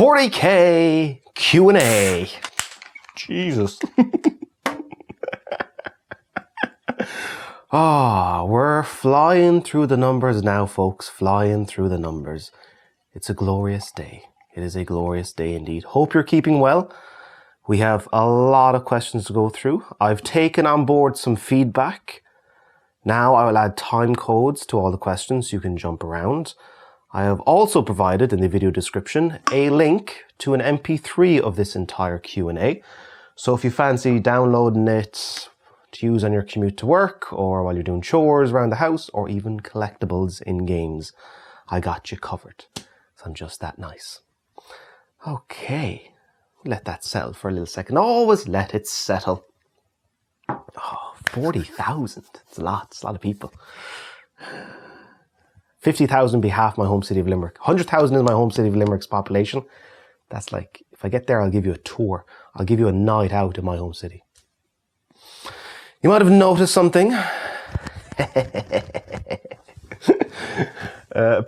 40k Q&A. Jesus. We're flying through the numbers now, folks. Flying through the numbers. It's a glorious day. It is a glorious day indeed. Hope you're keeping well. We have a lot of questions to go through. I've taken on board some feedback. Now I will add time codes to all the questions so you can jump around. I have also provided in the video description a link to an MP3 of this entire Q&A. So if you fancy downloading it to use on your commute to work or while you're doing chores around the house or even collectibles in games, I got you covered. So I'm just that nice. Okay, let that settle for a little second. Always let it settle. 40,000. It's a lot. It's a lot of people. 50,000 would be half my home city of Limerick. 100,000 is my home city of Limerick's population. That's like, if I get there, I'll give you a tour. I'll give you a night out in my home city. You might have noticed something.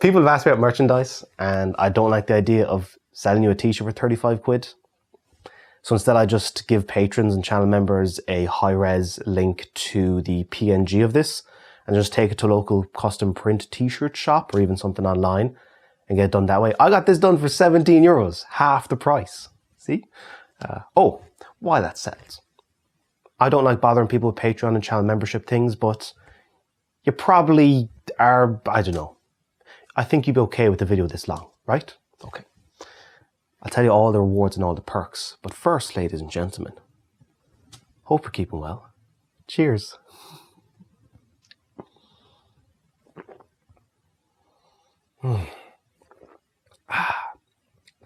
People have asked me about merchandise, and I don't like the idea of selling you a t-shirt for 35 quid. So instead, I just give patrons and channel members a high-res link to the PNG of this, and just take it to a local custom print t-shirt shop or even something online and get it done that way. I got this done for 17 euros, half the price. See? Why that settles. I don't like bothering people with Patreon and channel membership things, but you probably are, I don't know. I think you'd be okay with the video this long, right? Okay. I'll tell you all the rewards and all the perks. But first, ladies and gentlemen, hope you're keeping well. Cheers.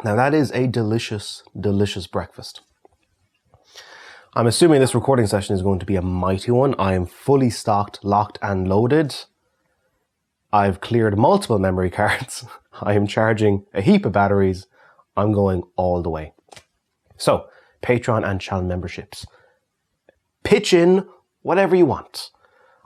Now that is a delicious, delicious breakfast. I'm assuming this recording session is going to be a mighty one. I am fully stocked, locked and loaded. I've cleared multiple memory cards. I am charging a heap of batteries. I'm going all the way. So, Patreon and channel memberships. Pitch in whatever you want.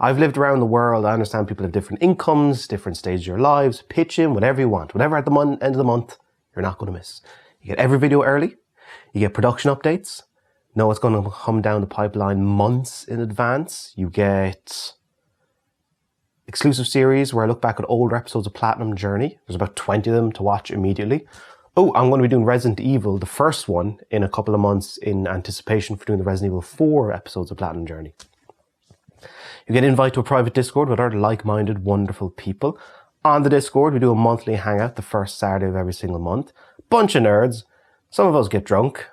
I've lived around the world. I understand people have different incomes, different stages of your lives. Pitch in whatever you want. Whatever at the end of the month, you're not going to miss. You get every video early. You get production updates. Know what's going to come down the pipeline months in advance. You get exclusive series where I look back at older episodes of Platinum Journey. There's about 20 of them to watch immediately. Oh, I'm going to be doing Resident Evil, the first one, in a couple of months in anticipation for doing the Resident Evil 4 episodes of Platinum Journey. You get invited to a private Discord with other like-minded, wonderful people. On the Discord, we do a monthly hangout the first Saturday of every single month. Bunch of nerds. Some of us get drunk.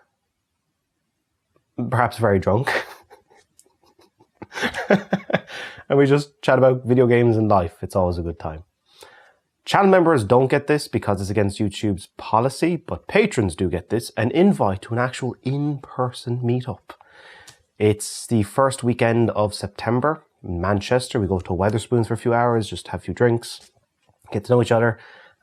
Perhaps very drunk. And we just chat about video games and life. It's always a good time. Channel members don't get this because it's against YouTube's policy, but patrons do get this, an invite to an actual in-person meetup. It's the first weekend of September in Manchester. We go to Wetherspoons for a few hours, just have a few drinks, get to know each other.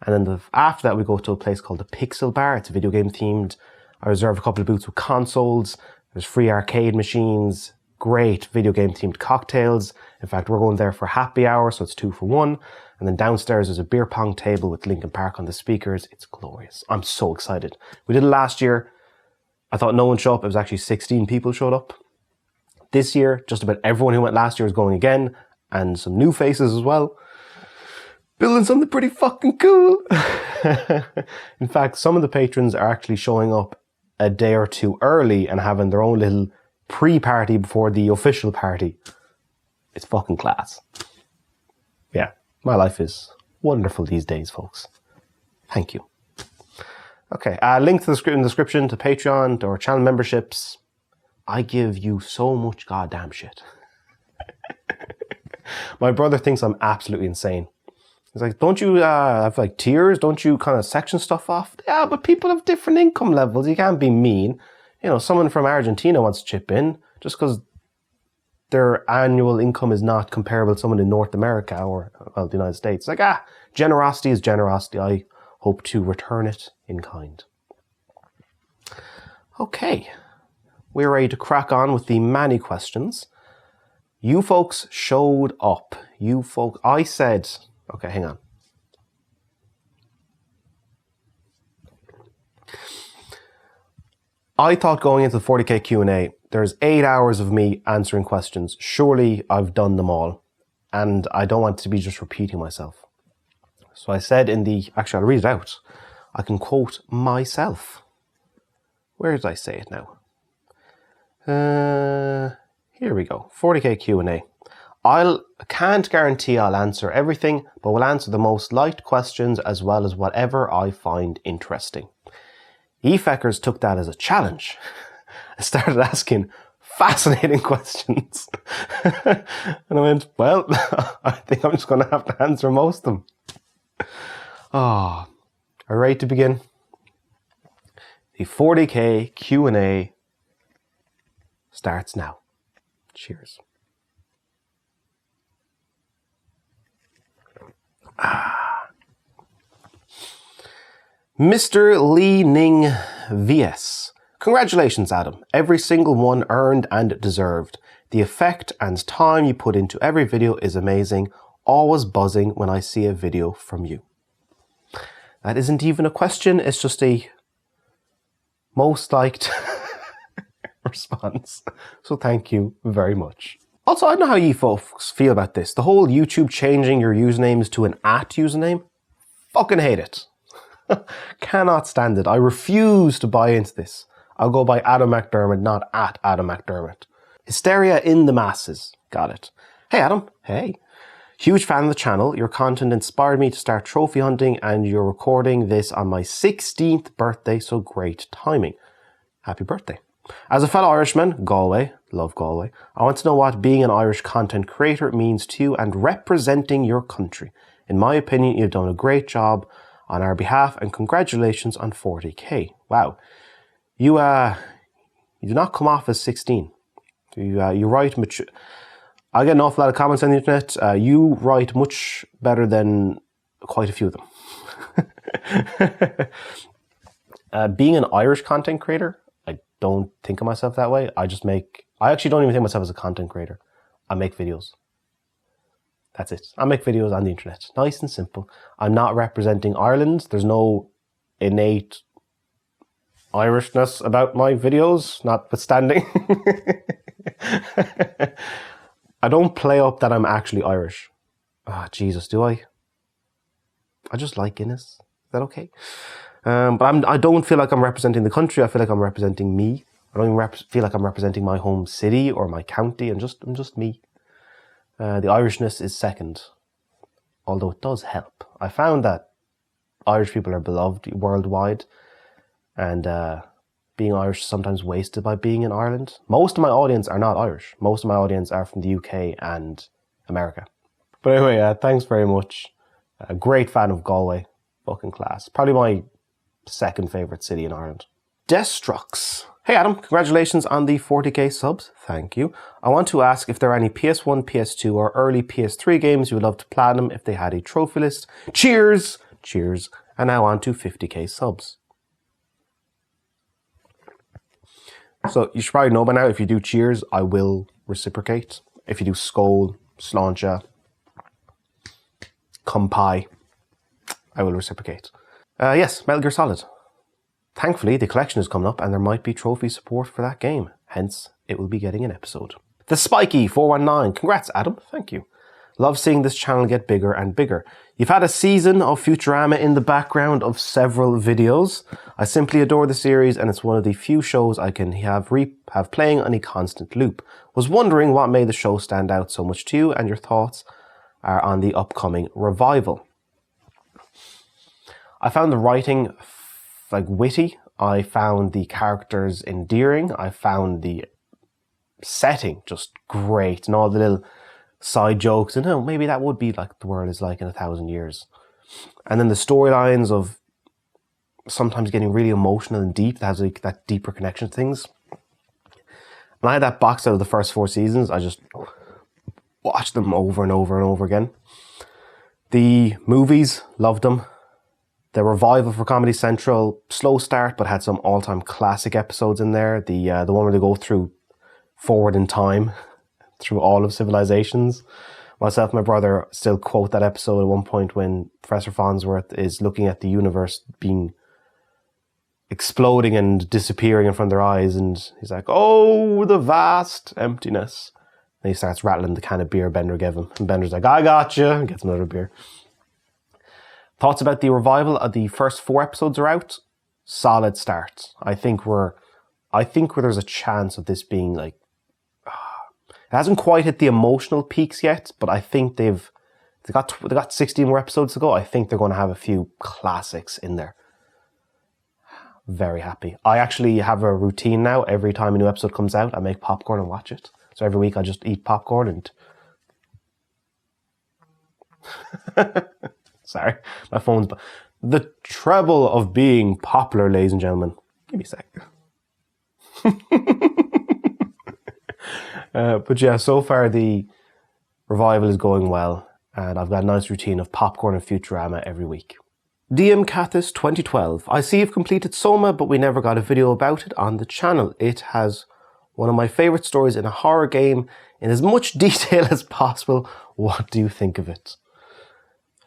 And then after that, we go to a place called the Pixel Bar. It's video game themed. I reserve a couple of booths with consoles. There's free arcade machines, great video game themed cocktails. In fact, we're going there for happy hour, so it's 2 for 1. And then downstairs there's a beer pong table with Linkin Park on the speakers. It's glorious. I'm so excited. We did it last year. I thought no one showed up. It was actually 16 people showed up. This year, just about everyone who went last year is going again, and some new faces as well. Building something pretty fucking cool. In fact, some of the patrons are actually showing up a day or two early and having their own little pre-party before the official party. It's fucking class. Yeah, my life is wonderful these days, folks. Thank you. Okay, link to the description to Patreon or channel memberships. I give you so much goddamn shit. My brother thinks I'm absolutely insane. He's like, don't you have like tiers? Don't you kind of section stuff off? Yeah, but people have different income levels. You can't be mean. You know, someone from Argentina wants to chip in just because their annual income is not comparable to someone in North America or, well, the United States. Like, generosity is generosity. I hope to return it in kind. Okay, we're ready to crack on with the many questions. You folks showed up. I said, okay, hang on. I thought going into the 40k Q&A, there's 8 hours of me answering questions. Surely I've done them all. And I don't want to be just repeating myself. So I said actually I'll read it out. I can quote myself. Where did I say it now? Here we go. 40k Q&A. I can't guarantee I'll answer everything, but will answer the most liked questions as well as whatever I find interesting. E-feckers took that as a challenge. I started asking fascinating questions. And I went, well, I think I'm just going to have to answer most of them. Are you ready to begin? The 40k Q&A starts now. Cheers. Mr. Li Ning VS. Congratulations, Adam. Every single one earned and deserved. The effect and time you put into every video is amazing. Always buzzing when I see a video from you. That isn't even a question, it's just a most liked response. So thank you very much. Also, I don't know how you folks feel about this. The whole YouTube changing your usernames to an @username. Fucking hate it. Cannot stand it. I refuse to buy into this. I'll go by Adam McDermott, not @Adam McDermott. Hysteria in the masses. Got it. Hey Adam. Hey. Huge fan of the channel. Your content inspired me to start trophy hunting and you're recording this on my 16th birthday, so great timing. Happy birthday. As a fellow Irishman, Galway, love Galway, I want to know what being an Irish content creator means to you and representing your country. In my opinion, you've done a great job on our behalf and congratulations on 40k. Wow. You do not come off as 16. You write mature. I get an awful lot of comments on the internet. You write much better than quite a few of them. Being an Irish content creator, I don't think of myself that way. I actually don't even think of myself as a content creator. I make videos. That's it. I make videos on the internet. Nice and simple. I'm not representing Ireland. There's no innate Irishness about my videos, notwithstanding. I don't play up that I'm actually Irish. Jesus, do I? I just like Guinness. Is that okay? But I don't feel like I'm representing the country. I feel like I'm representing me. I don't even feel like I'm representing my home city or my county. I'm just me. The Irishness is second, although it does help. I found that Irish people are beloved worldwide, and being Irish is sometimes wasted by being in Ireland. Most of my audience are not Irish. Most of my audience are from the UK and America. But anyway, thanks very much. A great fan of Galway. Fucking class. Probably my second favourite city in Ireland. Destrux. Hey Adam, congratulations on the 40k subs. Thank you. I want to ask if there are any PS1, PS2 or early PS3 games you would love to platinum if they had a trophy list. Cheers! Cheers. And now on to 50k subs. So you should probably know by now, if you do cheers, I will reciprocate. If you do skål, sláinte, kumpai, I will reciprocate. Yes, Metal Gear Solid. Thankfully, the collection is coming up and there might be trophy support for that game. Hence, it will be getting an episode. The Spiky 419. Congrats, Adam. Thank you. Love seeing this channel get bigger and bigger. You've had a season of Futurama in the background of several videos. I simply adore the series and it's one of the few shows I can have playing on a constant loop. Was wondering what made the show stand out so much to you and your thoughts are on the upcoming revival. I found the writing witty. I found the characters endearing. I found the setting just great and all the little side jokes. And maybe that would be like the world is like in 1,000 years. And then the storylines of sometimes getting really emotional and deep. That has like that deeper connection to things. And I had that box out of the first 4 seasons. I just watched them over and over and over again. The movies, loved them. The revival for Comedy Central, slow start, but had some all-time classic episodes in there. The one where they go forward in time, through all of civilizations. Myself and my brother still quote that episode at one point when Professor Farnsworth is looking at the universe being exploding and disappearing in front of their eyes, and he's like, oh, the vast emptiness. And he starts rattling the can of beer Bender gave him, and Bender's like, I got you, and gets another beer. Thoughts about the revival? The first 4 episodes are out. Solid start. I think there's a chance of this being like, it hasn't quite hit the emotional peaks yet, but I think they got 16 more episodes to go. I think they're going to have a few classics in there. Very happy. I actually have a routine now. Every time a new episode comes out, I make popcorn and watch it. So every week I just eat popcorn and... Sorry, my phone's... The treble of being popular, ladies and gentlemen. Give me a sec. But yeah, so far the revival is going well. And I've got a nice routine of popcorn and Futurama every week. DM Cathis 2012. I see you've completed SOMA, but we never got a video about it on the channel. It has one of my favorite stories in a horror game in as much detail as possible. What do you think of it?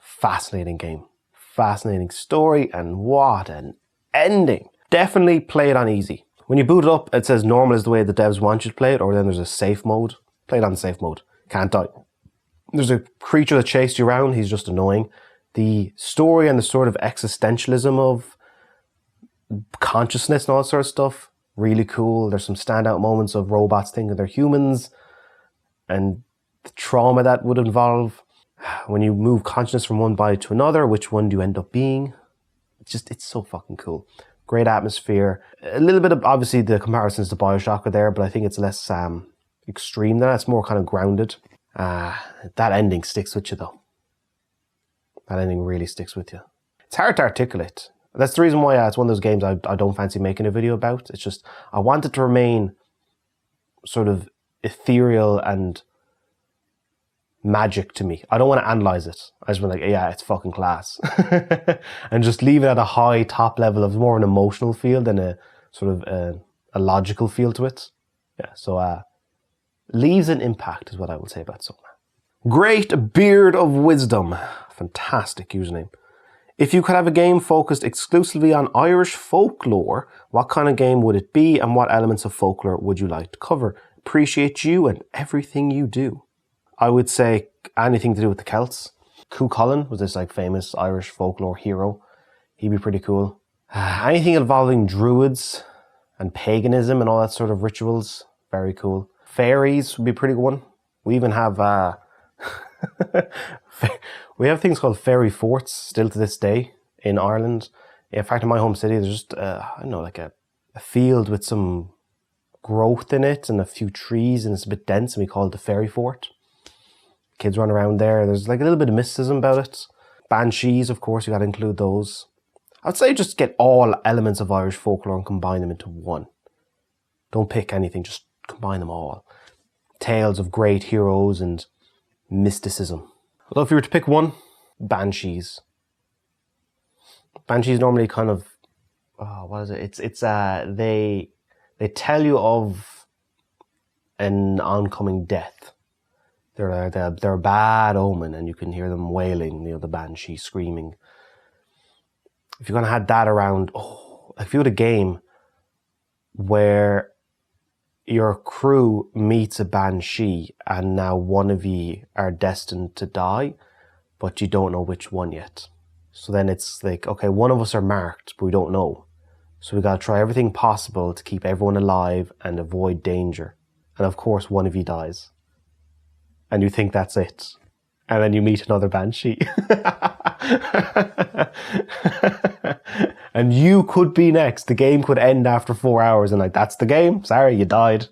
Fascinating game. Fascinating story, and what an ending. Definitely play it on easy. When you boot it up, it says normal is the way the devs want you to play it, or then there's a safe mode. Play it on safe mode. Can't die. There's a creature that chased you around. He's just annoying. The story and the sort of existentialism of consciousness and all that sort of stuff, really cool. There's some standout moments of robots thinking they're humans and the trauma that would involve when you move consciousness from one body to another. Which one do you end up being? It's so fucking cool. Great atmosphere. A little bit of, obviously, the comparisons to Bioshock are there, but I think it's less extreme than that. It's more kind of grounded. That ending sticks with you, though. That ending really sticks with you. It's hard to articulate. That's the reason why it's one of those games I don't fancy making a video about. It's just, I want it to remain sort of ethereal and magic to me. I don't want to analyze it. I just want to, like, yeah, it's fucking class. And just leave it at a high top level of more an emotional feel than a sort of a logical feel to it. Yeah, so leaves an impact is what I will say about SOMA. Great Beard of Wisdom. Fantastic username. If you could have a game focused exclusively on Irish folklore, what kind of game would it be, and what elements of folklore would you like to cover? Appreciate you and everything you do. I would say anything to do with the Celts. Cú Chulainn was this like famous Irish folklore hero. He'd be pretty cool. Anything involving druids and paganism and all that sort of rituals, very cool. Fairies would be a pretty good one. We even have we have things called fairy forts still to this day in Ireland. In fact, in my home city, there's just I don't know, like a field with some growth in it and a few trees, and it's a bit dense, and we call it the fairy fort. Kids run around there. There's like a little bit of mysticism about it. Banshees, of course, you got to include those. I'd say just get all elements of Irish folklore and combine them into one. Don't pick anything, just combine them all. Tales of great heroes and mysticism. Although if you were to pick one, Banshees. Banshees normally kind of, what is it? It's they tell you of an oncoming death. They're a bad omen, and you can hear them wailing, the banshee screaming. If you're gonna have that around, if you had a game where your crew meets a banshee and now one of you are destined to die, but you don't know which one yet. So then it's like, okay, one of us are marked, but we don't know. So we gotta try everything possible to keep everyone alive and avoid danger. And of course, one of you dies. And you think that's it. And then you meet another banshee. And you could be next. The game could end after 4 hours and like, that's the game. Sorry, you died.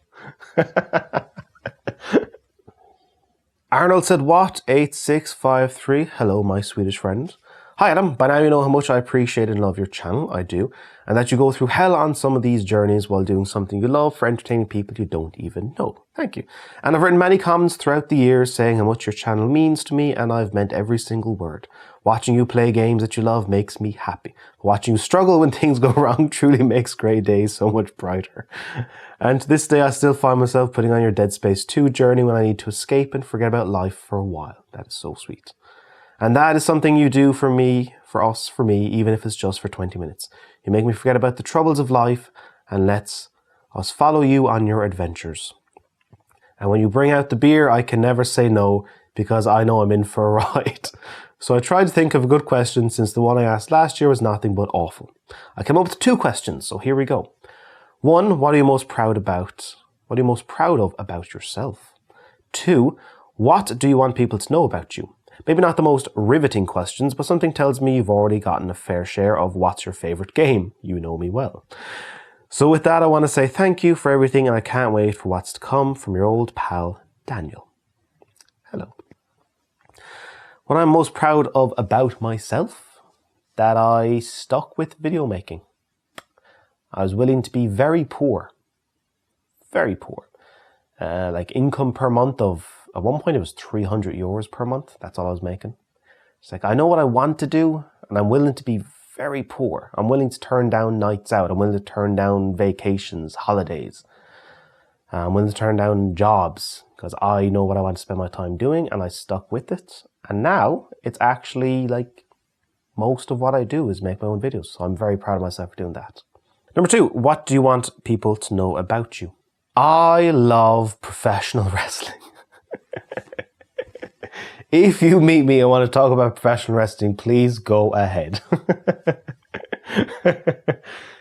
Arnold said, what? 8653. Hello, my Swedish friend. Hi, Adam. By now you know how much I appreciate and love your channel. I do. And that you go through hell on some of these journeys while doing something you love for entertaining people you don't even know. Thank you. And I've written many comments throughout the years saying how much your channel means to me, and I've meant every single word. Watching you play games that you love makes me happy. Watching you struggle when things go wrong truly makes grey days so much brighter. And to this day, I still find myself putting on your Dead Space 2 journey when I need to escape and forget about life for a while. That is so sweet. And that is something you do for me, for us, for me, even if it's just for 20 minutes. You make me forget about the troubles of life and lets us follow you on your adventures. And when you bring out the beer, I can never say no because I know I'm in for a ride. So I tried to think of a good question since the one I asked last year was nothing but awful. I came up with 2 questions, so here we go. 1, what are you most proud about? What are you most proud of about yourself? 2, what do you want people to know about you? Maybe not the most riveting questions, but something tells me you've already gotten a fair share of what's your favourite game. You know me well. So with that, I want to say thank you for everything, and I can't wait for what's to come from your old pal, Daniel. Hello. What I'm most proud of about myself? That I stuck with video making. I was willing to be very poor. Very poor. Like income per month of, at one point it was €300 per month. That's all I was making. It's like, I know what I want to do, and I'm willing to be very poor. I'm willing to turn down nights out. I'm willing to turn down vacations, holidays. I'm willing to turn down jobs because I know what I want to spend my time doing, and I stuck with it. And now it's actually like most of what I do is make my own videos. So I'm very proud of myself for doing that. Number 2, what do you want people to know about you? I love professional wrestling. If you meet me and want to talk about professional wrestling, please go ahead.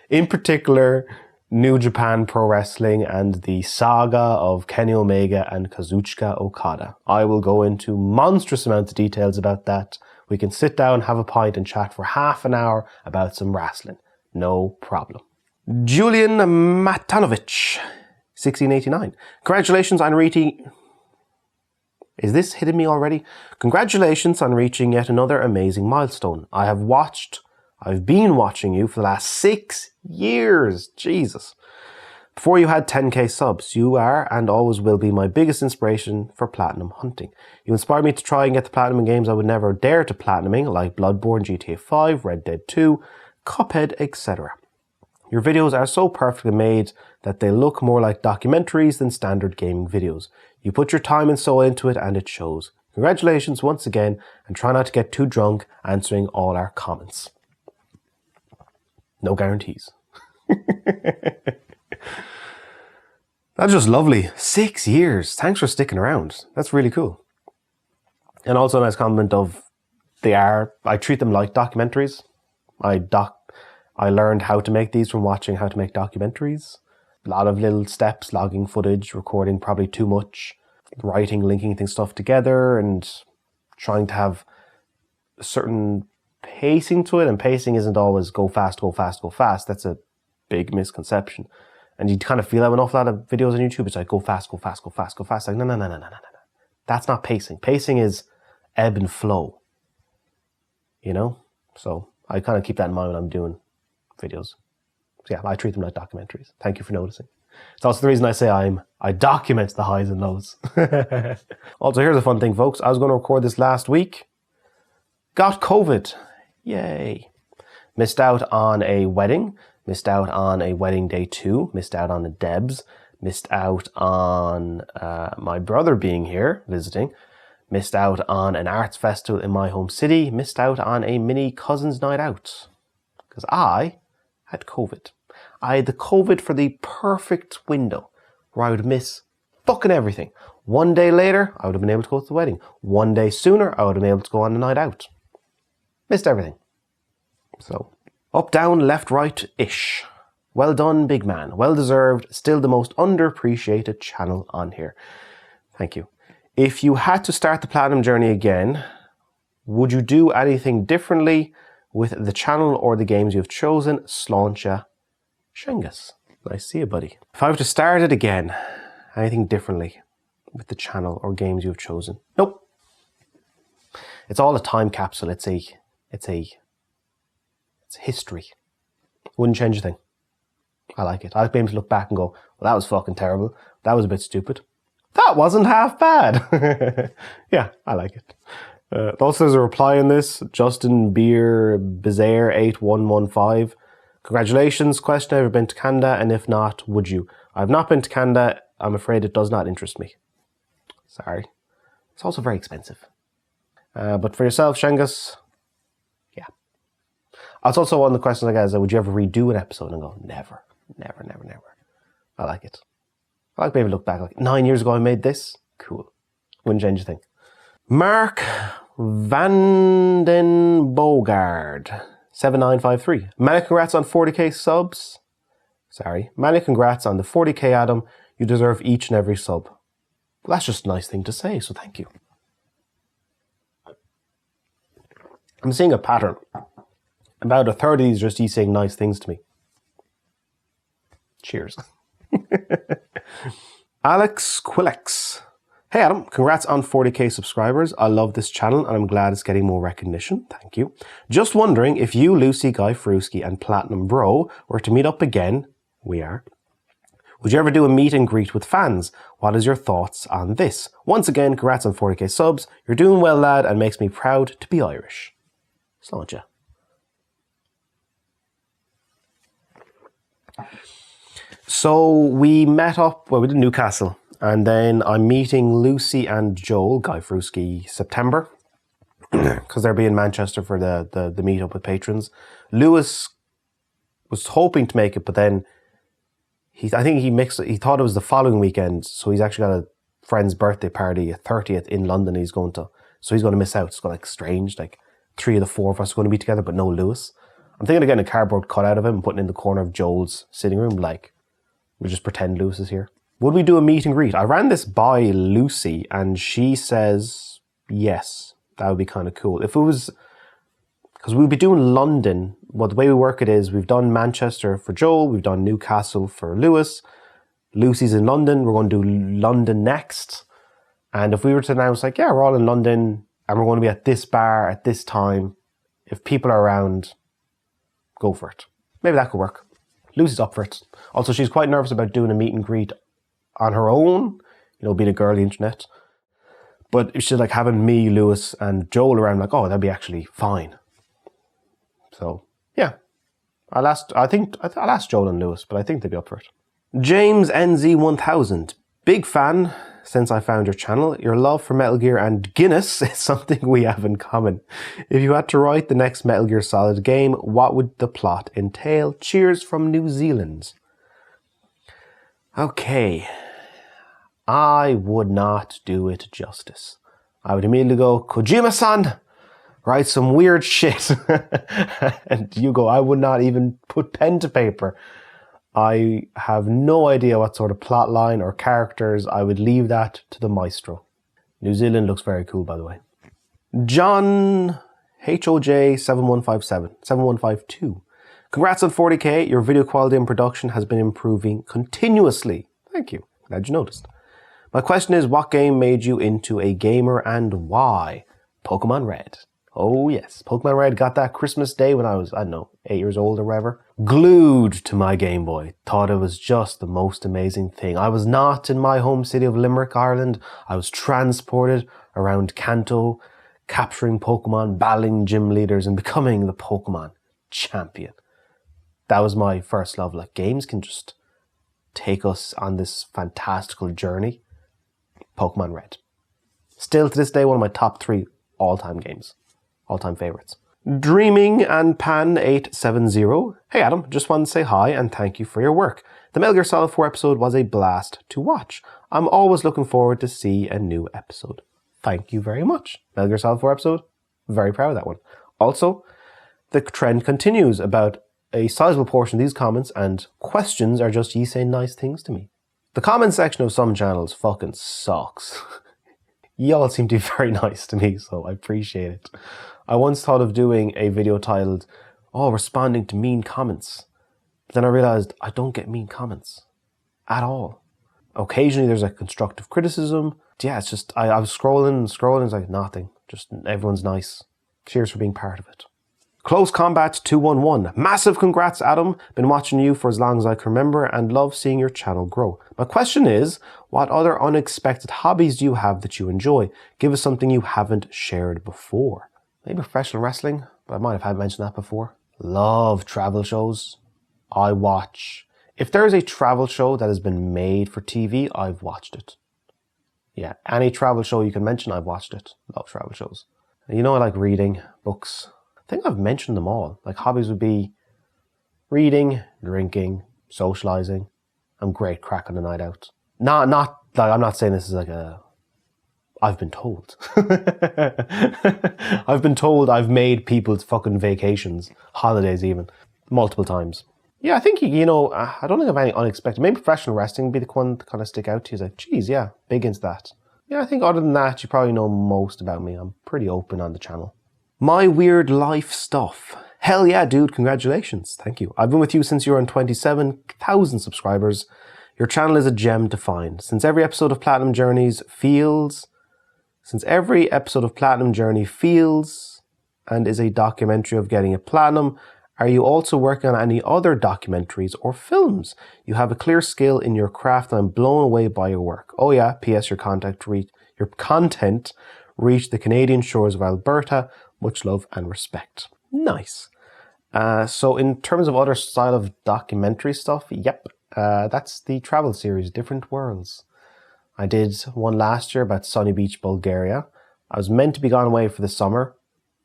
In particular, New Japan Pro Wrestling and the saga of Kenny Omega and Kazuchika Okada. I will go into monstrous amounts of details about that. We can sit down, have a pint and chat for half an hour about some wrestling. No problem. Julian Matanovich, 1689. Congratulations on reaching... Is this hitting me already? Congratulations on reaching yet another amazing milestone. I've been watching you for the last 6 years. Jesus. Before you had 10k subs, you are and always will be my biggest inspiration for platinum hunting. You inspired me to try and get the platinum in games I would never dare to platinuming, like Bloodborne, GTA 5, Red Dead 2, Cuphead, etc. Your videos are so perfectly made that they look more like documentaries than standard gaming videos. You put your time and soul into it and it shows. Congratulations once again, and try not to get too drunk answering all our comments. No guarantees. That's just lovely. 6 years. Thanks for sticking around. That's really cool. And also a nice compliment of I treat them like documentaries. I learned how to make these from watching how to make documentaries. A lot of little steps, logging footage, recording probably too much, writing, linking stuff together, and trying to have a certain pacing to it. And pacing isn't always go fast, go fast, go fast. That's a big misconception. And you kind of feel that with an awful lot of videos on YouTube. It's like go fast, go fast, go fast, go fast. Like no. That's not pacing. Pacing is ebb and flow. You know? So I kind of keep that in mind when I'm doing videos. So yeah, I treat them like documentaries. Thank you for noticing. It's also the reason I say I document the highs and lows. Also, here's a fun thing, folks. I was going to record this last week. Got COVID. Yay. Missed out on a wedding. Missed out on a wedding day 2. Missed out on a Debs. Missed out on my brother being here visiting. Missed out on an arts festival in my home city. Missed out on a mini cousins night out. Because I had COVID. I had the COVID for the perfect window where I would miss fucking everything. One day later, I would have been able to go to the wedding. One day sooner, I would have been able to go on the night out. Missed everything. So, up, down, left, right-ish. Well done, big man. Well deserved. Still the most underappreciated channel on here. Thank you. If you had to start the platinum journey again, would you do anything differently with the channel or the games you've chosen? Sláinte Shengus. Nice to see you, buddy. If I were to start it again, anything differently with the channel or games you've chosen? Nope. It's all a time capsule. It's history. Wouldn't change a thing. I like it. I'd be able to look back and go, well, that was fucking terrible. That was a bit stupid. That wasn't half bad. Yeah, I like it. Also, there's a reply in this. Justin Beer Bizaire 8115. Congratulations. Question, ever been to Canada? And if not, would you? I've not been to Canada. I'm afraid it does not interest me. Sorry. It's also very expensive. But for yourself, Shengus, yeah. That's also one of the questions I get is, would you ever redo an episode? And I go, never, never, never, never. I like it. I like being able to look back, like 9 years ago I made this. Cool. Wouldn't change a thing. Mark Vandenbogard, 7953. Many congrats on 40k subs. Sorry. Many congrats on the 40k, Adam. You deserve each and every sub. Well, that's just a nice thing to say, so thank you. I'm seeing a pattern. About a third of these are just you saying nice things to me. Cheers. Alex Quillex. Hey Adam, congrats on 40k subscribers. I love this channel and I'm glad it's getting more recognition. Thank you. Just wondering if you, Lucy, Guy Fruski and Platinum Bro were to meet up again, we are, would you ever do a meet and greet with fans? What is your thoughts on this? Once again, congrats on 40k subs. You're doing well, lad, and makes me proud to be Irish. Slàinte. So we met up, well, we did Newcastle, and then I'm meeting Lucy and Joel, Guy Fruski, September, because they'll be in Manchester for the meetup with patrons. Lewis was hoping to make it, but then I think he thought it was the following weekend, so he's actually got a friend's birthday party, a 30th in London he's going to, so he's going to miss out. It's like strange, like 3 of the 4 of us are going to be together, but no Lewis. I'm thinking of getting a cardboard cutout of him and putting it in the corner of Joel's sitting room, like, we just pretend Lewis is here. Would we do a meet and greet? I ran this by Lucy and she says yes, that would be kind of cool. If it was, because we'll be doing London, well, the way we work it is we've done Manchester for Joel, we've done Newcastle for Lewis, Lucy's in London, we're going to do London next. And if we were to announce like, yeah, we're all in London and we're going to be at this bar at this time, if people are around, go for it. Maybe that could work. Lucy's up for it. Also, she's quite nervous about doing a meet and greet on her own, you know, being a girl on the internet. But if she's like having me, Lewis, and Joel around, like, oh, that'd be actually fine. So, yeah. I'll ask Joel and Lewis, but I think they'd be up for it. James NZ1000. Big fan since I found your channel. Your love for Metal Gear and Guinness is something we have in common. If you had to write the next Metal Gear Solid game, what would the plot entail? Cheers from New Zealand. Okay. I would not do it justice. I would immediately go, Kojima-san, write some weird shit. And you go, I would not even put pen to paper. I have no idea what sort of plot line or characters. I would leave that to the maestro. New Zealand looks very cool, by the way. John HOJ 7152. Congrats on 40k. Your video quality and production has been improving continuously. Thank you. Glad you noticed. My question is, what game made you into a gamer and why? Pokemon Red. Oh yes, Pokemon Red got that Christmas Day when I was, I don't know, 8 years old or whatever. Glued to my Game Boy. Thought it was just the most amazing thing. I was not in my home city of Limerick, Ireland. I was transported around Kanto, capturing Pokemon, battling gym leaders and becoming the Pokemon champion. That was my first love. Like, games can just take us on this fantastical journey. Pokemon Red. Still to this day, one of my top 3 all-time games. All-time favorites. Dreaming and Pan 870. Hey Adam, just wanted to say hi and thank you for your work. The Metal Gear Solid 4 episode was a blast to watch. I'm always looking forward to see a new episode. Thank you very much. Metal Gear Solid 4 episode, very proud of that one. Also, the trend continues about a sizable portion of these comments and questions are just ye saying nice things to me. The comment section of some channels fucking sucks. Y'all seem to be very nice to me, so I appreciate it. I once thought of doing a video titled, responding to mean comments. But then I realized I don't get mean comments. At all. Occasionally there's like constructive criticism. Yeah, it's just, I was scrolling, it's like nothing. Just everyone's nice. Cheers for being part of it. Close Combat 211. Massive congrats, Adam. Been watching you for as long as I can remember and love seeing your channel grow. My question is, what other unexpected hobbies do you have that you enjoy? Give us something you haven't shared before. Maybe professional wrestling, but I might have had mentioned that before. Love travel shows. I watch. If there is a travel show that has been made for TV, I've watched it. Yeah, any travel show you can mention, I've watched it. Love travel shows. You know, I like reading books. I think I've mentioned them all. Like hobbies would be reading, drinking, socializing. I'm great crack on a night out. Not like, I'm not saying this is like a, I've been told. I've been told I've made people's fucking vacations, holidays even, multiple times. Yeah, I think, you know, I don't think of any unexpected. Maybe professional wrestling would be the one to kind of stick out to you. It's like, geez, yeah, big into that. Yeah, I think other than that, you probably know most about me. I'm pretty open on the channel. My weird life stuff. Hell yeah, dude, congratulations. Thank you. I've been with you since you were on 27,000 subscribers. Your channel is a gem to find. Since every episode of Platinum Journey feels and is a documentary of getting a platinum, are you also working on any other documentaries or films? You have a clear skill in your craft and I'm blown away by your work. Oh yeah, P.S. Your content reached the Canadian shores of Alberta. Much love and respect. Nice. So in terms of other style of documentary stuff, yep, that's the travel series, Different Worlds. I did one last year about Sunny Beach, Bulgaria. I was meant to be gone away for the summer,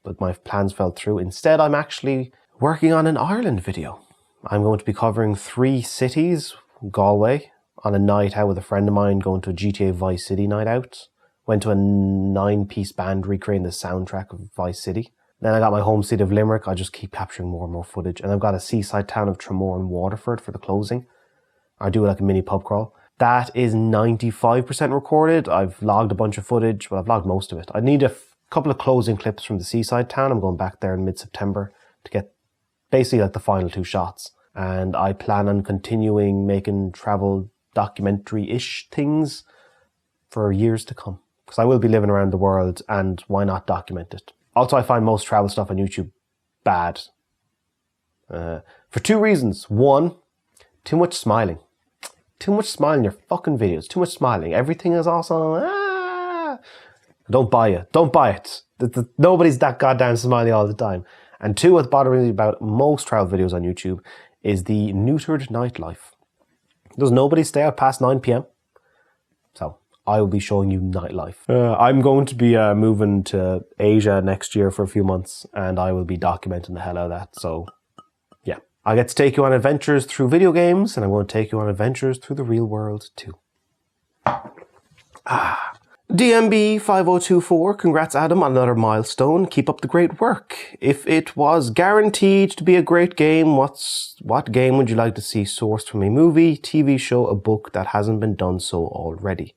but my plans fell through. Instead, I'm actually working on an Ireland video. I'm going to be covering 3 cities, Galway, on a night out with a friend of mine, going to a GTA Vice City night out. Went to a 9-piece band recreating the soundtrack of Vice City. Then I got my home city of Limerick. I just keep capturing more and more footage. And I've got a seaside town of Tramore and Waterford for the closing. I do like a mini pub crawl. That is 95% recorded. I've logged a bunch of footage. Well, I've logged most of it. I need a couple of closing clips from the seaside town. I'm going back there in mid-September to get basically like the final 2 shots. And I plan on continuing making travel documentary-ish things for years to come. Because I will be living around the world, and why not document it? Also, I find most travel stuff on YouTube bad. For 2 reasons. 1, too much smiling. Too much smiling in your fucking videos. Too much smiling. Everything is awesome. Don't buy it. Don't buy it. Nobody's that goddamn smiley all the time. And 2, what's bothering me about most travel videos on YouTube is the neutered nightlife. Does nobody stay out past 9 p.m? So I will be showing you nightlife. I'm going to be moving to Asia next year for a few months, and I will be documenting the hell out of that. So yeah, I get to take you on adventures through video games, and I'm going to take you on adventures through the real world too. DMB5024, congrats Adam on another milestone. Keep up the great work. If it was guaranteed to be a great game, what game would you like to see sourced from a movie, TV show, a book that hasn't been done so already?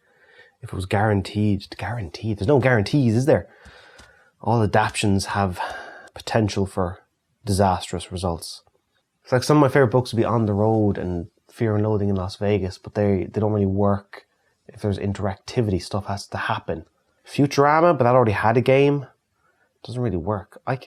If it was guaranteed, there's no guarantees, is there? All adaptations have potential for disastrous results. It's like some of my favorite books would be On the Road and Fear and Loathing in Las Vegas, but they don't really work. If there's interactivity, stuff has to happen. Futurama, but that already had a game. Doesn't really work. I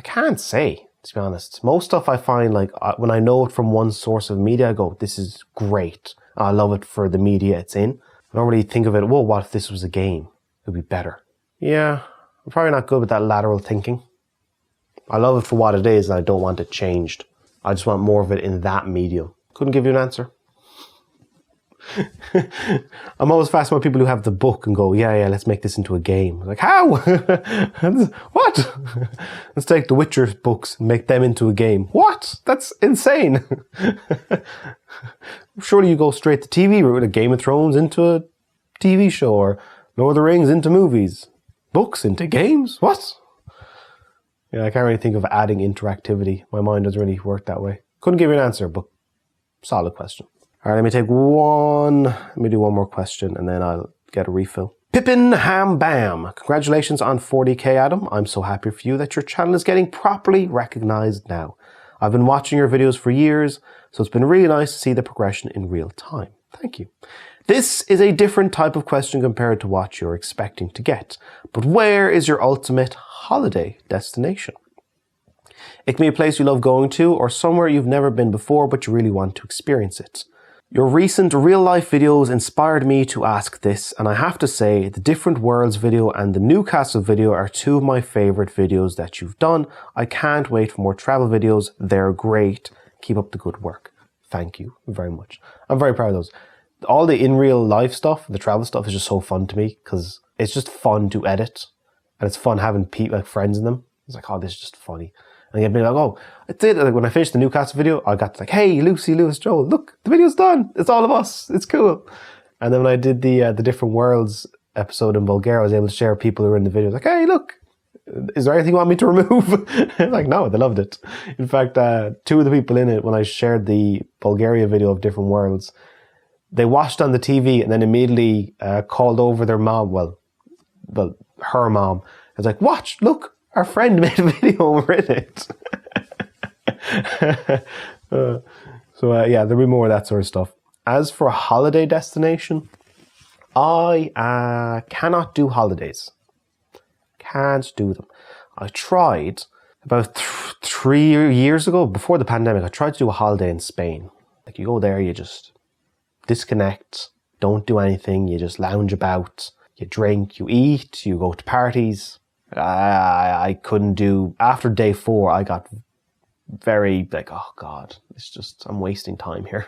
can't say, to be honest. Most stuff I find, like, when I know it from one source of media, I go, this is great. I love it for the media it's in. I don't really think of it, well, what if this was a game? It would be better. Yeah, I'm probably not good with that lateral thinking. I love it for what it is, and I don't want it changed. I just want more of it in that medium. Couldn't give you an answer. I'm always fascinated by people who have the book and go, yeah, let's make this into a game. Like, how? What? Let's take the Witcher books and make them into a game. What? That's insane. Surely you go straight to TV route, a Game of Thrones into a TV show, or Lord of the Rings into movies. Books into games? What? Yeah, I can't really think of adding interactivity. My mind doesn't really work that way. Couldn't give you an answer, but solid question. All right, let me do one more question and then I'll get a refill. Pippin Ham Bam. Congratulations on 40k, Adam. I'm so happy for you that your channel is getting properly recognized now. I've been watching your videos for years, so it's been really nice to see the progression in real time. Thank you. This is a different type of question compared to what you're expecting to get. But where is your ultimate holiday destination? It can be a place you love going to or somewhere you've never been before but you really want to experience it. Your recent real-life videos inspired me to ask this, and I have to say the Different Worlds video and the Newcastle video are 2 of my favorite videos that you've done. I can't wait for more travel videos. They're great. Keep up the good work. Thank you very much. I'm very proud of those. All the in real life stuff, the travel stuff is just so fun to me because it's just fun to edit and it's fun having people, like friends in them. It's like, oh, this is just funny. And you'd be like, oh, it's it. Like when I finished the Newcastle video, I got like, hey, Lucy, Lewis, Joel, look, the video's done. It's all of us. It's cool. And then when I did the different worlds episode in Bulgaria, I was able to share people who were in the video. Like, hey, look, is there anything you want me to remove? Like, no, they loved it. In fact, two of the people in it, when I shared the Bulgaria video of different worlds, they watched on the TV and then immediately called over their mom. Well, her mom. I was like, watch, look, our friend made a video and we're in it. Yeah, there'll be more of that sort of stuff. As for a holiday destination, I cannot do holidays. Can't do them. I tried about 3 years ago, before the pandemic, I tried to do a holiday in Spain. Like you go there, you just disconnect, don't do anything, you just lounge about, you drink, you eat, you go to parties. I couldn't do, after day 4, I got very like, oh God, it's just, I'm wasting time here.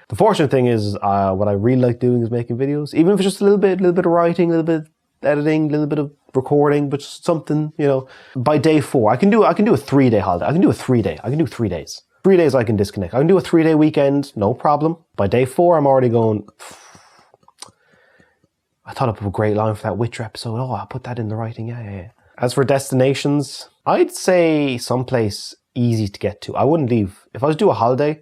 The fortunate thing is, what I really like doing is making videos, even if it's just a little bit of writing, a little bit of editing, a little bit of recording, but just something, you know. By day 4, I can do a 3-day holiday. I can do 3 days. 3 days I can disconnect. I can do a 3-day weekend, no problem. By day 4, I'm already going, I thought up a great line for that Witcher episode. Oh, I'll put that in the writing. Yeah. As for destinations, I'd say someplace easy to get to. I wouldn't leave. If I was to do a holiday,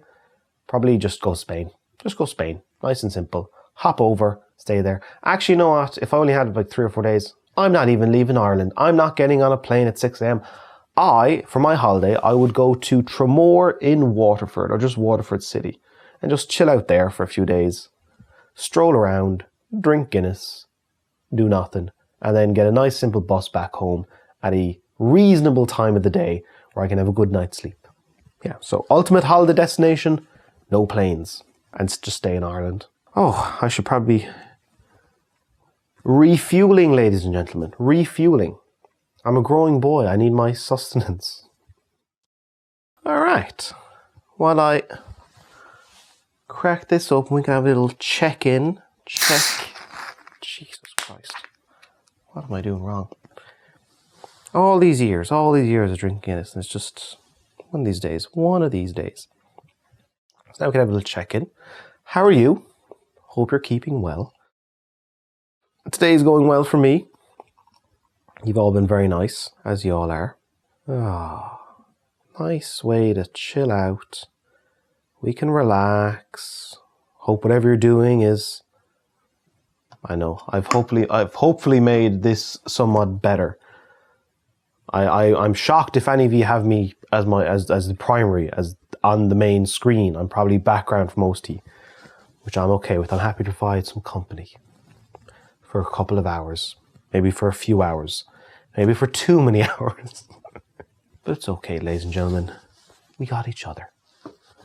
probably just go Spain. Just go Spain. Nice and simple. Hop over, stay there. Actually, you know what? If I only had like 3 or 4 days, I'm not even leaving Ireland. I'm not getting on a plane at 6 a.m. For my holiday, I would go to Tramore in Waterford, or just Waterford City, and just chill out there for a few days. Stroll around, drink Guinness, do nothing, and then get a nice simple bus back home at a reasonable time of the day where I can have a good night's sleep. Yeah, so ultimate holiday destination, no planes, and just stay in Ireland. Oh, I should probably be refueling, ladies and gentlemen, refueling. I'm a growing boy, I need my sustenance. All right, while I crack this open, we can have a little check-in. Check. Jesus Christ. What am I doing wrong? All these years of drinking Guinness, and it's just one of these days. So now we can have a little check-in. How are you? Hope you're keeping well. Today's going well for me. You've all been very nice, as you all are. Nice way to chill out. We can relax. Hope whatever you're doing is, I know, I've hopefully made this somewhat better. I'm shocked if any of you have me as the primary, as on the main screen. I'm probably background for most of you, which I'm okay with. I'm happy to provide some company for a couple of hours, maybe for a few hours, maybe for too many hours. But it's okay, ladies and gentlemen. We got each other.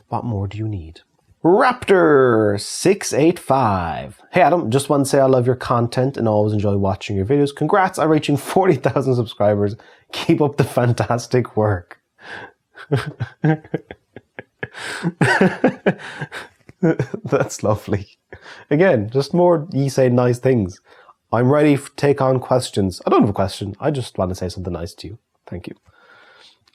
What more do you need? Raptor685. Hey Adam, just want to say I love your content and always enjoy watching your videos. Congrats on reaching 40,000 subscribers. Keep up the fantastic work. That's lovely. Again, just more you say nice things. I'm ready to take on questions. I don't have a question. I just want to say something nice to you. Thank you.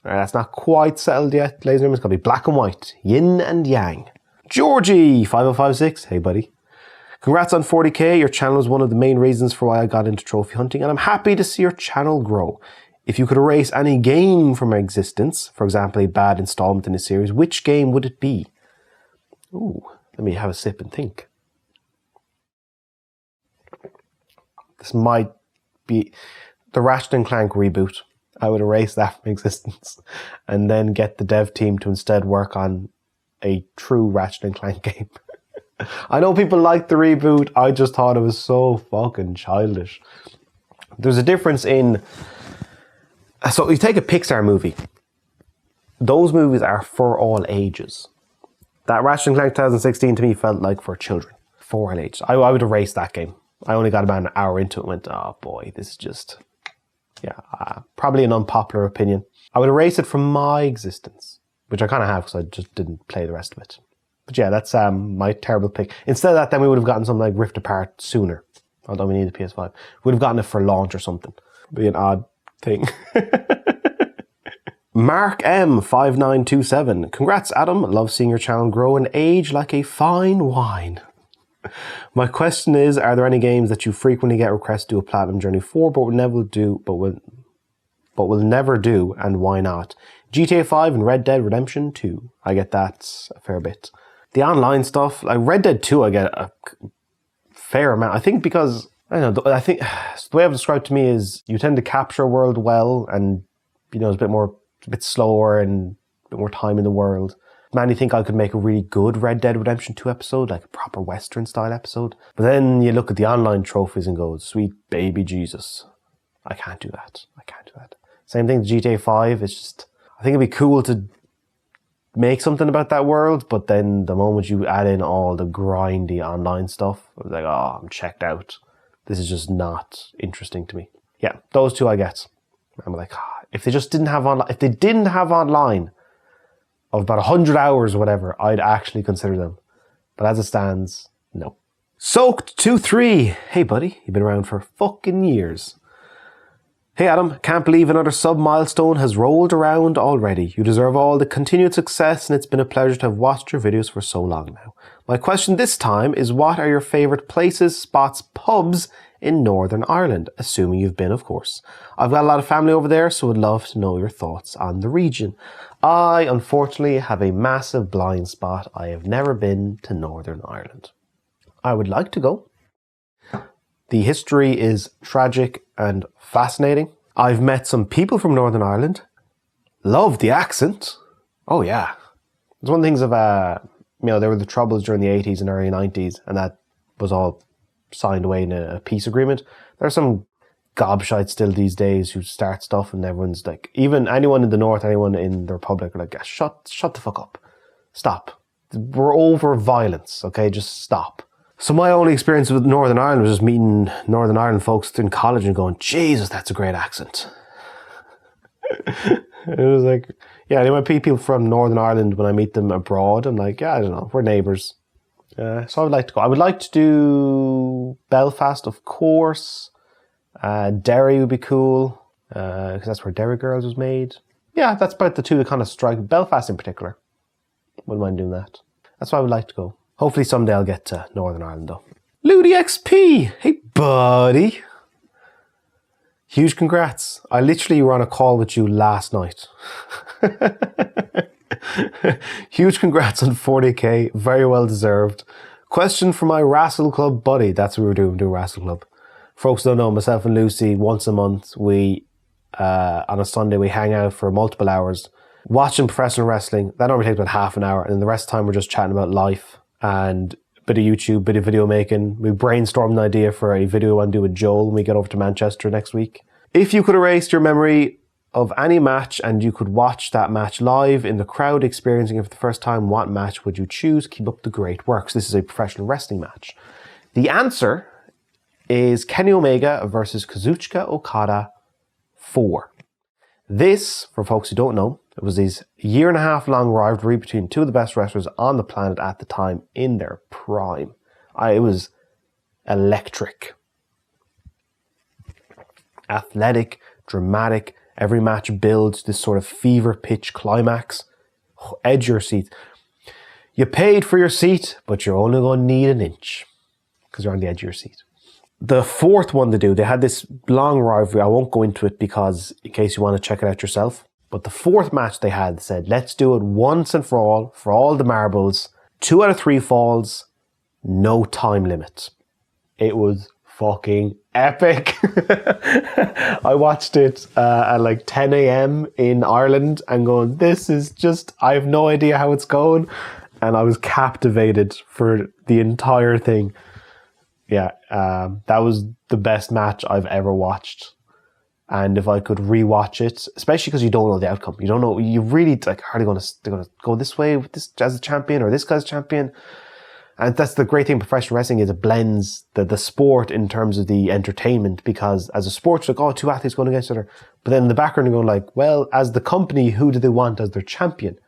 All right, that's not quite settled yet, ladies and gentlemen. It's going to be black and white. Yin and yang. Georgie5056. Hey, buddy. Congrats on 40k. Your channel is one of the main reasons for why I got into trophy hunting, and I'm happy to see your channel grow. If you could erase any game from existence, for example, a bad installment in a series, which game would it be? Ooh, let me have a sip and think. This might be the Ratchet & Clank reboot. I would erase that from existence and then get the dev team to instead work on a true Ratchet & Clank game. I know people like the reboot. I just thought it was so fucking childish. There's a difference in... So you take a Pixar movie. Those movies are for all ages. That Ratchet & Clank 2016 to me felt like for children. For all ages. I would erase that game. I only got about an hour into it and went, oh boy, this is just... Yeah, probably an unpopular opinion. I would erase it from my existence, which I kind of have because I just didn't play the rest of it. But yeah, that's my terrible pick. Instead of that, then we would have gotten something like Rift Apart sooner. Although we need a PS5. We would have gotten it for launch or something. It'd be an odd thing. Mark M5927. Congrats, Adam. Love seeing your channel grow and age like a fine wine. My question is, are there any games that you frequently get requests to do a Platinum Journey for, but will never do, will never do, and why not? GTA 5 and Red Dead Redemption 2. I get that a fair bit. The online stuff, like Red Dead 2, I get a fair amount. I think because, I don't know, I think the way I've described to me is you tend to capture a world well and, you know, it's a bit slower and a bit more time in the world. Man, you think I could make a really good Red Dead Redemption 2 episode, like a proper Western style episode. But then you look at the online trophies and go, sweet baby Jesus. I can't do that. Same thing with GTA 5. It's just, I think it'd be cool to make something about that world, but then the moment you add in all the grindy online stuff, I was like, oh, I'm checked out. This is just not interesting to me. Yeah, those two I get. I'm like, if they just didn't have online, if they didn't have online of about 100 hours or whatever, I'd actually consider them. But as it stands, no. Soaked23. Hey buddy, you've been around for fucking years. Hey Adam, can't believe another sub-milestone has rolled around already. You deserve all the continued success and it's been a pleasure to have watched your videos for so long now. My question this time is, what are your favourite places, spots, pubs in Northern Ireland? Assuming you've been, of course. I've got a lot of family over there, so would love to know your thoughts on the region. I, unfortunately, have a massive blind spot. I have never been to Northern Ireland. I would like to go. The history is tragic and fascinating. I've met some people from Northern Ireland. Love the accent. Oh yeah. It's one of the things of, there were the troubles during the 80s and early 90s, and that was all signed away in a peace agreement. There are some gobshites still these days who start stuff and everyone's like, even anyone in the north, anyone in the Republic are like, shut the fuck up. Stop. We're over violence, okay? Just stop. So my only experience with Northern Ireland was just meeting Northern Ireland folks in college and going, Jesus, that's a great accent. It was like, yeah, anyway, people from Northern Ireland, when I meet them abroad, I'm like, yeah, I don't know, we're neighbours. So I would like to go. I would like to do Belfast, of course. Derry would be cool, because that's where Derry Girls was made. Yeah, that's about the two that kind of strike. Belfast in particular. Wouldn't mind doing that. That's why I would like to go. Hopefully someday I'll get to Northern Ireland though. Ludi XP! Hey buddy! Huge congrats. I literally were on a call with you last night. Huge congrats on 40k. Very well deserved. Question for my Wrestle Club buddy. That's what we were doing Wrestle Club. Folks don't know, myself and Lucy, once a month, we, on a Sunday, we hang out for multiple hours watching professional wrestling. That normally takes about half an hour, and then the rest of the time we're just chatting about life and a bit of YouTube, bit of video making. We brainstormed an idea for a video I want to do with Joel when we get over to Manchester next week. If you could erase your memory of any match and you could watch that match live in the crowd experiencing it for the first time, what match would you choose? Keep up the great works. This is a professional wrestling match. The answer is Kenny Omega versus Kazuchika Okada 4. This, for folks who don't know, it was this 1.5 year long rivalry between two of the best wrestlers on the planet at the time in their prime. It was electric. Athletic, dramatic, every match builds this sort of fever pitch climax. Edge your seat. You paid for your seat, but you're only going to need an inch because you're on the edge of your seat. The fourth one to do, they had this long rivalry. I won't go into it because in case you want to check it out yourself. But the fourth match they had said, let's do it once and for all the marbles. 2 out of 3 falls, no time limit. It was fucking epic. I watched it at like 10 a.m. in Ireland and going, this is just, I have no idea how it's going. And I was captivated for the entire thing. Yeah, that was the best match I've ever watched. And if I could rewatch it, especially because you don't know the outcome, you don't know, you really like, are they going to go this way with this as a champion or this guy's champion? And that's the great thing about professional wrestling is it blends the sport in terms of the entertainment, because as a sport, you're like, oh, 2 athletes going against each other. But then in the background, you're going like, well, as the company, who do they want as their champion?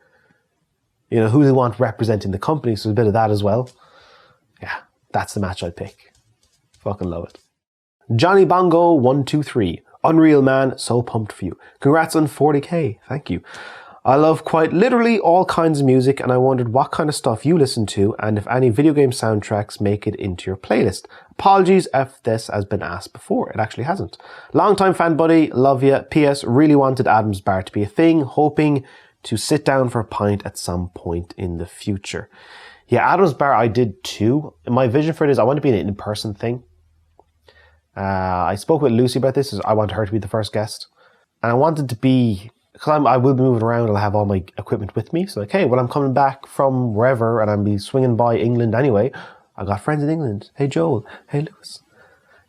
You know, who do they want representing the company? So there's a bit of that as well. Yeah, that's the match I'd pick. Fucking love it. Johnny Bongo 123. Unreal Man, so pumped for you. Congrats on 40k. Thank you. I love quite literally all kinds of music, and I wondered what kind of stuff you listen to and if any video game soundtracks make it into your playlist. Apologies if this has been asked before. It actually hasn't. Longtime fan buddy, love ya. PS, really wanted Adam's Bar to be a thing, hoping to sit down for a pint at some point in the future. Yeah, Adam's Bar I did too. My vision for it is I want to be an in-person thing. I spoke with Lucy about this. I want her to be the first guest. And I wanted to be... because I will be moving around and I'll have all my equipment with me. So like, hey, when I'm coming back from wherever and I'll be swinging by England anyway, I got friends in England. Hey, Joel. Hey, Lewis.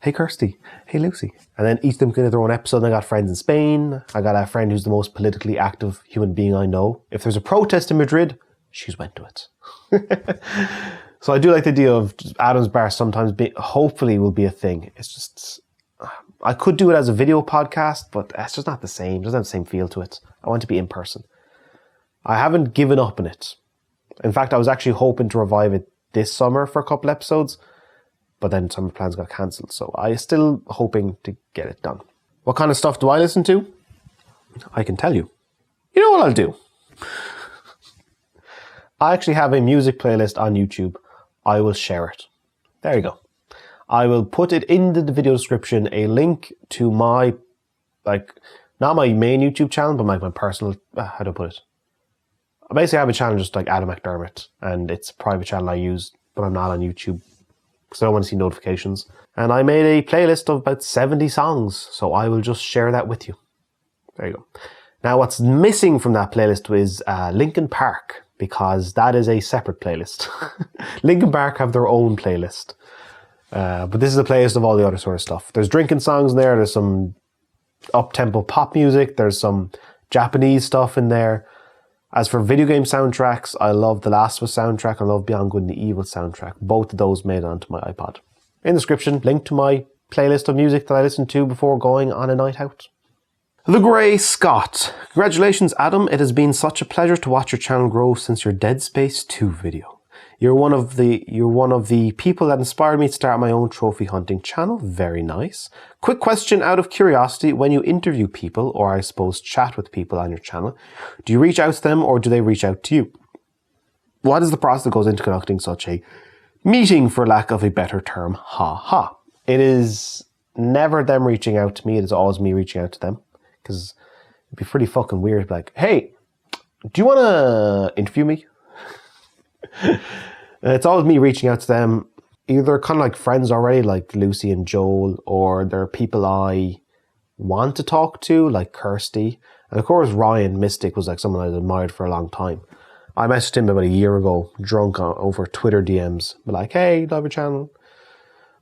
Hey, Kirsty. Hey, Lucy. And then each of them get their own episode. And I got friends in Spain. I got a friend who's the most politically active human being I know. If there's a protest in Madrid, she's went to it. So I do like the idea of Adam's Bar sometimes hopefully will be a thing. It's just... I could do it as a video podcast, but it's just not the same. It doesn't have the same feel to it. I want to be in person. I haven't given up on it. In fact, I was actually hoping to revive it this summer for a couple episodes, but then summer plans got cancelled. So I'm still hoping to get it done. What kind of stuff do I listen to? I can tell you. You know what I'll do? I actually have a music playlist on YouTube. I will share it. There you go. I will put it in the video description, a link to my, not my main YouTube channel, but my personal, how do I put it? I basically have a channel just like Adam McDermott, and it's a private channel I use, but I'm not on YouTube because I don't want to see notifications. And I made a playlist of about 70 songs, so I will just share that with you. There you go. Now what's missing from that playlist is Linkin Park, because that is a separate playlist. Linkin Park have their own playlist. But this is a playlist of all the other sort of stuff. There's drinking songs in there. There's some up-tempo pop music. There's some Japanese stuff in there. As for video game soundtracks, I love The Last of Us soundtrack. I love Beyond Good and Evil soundtrack. Both of those made it onto my iPod. In the description, link to my playlist of music that I listen to before going on a night out. The Grey Scott. Congratulations, Adam. It has been such a pleasure to watch your channel grow since your Dead Space 2 video. You're one of the people that inspired me to start my own trophy hunting channel. Very nice. Quick question out of curiosity. When you interview people, or I suppose chat with people on your channel, do you reach out to them or do they reach out to you? What is the process that goes into conducting such a meeting, for lack of a better term? Ha ha. It is never them reaching out to me. It is always me reaching out to them. Because it'd be pretty fucking weird. Like, hey, do you want to interview me? It's always me reaching out to them. Either they're kind of like friends already, like Lucy and Joel, or they're people I want to talk to, like Kirsty. And of course, Ryan Mystic was like someone I'd admired for a long time. I messaged him about a year ago, drunk over Twitter DMs. But like, hey, love your channel.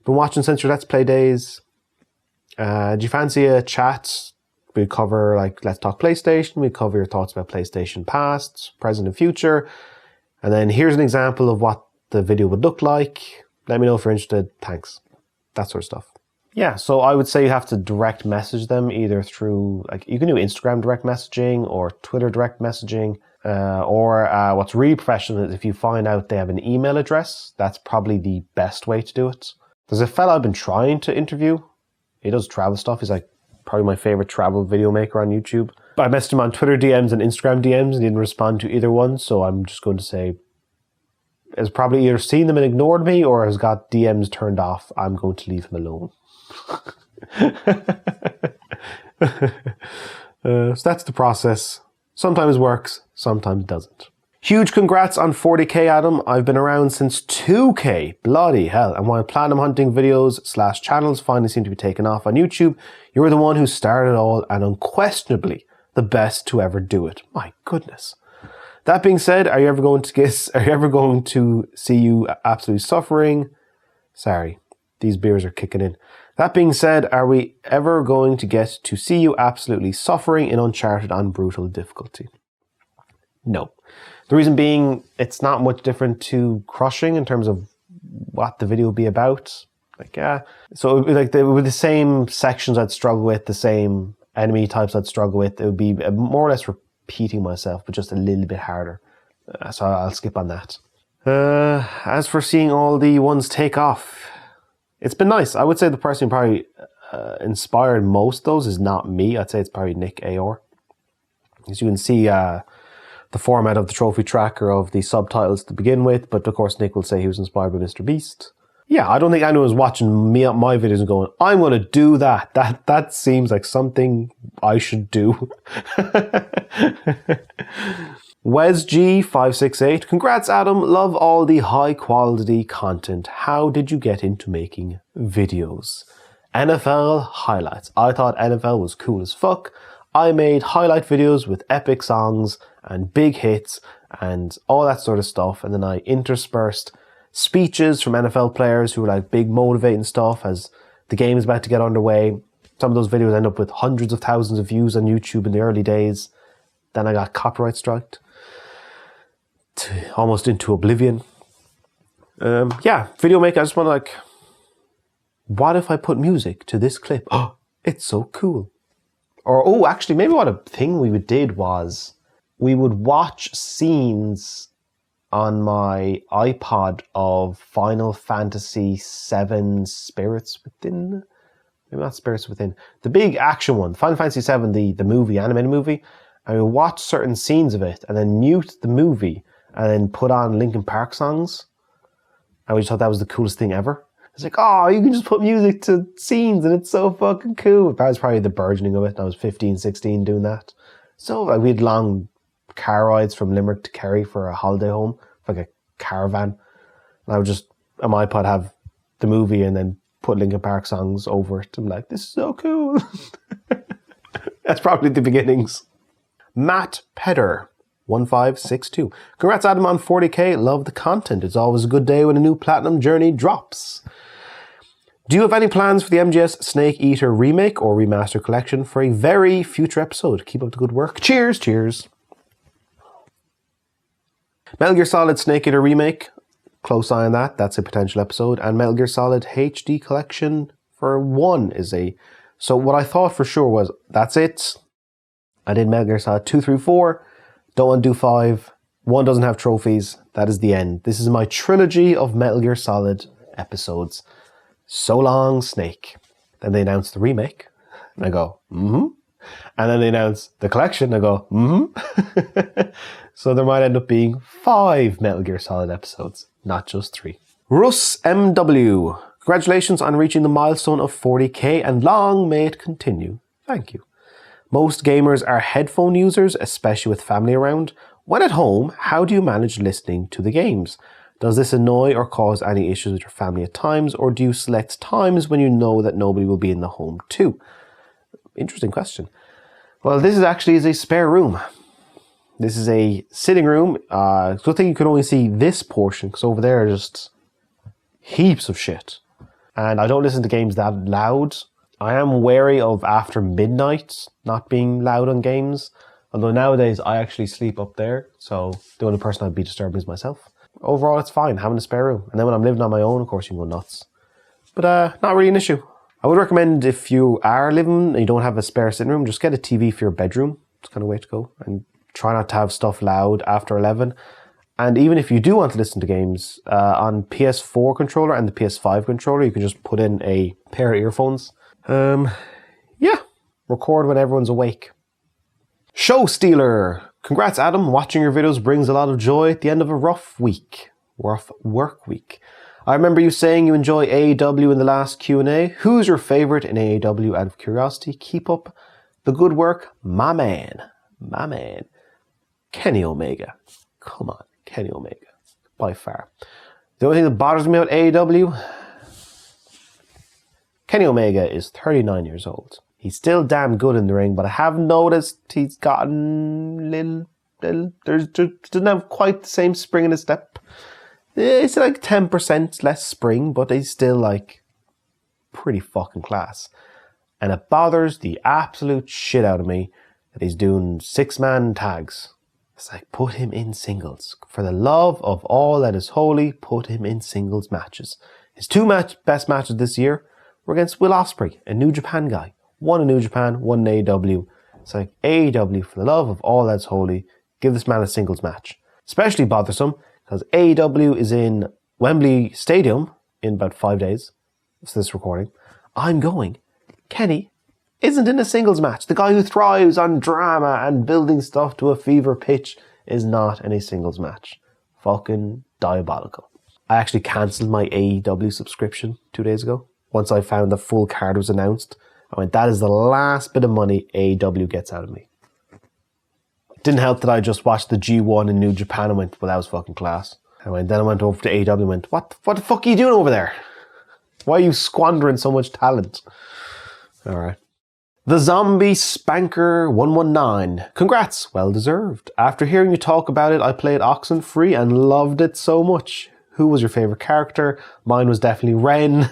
Been watching since your Let's Play days. Do you fancy a chat? We cover like Let's Talk PlayStation. We cover your thoughts about PlayStation past, present and future. And then here's an example of what the video would look like. Let me know if you're interested. Thanks. That sort of stuff. Yeah, so I would say you have to direct message them either through, like, you can do Instagram direct messaging or Twitter direct messaging. Or what's really professional is if you find out they have an email address, that's probably the best way to do it. There's a fella I've been trying to interview. He does travel stuff. He's like probably my favorite travel video maker on YouTube. But I messaged him on Twitter DMs and Instagram DMs and he didn't respond to either one. So I'm just going to say, has probably either seen them and ignored me or has got DMs turned off. I'm going to leave him alone. So that's the process. Sometimes works, sometimes doesn't. Huge congrats on 40k, Adam. I've been around since 2k. Bloody hell. And while platinum hunting videos / channels finally seem to be taken off on YouTube, you were the one who started it all and unquestionably the best to ever do it. My goodness. That being said, are you ever going to see you absolutely suffering? Sorry, these beers are kicking in. That being said, are we ever going to get to see you absolutely suffering in Uncharted and Brutal difficulty? No. The reason being, it's not much different to Crushing in terms of what the video will be about. Like, yeah. So like with the same sections I'd struggle with, the same enemy types I'd struggle with, it would be more or less repeating myself, but just a little bit harder. So I'll skip on that. As for seeing all the ones take off, it's been nice. I would say the person who probably inspired most of those is not me. I'd say it's probably Nick Aor. As you can see, the format of the trophy tracker of the subtitles to begin with, but of course Nick will say he was inspired by Mr. Beast. Yeah, I don't think anyone was watching my videos and going, I'm going to do that. That seems like something I should do. WesG568, congrats Adam, love all the high quality content. How did you get into making videos? NFL highlights. I thought NFL was cool as fuck. I made highlight videos with epic songs and big hits and all that sort of stuff, and then I interspersed speeches from NFL players who were like big motivating stuff as the game is about to get underway. Some of those videos end up with hundreds of thousands of views on YouTube in the early days. Then I got copyright striked almost into oblivion. Yeah, video maker, I just want to like, what if I put music to this clip? Oh, it's so cool. Or, oh, actually, maybe what a thing we did was we would watch scenes on my iPod of Final Fantasy VII Spirits Within. Maybe not Spirits Within. The big action one, Final Fantasy VII, the movie, animated movie. And we watch certain scenes of it and then mute the movie and then put on Linkin Park songs. And we just thought that was the coolest thing ever. It's like, oh, you can just put music to scenes and it's so fucking cool. That was probably the burgeoning of it. I was 15, 16 doing that. So like, we had long car rides from Limerick to Kerry for a holiday home, like a caravan. And I would just, on my iPod, have the movie and then put Linkin Park songs over it. I'm like, this is so cool. That's probably the beginnings. Matt Pedder, 1562. Congrats Adam on 40k. Love the content. It's always a good day when a new Platinum Journey drops. Do you have any plans for the MGS Snake Eater remake or remaster collection for a very future episode? Keep up the good work. Cheers, cheers. Metal Gear Solid Snake Eater remake. Close eye on that. That's a potential episode. And Metal Gear Solid HD collection for 1 is a... So what I thought for sure was, that's it. I did Metal Gear Solid 2 through 4. Don't want to do 5. 1 doesn't have trophies. That is the end. This is my trilogy of Metal Gear Solid episodes. So long, Snake. Then they announce the remake. And I go, mm-hmm. And then they announce the collection. I go, mm-hmm. So there might end up being 5 Metal Gear Solid episodes, not just 3. Russ MW. Congratulations on reaching the milestone of 40k and long may it continue. Thank you. Most gamers are headphone users, especially with family around. When at home, how do you manage listening to the games? Does this annoy or cause any issues with your family at times, or do you select times when you know that nobody will be in the home too? Interesting question. Well, this is actually a spare room. This is a sitting room. Good thing you can only see this portion, because over there are just heaps of shit. And I don't listen to games that loud. I am wary of after midnight not being loud on games. Although nowadays I actually sleep up there, so the only person I'd be disturbing is myself. Overall, it's fine having a spare room. And then when I'm living on my own, of course, you can go nuts. But not really an issue. I would recommend if you are living and you don't have a spare sitting room, just get a TV for your bedroom. It's kind of way to go. And try not to have stuff loud after 11. And even if you do want to listen to games, on PS4 controller and the PS5 controller, you can just put in a pair of earphones. Yeah, record when everyone's awake. Show Stealer. Congrats, Adam. Watching your videos brings a lot of joy at the end of a rough work week. I remember you saying you enjoy AEW in the last Q&A. Who's your favorite in AEW out of curiosity? Keep up the good work, my man. My man. Kenny Omega. Come on, Kenny Omega. By far. The only thing that bothers me about AEW, Kenny Omega is 39 years old. He's still damn good in the ring, but I have noticed he's gotten doesn't have quite the same spring in his step. It's like 10% less spring, but he's still like pretty fucking class. And it bothers the absolute shit out of me that he's doing 6-man tags. It's like, put him in singles. For the love of all that is holy, put him in singles matches. His 2 best matches this year were against Will Ospreay, a New Japan guy. One in New Japan, one in AEW. It's like, AEW, for the love of all that's holy, give this man a singles match. Especially bothersome, because AEW is in Wembley Stadium in about 5 days. It's this recording. I'm going Kenny isn't in a singles match. The guy who thrives on drama and building stuff to a fever pitch is not in a singles match. Fucking diabolical. I actually cancelled my AEW subscription 2 days ago. Once I found the full card was announced, I went, that is the last bit of money AEW gets out of me. It didn't help that I just watched the G1 in New Japan and went, well, that was fucking class. Then I went over to AEW and went, what the fuck are you doing over there? Why are you squandering so much talent? Alright. The Zombie Spanker 119. Congrats, well deserved. After hearing you talk about it, I played Oxenfree and loved it so much. Who was your favourite character? Mine was definitely Ren.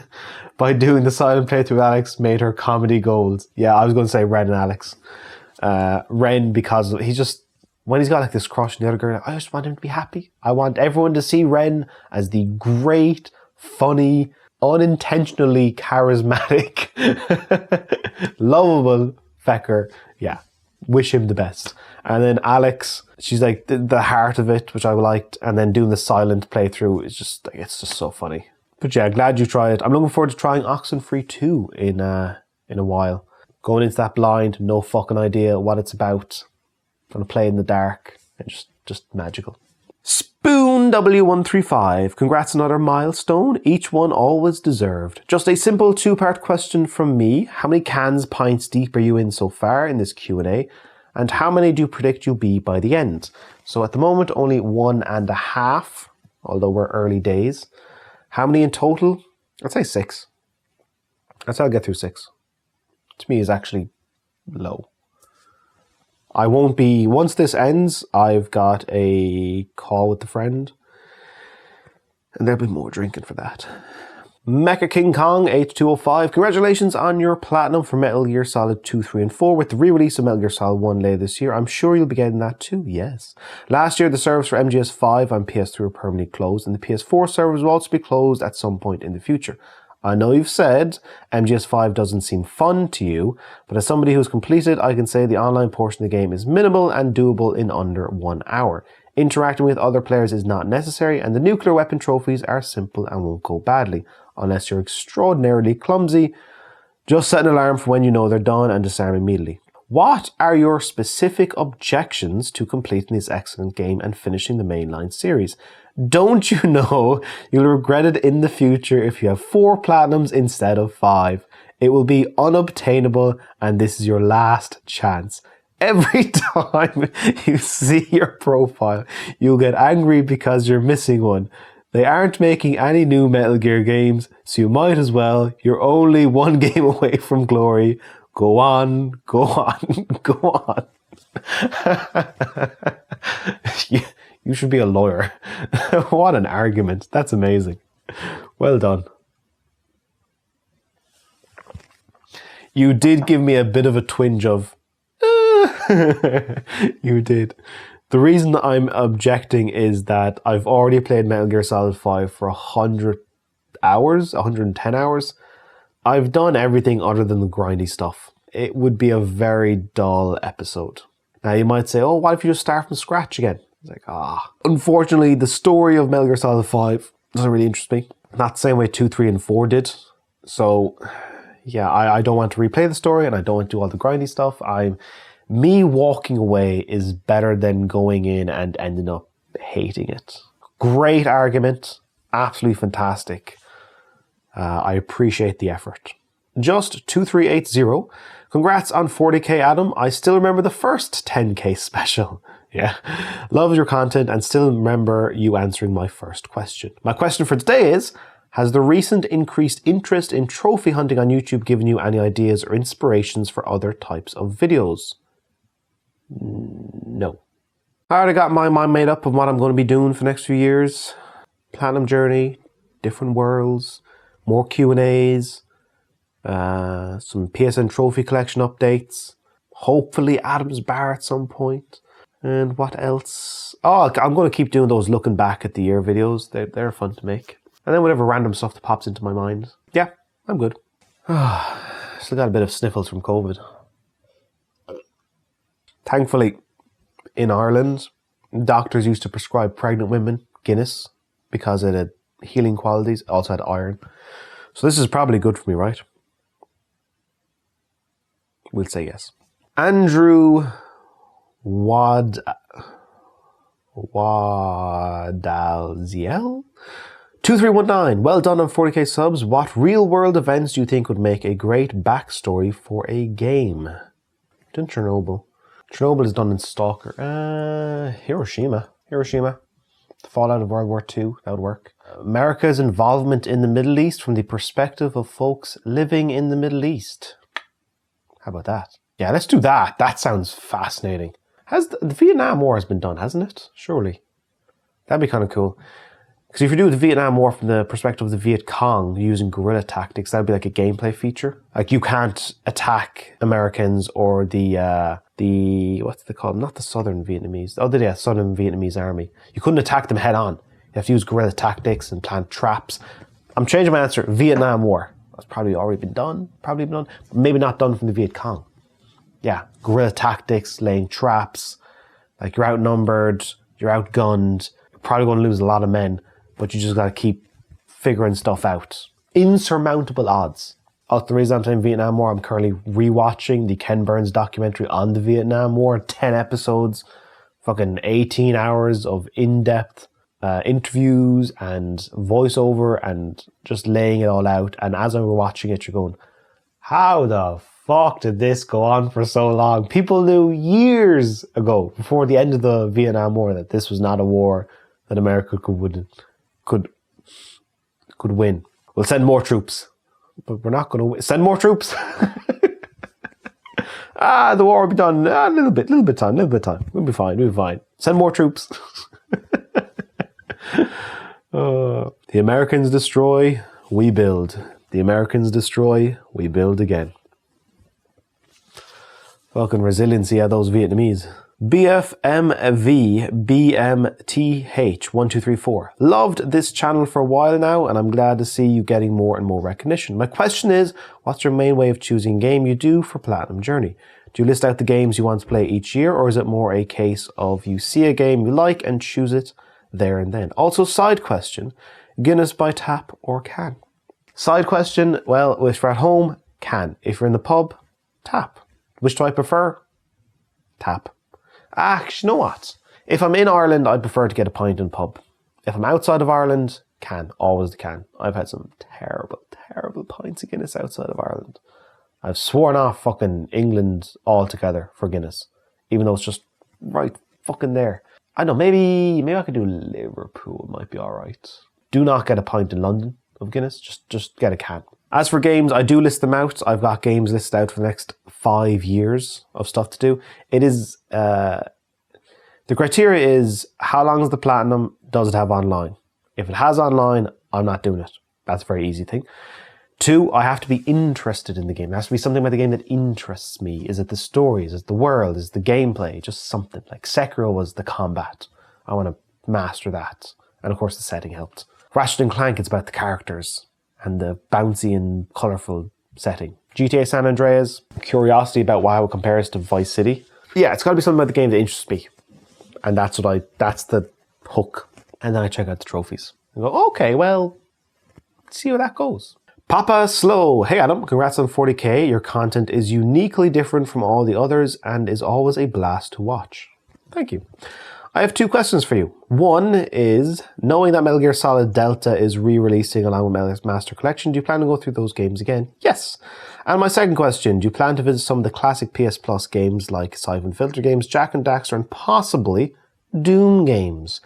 By doing the silent playthrough, Alex made her comedy gold. Yeah, I was going to say Ren and Alex. Ren, because he's just, when he's got like this crush on the other girl, I just want him to be happy. I want everyone to see Ren as the great, funny, unintentionally charismatic, lovable fecker. Yeah, wish him the best. And then Alex, she's like the heart of it, which I liked. And then doing the silent playthrough is just like, it's just so funny. But yeah, glad you tried it. I'm looking forward to trying Oxenfree 2 in a while. Going into that blind, no fucking idea what it's about. Gonna play in the dark and just magical. Spoon W135. Congrats on another milestone. Each one always deserved. Just a simple 2-part question from me. How many cans, pints deep are you in so far in this Q&A? And how many do you predict you'll be by the end? So at the moment, only 1.5, although we're early days. How many in total? I'd say 6. That's how I'll get through 6. To me is actually low. I won't be, once this ends, I've got a call with the friend. And there'll be more drinking for that. Mecha King Kong H205. Congratulations on your platinum for Metal Gear Solid 2, 3, and 4. With the re-release of Metal Gear Solid 1 later this year, I'm sure you'll be getting that too, yes. Last year, the servers for MGS5 and PS3 were permanently closed, and the PS4 servers will also be closed at some point in the future. I know you've said MGS5 doesn't seem fun to you, but as somebody who's completed, I can say the online portion of the game is minimal and doable in under 1 hour. Interacting with other players is not necessary, and the nuclear weapon trophies are simple and won't go badly. Unless you're extraordinarily clumsy, just set an alarm for when you know they're done and disarm immediately. What are your specific objections to completing this excellent game and finishing the mainline series? Don't you know you'll regret it in the future if you have 4 platinums instead of 5? It will be unobtainable and this is your last chance. Every time you see your profile, you'll get angry because you're missing one. They aren't making any new Metal Gear games, so you might as well. You're only 1 game away from glory. Go on, go on, go on. You should be a lawyer. What an argument. That's amazing. Well done. You did give me a bit of a twinge of... You did. The reason I'm objecting is that I've already played Metal Gear Solid 5 for 100 hours, 110 hours. I've done everything other than the grindy stuff. It would be a very dull episode. Now you might say, oh, what if you just start from scratch again? It's like, Unfortunately, the story of Metal Gear Solid 5 doesn't really interest me. Not the same way 2, 3, and 4 did. So, yeah, I don't want to replay the story and I don't want to do all the grindy stuff. Me walking away is better than going in and ending up hating it. Great argument. Absolutely fantastic. I appreciate the effort. Just 2380. Congrats on 40k, Adam. I still remember the first 10k special. Yeah. Love your content and still remember you answering my first question. My question for today is, has the recent increased interest in trophy hunting on YouTube given you any ideas or inspirations for other types of videos? No. I already got my mind made up of what I'm going to be doing for the next few years. Platinum journey, different worlds, more Q&As, some PSN trophy collection updates, hopefully Adam's bar at some point. And what else? Oh, I'm going to keep doing those looking back at the year videos. They're fun to make. And then whatever random stuff that pops into my mind. Yeah, I'm good. Still got a bit of sniffles from COVID. Thankfully, in Ireland, doctors used to prescribe pregnant women Guinness because it had healing qualities, also had iron. So this is probably good for me, right? We'll say yes. Andrew Wadalziel? 2319, well done on 40k subs. What real-world events do you think would make a great backstory for a game? Done Chernobyl. Chernobyl is done in Stalker. Hiroshima. The fallout of World War II. That would work. America's involvement in the Middle East from the perspective of folks living in the Middle East. How about that? Yeah, let's do that. That sounds fascinating. The Vietnam War has been done, hasn't it? Surely. That'd be kind of cool. Because if you do the Vietnam War from the perspective of the Viet Cong using guerrilla tactics, that'd be like a gameplay feature. Like you can't attack Americans or the what's they called? Not the Southern Vietnamese. Oh, yeah, Southern Vietnamese army. You couldn't attack them head on. You have to use guerrilla tactics and plant traps. I'm changing my answer. Vietnam War. That's probably already been done. Maybe not done from the Viet Cong. Yeah, guerrilla tactics, laying traps. Like you're outnumbered, you're outgunned. You're probably going to lose a lot of men. But you just got to keep figuring stuff out. Insurmountable odds. The reason I'm saying Vietnam War, I'm currently rewatching the Ken Burns documentary on the Vietnam War. 10 episodes, fucking 18 hours of in-depth interviews and voiceover and just laying it all out. And as I'm watching it, you're going, how the fuck did this go on for so long? People knew years ago, before the end of the Vietnam War, that this was not a war that America could win. We'll send more troops, but we're not going to send more troops. The war will be done. A little bit of time. We'll be fine. Send more troops. The Americans destroy, we build. The Americans destroy, we build again. Fucking resiliency of those Vietnamese. BFMVBMTH1234. Loved this channel for a while now, and I'm glad to see you getting more and more recognition. My question is, what's your main way of choosing a game you do for Platinum Journey? Do you list out the games you want to play each year, or is it more a case of you see a game you like and choose it there and then? Also, side question, Guinness by tap or can? Side question, well, if you're at home, can. If you're in the pub, tap. Which do I prefer? Tap. Actually, you know what? If I'm in Ireland, I'd prefer to get a pint in pub. If I'm outside of Ireland, can. Always the can. I've had some terrible pints of Guinness outside of Ireland. I've sworn off fucking England altogether for Guinness. Even though it's just right fucking there. I don't know, maybe I could do Liverpool, might be alright. Do not get a pint in London of Guinness, just get a can. As for games, I do list them out. I've got games listed out for the next 5 years of stuff to do. It is, the criteria is, how long is the platinum? Does it have online? If it has online, I'm not doing it. That's a very easy thing. 2, I have to be interested in the game. There has to be something about the game that interests me. Is it the stories? Is it the world? Is it the gameplay? Just something. Like Sekiro was the combat. I want to master that. And of course the setting helped. Ratchet & Clank, it's about the characters and the bouncy and colourful setting. GTA San Andreas, curiosity about how it compares to Vice City. Yeah, it's got to be something about the game that interests me. And that's the hook. And then I check out the trophies. And go, okay, well, let's see how that goes. Papa Slow. Hey Adam, congrats on 40k. Your content is uniquely different from all the others and is always a blast to watch. Thank you. I have 2 questions for you. One is, knowing that Metal Gear Solid Delta is re-releasing along with Metal Gear Master Collection, do you plan to go through those games again? Yes. And my second question, do you plan to visit some of the classic PS Plus games like Siphon Filter games, Jak and Daxter, and possibly Doom games?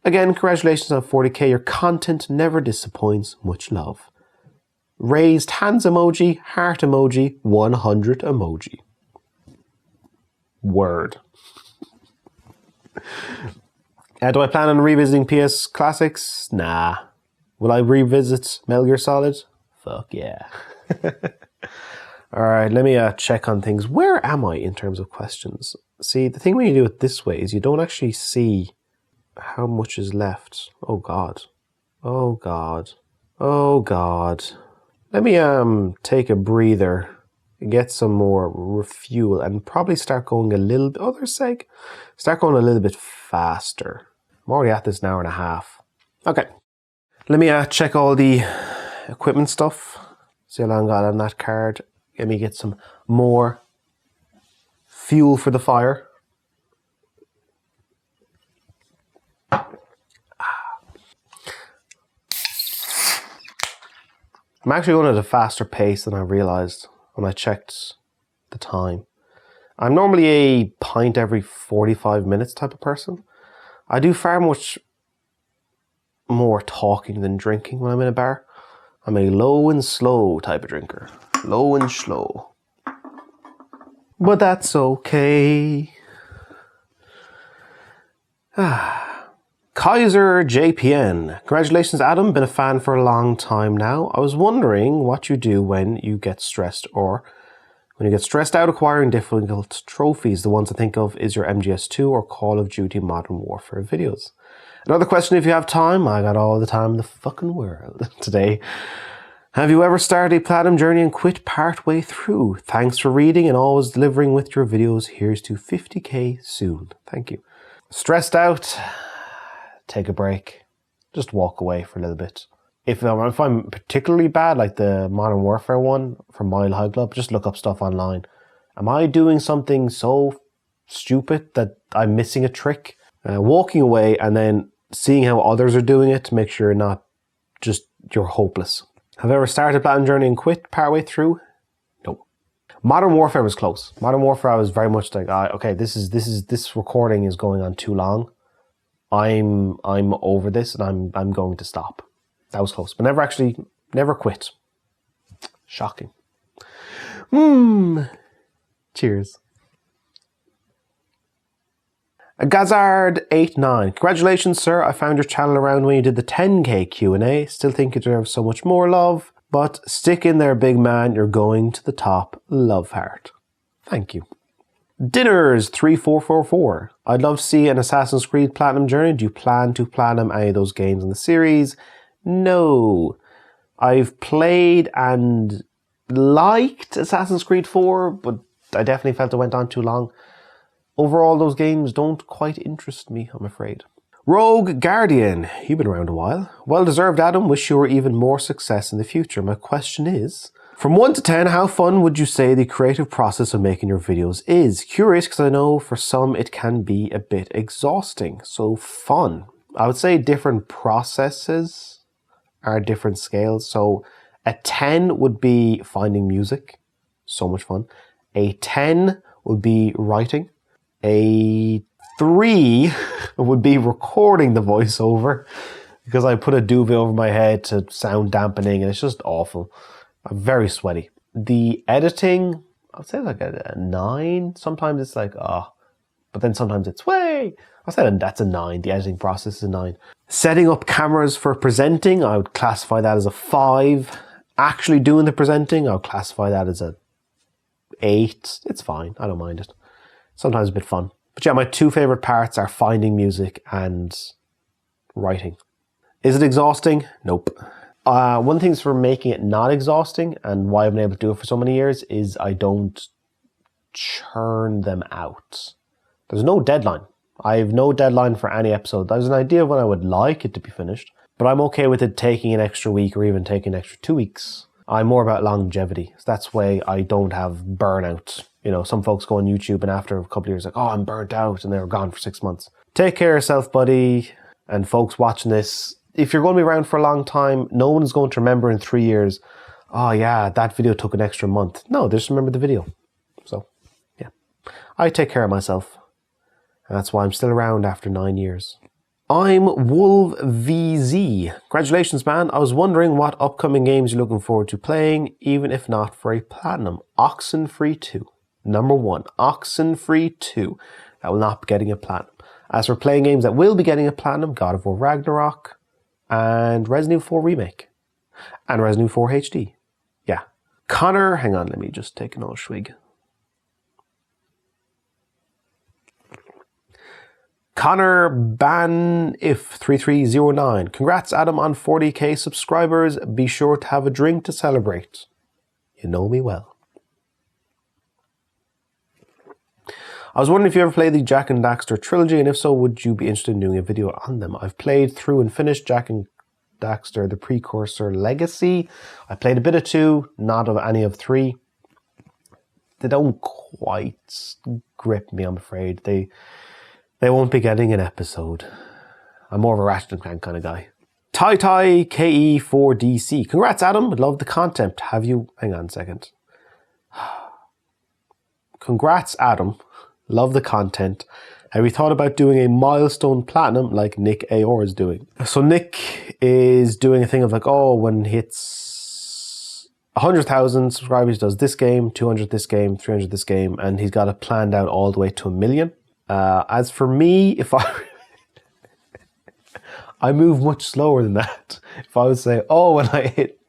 Again, congratulations on 40k. Your content never disappoints. Much love. Raised hands emoji, heart emoji, 100 emoji. Word. Do I plan on revisiting PS Classics? Nah. Will I revisit Metal Gear Solid? Fuck yeah. Alright, let me check on things. Where am I in terms of questions? See, the thing when you do it this way is you don't actually see how much is left. Oh god. Oh god. Oh god. Let me take a breather, get some more refuel, and probably start going a little bit, start going a little bit faster. I'm already at this 1.5 hours. Okay, let me check all the equipment stuff, see how long I got on that card. Let me get some more fuel for the fire. I'm actually going at a faster pace than I realized when I checked the time. I'm normally a pint every 45 minutes type of person. I do far much more talking than drinking when I'm in a bar. I'm a low and slow type of drinker. Low and slow. But that's okay. Kaiser JPN. Congratulations, Adam. Been a fan for a long time now. I was wondering what you do when you get stressed or when you get stressed out acquiring difficult trophies. The ones I think of is your MGS2 or Call of Duty Modern Warfare videos. Another question if you have time. I got all the time in the fucking world today. Have you ever started a platinum journey and quit part way through? Thanks for reading and always delivering with your videos. Here's to 50k soon. Thank you. Stressed out, take a break. Just walk away for a little bit. If I'm particularly bad, like the Modern Warfare one from Mile High Club, just look up stuff online. Am I doing something so stupid that I'm missing a trick? Walking away and then seeing how others are doing it to make sure you're hopeless. Have I ever started a platinum journey and quit partway through? No. Modern Warfare was close. Modern Warfare, I was very much like, okay, this recording is going on too long. I'm over this and I'm going to stop. That was close, but never quit. Shocking. Cheers. Gazard89. Congratulations, sir. I found your channel around when you did the 10k Q&A. Still think you deserve so much more love, but stick in there, big man. You're going to the top. Love heart. Thank you. Dinners3444. I'd love to see an Assassin's Creed Platinum journey. Do you plan to platinum any of those games in the series? No. I've played and liked Assassin's Creed 4, but I definitely felt it went on too long. Overall, those games don't quite interest me, I'm afraid. Rogue Guardian. You've been around a while. Well deserved, Adam. Wish you were even more success in the future. My question is, from 1 to 10, how fun would you say the creative process of making your videos is? Curious, because I know for some it can be a bit exhausting. So fun. I would say different processes are different scales. So a 10 would be finding music. So much fun. A 10 would be writing. A 3 would be recording the voiceover because I put a duvet over my head to sound dampening and it's just awful. I'm very sweaty. The editing, I'd say like a 9. Sometimes it's like, but then sometimes it's way. I'll say that's a 9. The editing process is a 9. Setting up cameras for presenting, I would classify that as a 5. Actually doing the presenting, I would classify that as a 8. It's fine. I don't mind it. Sometimes a bit fun. But yeah, my 2 favorite parts are finding music and writing. Is it exhausting? Nope. One thing for making it not exhausting and why I've been able to do it for so many years is I don't churn them out. There's no deadline. I have no deadline for any episode. There's an idea of when I would like it to be finished, but I'm okay with it taking an extra week or even taking an extra 2 weeks. I'm more about longevity. So that's why I don't have burnout. You know, some folks go on YouTube and after a couple of years like, oh, I'm burnt out, and they're gone for 6 months. Take care of yourself, buddy. And folks watching this, if you're going to be around for a long time, no one's going to remember in 3 years, oh yeah, that video took an extra month. No, they just remember the video. So, yeah. I take care of myself. And that's why I'm still around after 9 years. I'm WolvVZ. Congratulations, man. I was wondering what upcoming games you're looking forward to playing, even if not for a platinum. Oxenfree 2. Number 1. Oxenfree 2. That will not be getting a platinum. As for playing games that will be getting a platinum, God of War Ragnarok and Resident Evil 4 Remake. And Resident Evil 4 HD. Yeah. Connor, hang on, let me just take another swig. Connor Banif3309. Congrats, Adam, on 40k subscribers. Be sure to have a drink to celebrate. You know me well. I was wondering if you ever played the Jak and Daxter trilogy, and if so, would you be interested in doing a video on them? I've played through and finished Jak and Daxter, the precursor Legacy. I played a bit of 2, not of any of 3. they don't quite grip me, I'm afraid. They won't be getting an episode. I'm more of a Ratchet and Clank kind of guy. Tai KE4DC. Congrats, Adam. Love the content. Have you... Hang on a second. Congrats, Adam. Love the content. Have you thought about doing a milestone platinum like Nick Aor is doing? So Nick is doing a thing of like, oh, when he hits 100,000 subscribers, he does this game, 200 this game, 300 this game, and he's got it planned out all the way to 1 million. As for me, if I move much slower than that. If I would say, oh, when I hit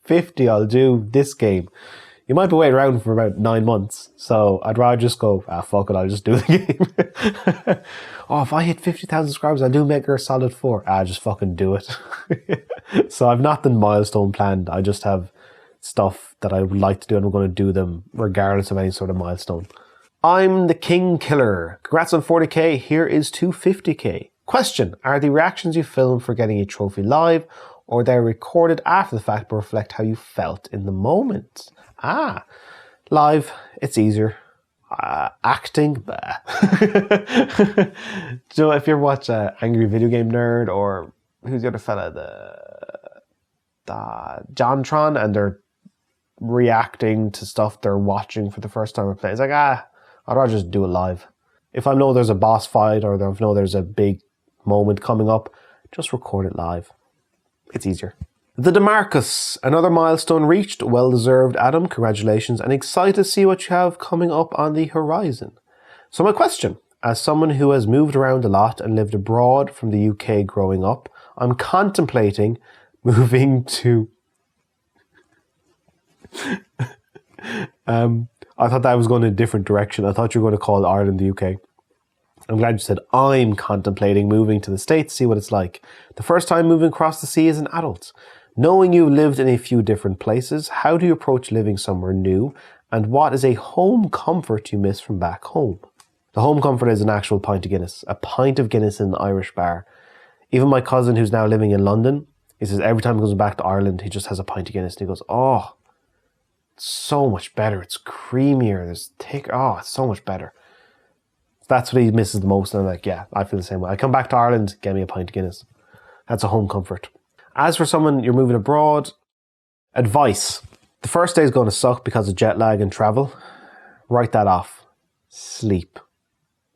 50, I'll do this game. You might be waiting around for about 9 months. So I'd rather just go, fuck it, I'll just do the game. Oh, if I hit 50,000 subscribers, I'll do Metal Gear Solid 4. Just fucking do it. So I've not the milestone planned. I just have stuff that I would like to do and I'm going to do them regardless of any sort of milestone. I'm the King Killer. Congrats on 40k. Here is 250k. Question, are the reactions you film for getting a trophy live or they're recorded after the fact but reflect how you felt in the moment? Live, it's easier. Acting, bah. Do you know, if you ever watch Angry Video Game Nerd or who's the other fella, the Jontron, and they're reacting to stuff they're watching for the first time or play, it's like, I'd rather just do it live. If I know there's a boss fight or if I know there's a big moment coming up, just record it live. It's easier. The DeMarcus, another milestone reached. Well deserved, Adam. Congratulations, and excited to see what you have coming up on the horizon. So my question, as someone who has moved around a lot and lived abroad from the UK growing up, I'm contemplating moving to I thought that was going in a different direction. I thought you were going to call Ireland the UK. I'm glad you said I'm contemplating moving to the States, see what it's like. The first time moving across the sea as an adult. Knowing you lived in a few different places, how do you approach living somewhere new? And what is a home comfort you miss from back home? The home comfort is an actual pint of Guinness. A pint of Guinness in an Irish bar. Even my cousin who's now living in London, he says every time he goes back to Ireland, he just has a pint of Guinness. And he goes, oh, it's so much better. It's creamier. There's thicker. Oh, it's so much better. That's what he misses the most. And I'm like, yeah, I feel the same way. I come back to Ireland, get me a pint of Guinness. That's a home comfort. As for someone you're moving abroad, advice. The first day is going to suck because of jet lag and travel. Write that off. Sleep.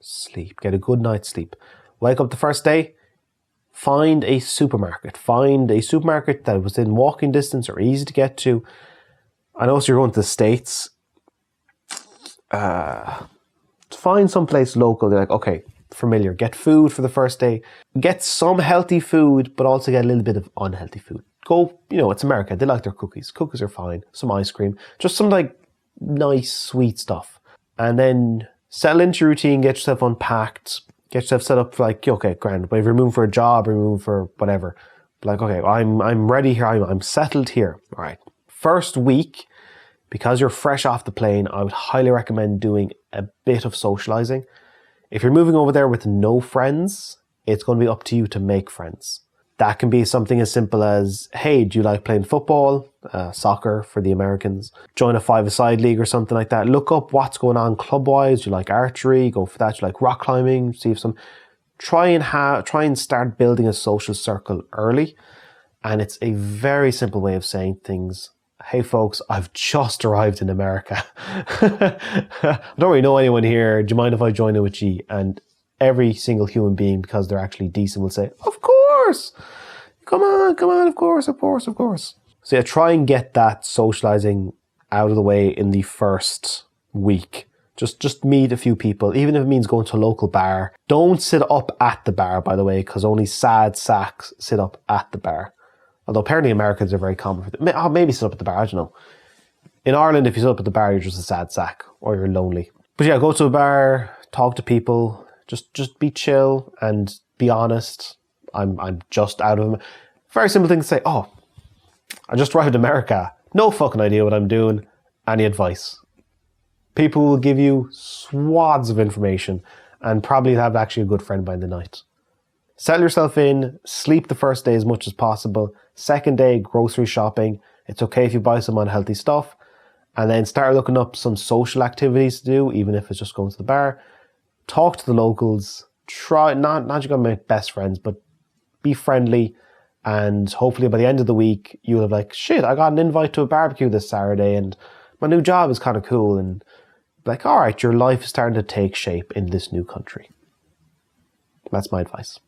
Sleep. Get a good night's sleep. Wake up the first day. Find a supermarket. Find a supermarket that was in walking distance or easy to get to. I know you're going to the States. Find someplace local. They're like, okay, familiar. Get food for the first day. Get some healthy food, but also get a little bit of unhealthy food. Go, it's America. They like their cookies. Cookies are fine. Some ice cream. Just some like nice, sweet stuff. And then settle into your routine. Get yourself unpacked. Get yourself set up for like, okay, grand. But if you're moving for a job or you're moving for whatever, like, okay, I'm ready here. I'm settled here. All right. First week, because you're fresh off the plane, I would highly recommend doing a bit of socializing. If you're moving over there with no friends, it's going to be up to you to make friends. That can be something as simple as, hey, do you like playing football? Soccer for the Americans. Join a five-a-side league or something like that. Look up what's going on club-wise. Do you like archery? Go for that. Do you like rock climbing? See if some... Try and start building a social circle early. And it's a very simple way of saying things. Hey folks, I've just arrived in America. I don't really know anyone here. Do you mind if I join in with you? And every single human being, because they're actually decent, will say, of course. Come on, of course. So yeah, try and get that socializing out of the way in the first week. Just meet a few people, even if it means going to a local bar. Don't sit up at the bar, by the way, because only sad sacks sit up at the bar. Although apparently Americans are very common for that. Maybe sit up at the bar, I don't know. In Ireland, if you sit up at the bar, you're just a sad sack or you're lonely. But yeah, go to a bar, talk to people, just be chill and be honest. I'm just out of... Very simple thing to say, oh, I just arrived in America. No fucking idea what I'm doing. Any advice? People will give you swaths of information and probably have actually a good friend by the night. Settle yourself in, sleep the first day as much as possible. Second day, grocery shopping. It's okay if you buy some unhealthy stuff. And then start looking up some social activities to do, even if it's just going to the bar. Talk to the locals. Try, not you're going to make best friends, but be friendly. And hopefully by the end of the week, you'll have like, shit, I got an invite to a barbecue this Saturday and my new job is kind of cool. And like, all right, your life is starting to take shape in this new country. That's my advice.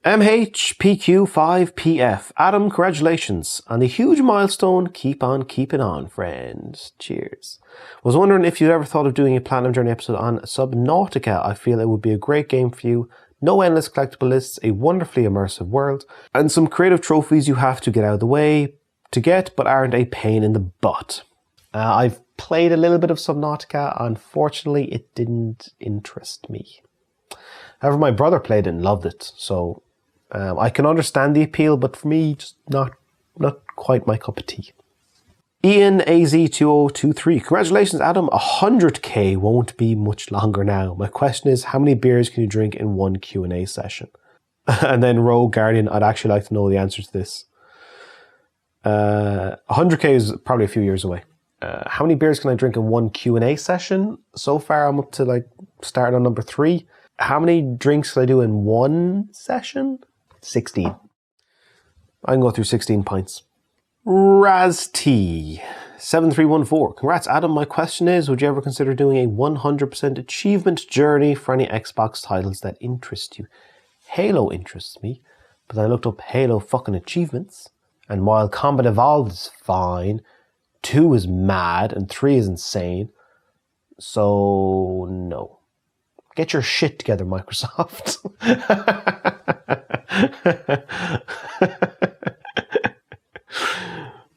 MHPQ5PF. Adam, congratulations on the huge milestone. Keep on keeping on, friends. Cheers. Was wondering if you'd ever thought of doing a Platinum Journey episode on Subnautica. I feel it would be a great game for you. No endless collectible lists, a wonderfully immersive world, and some creative trophies you have to get out of the way to get, but aren't a pain in the butt. I've played a little bit of Subnautica. Unfortunately, it didn't interest me. However, my brother played it and loved it, so I can understand the appeal, but for me, just not quite my cup of tea. Ian AZ2023. Congratulations, Adam. 100k won't be much longer now. My question is, how many beers can you drink in one Q&A session? And then Rogue Guardian, I'd actually like to know the answer to this. 100k is probably a few years away. How many beers can I drink in one Q&A session? So far, I'm up to like starting on number 3. How many drinks can I do in one session? 16. I can go through 16 pints. Raz-T7314. Congrats, Adam. My question is, would you ever consider doing a 100% achievement journey for any Xbox titles that interest you? Halo interests me, but I looked up Halo fucking achievements, and while Combat Evolved is fine, 2 is mad, and 3 is insane. So, no. Get your shit together, Microsoft.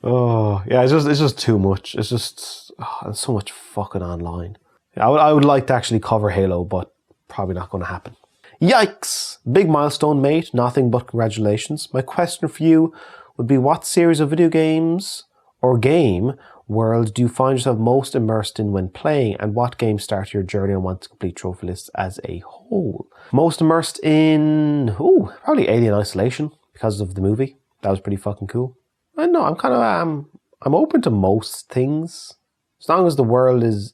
Oh, yeah, it's just too much. It's just there's so much fucking online. I would like to actually cover Halo, but probably not going to happen. Yikes! Big milestone, mate. Nothing but congratulations. My question for you would be, what series of video games or game world do you find yourself most immersed in when playing, and what game started your journey and want to complete trophy lists as a whole? Most immersed in, probably Alien Isolation because of the movie. That was pretty fucking cool. I know, I'm kind of, I'm open to most things. As long as the world is,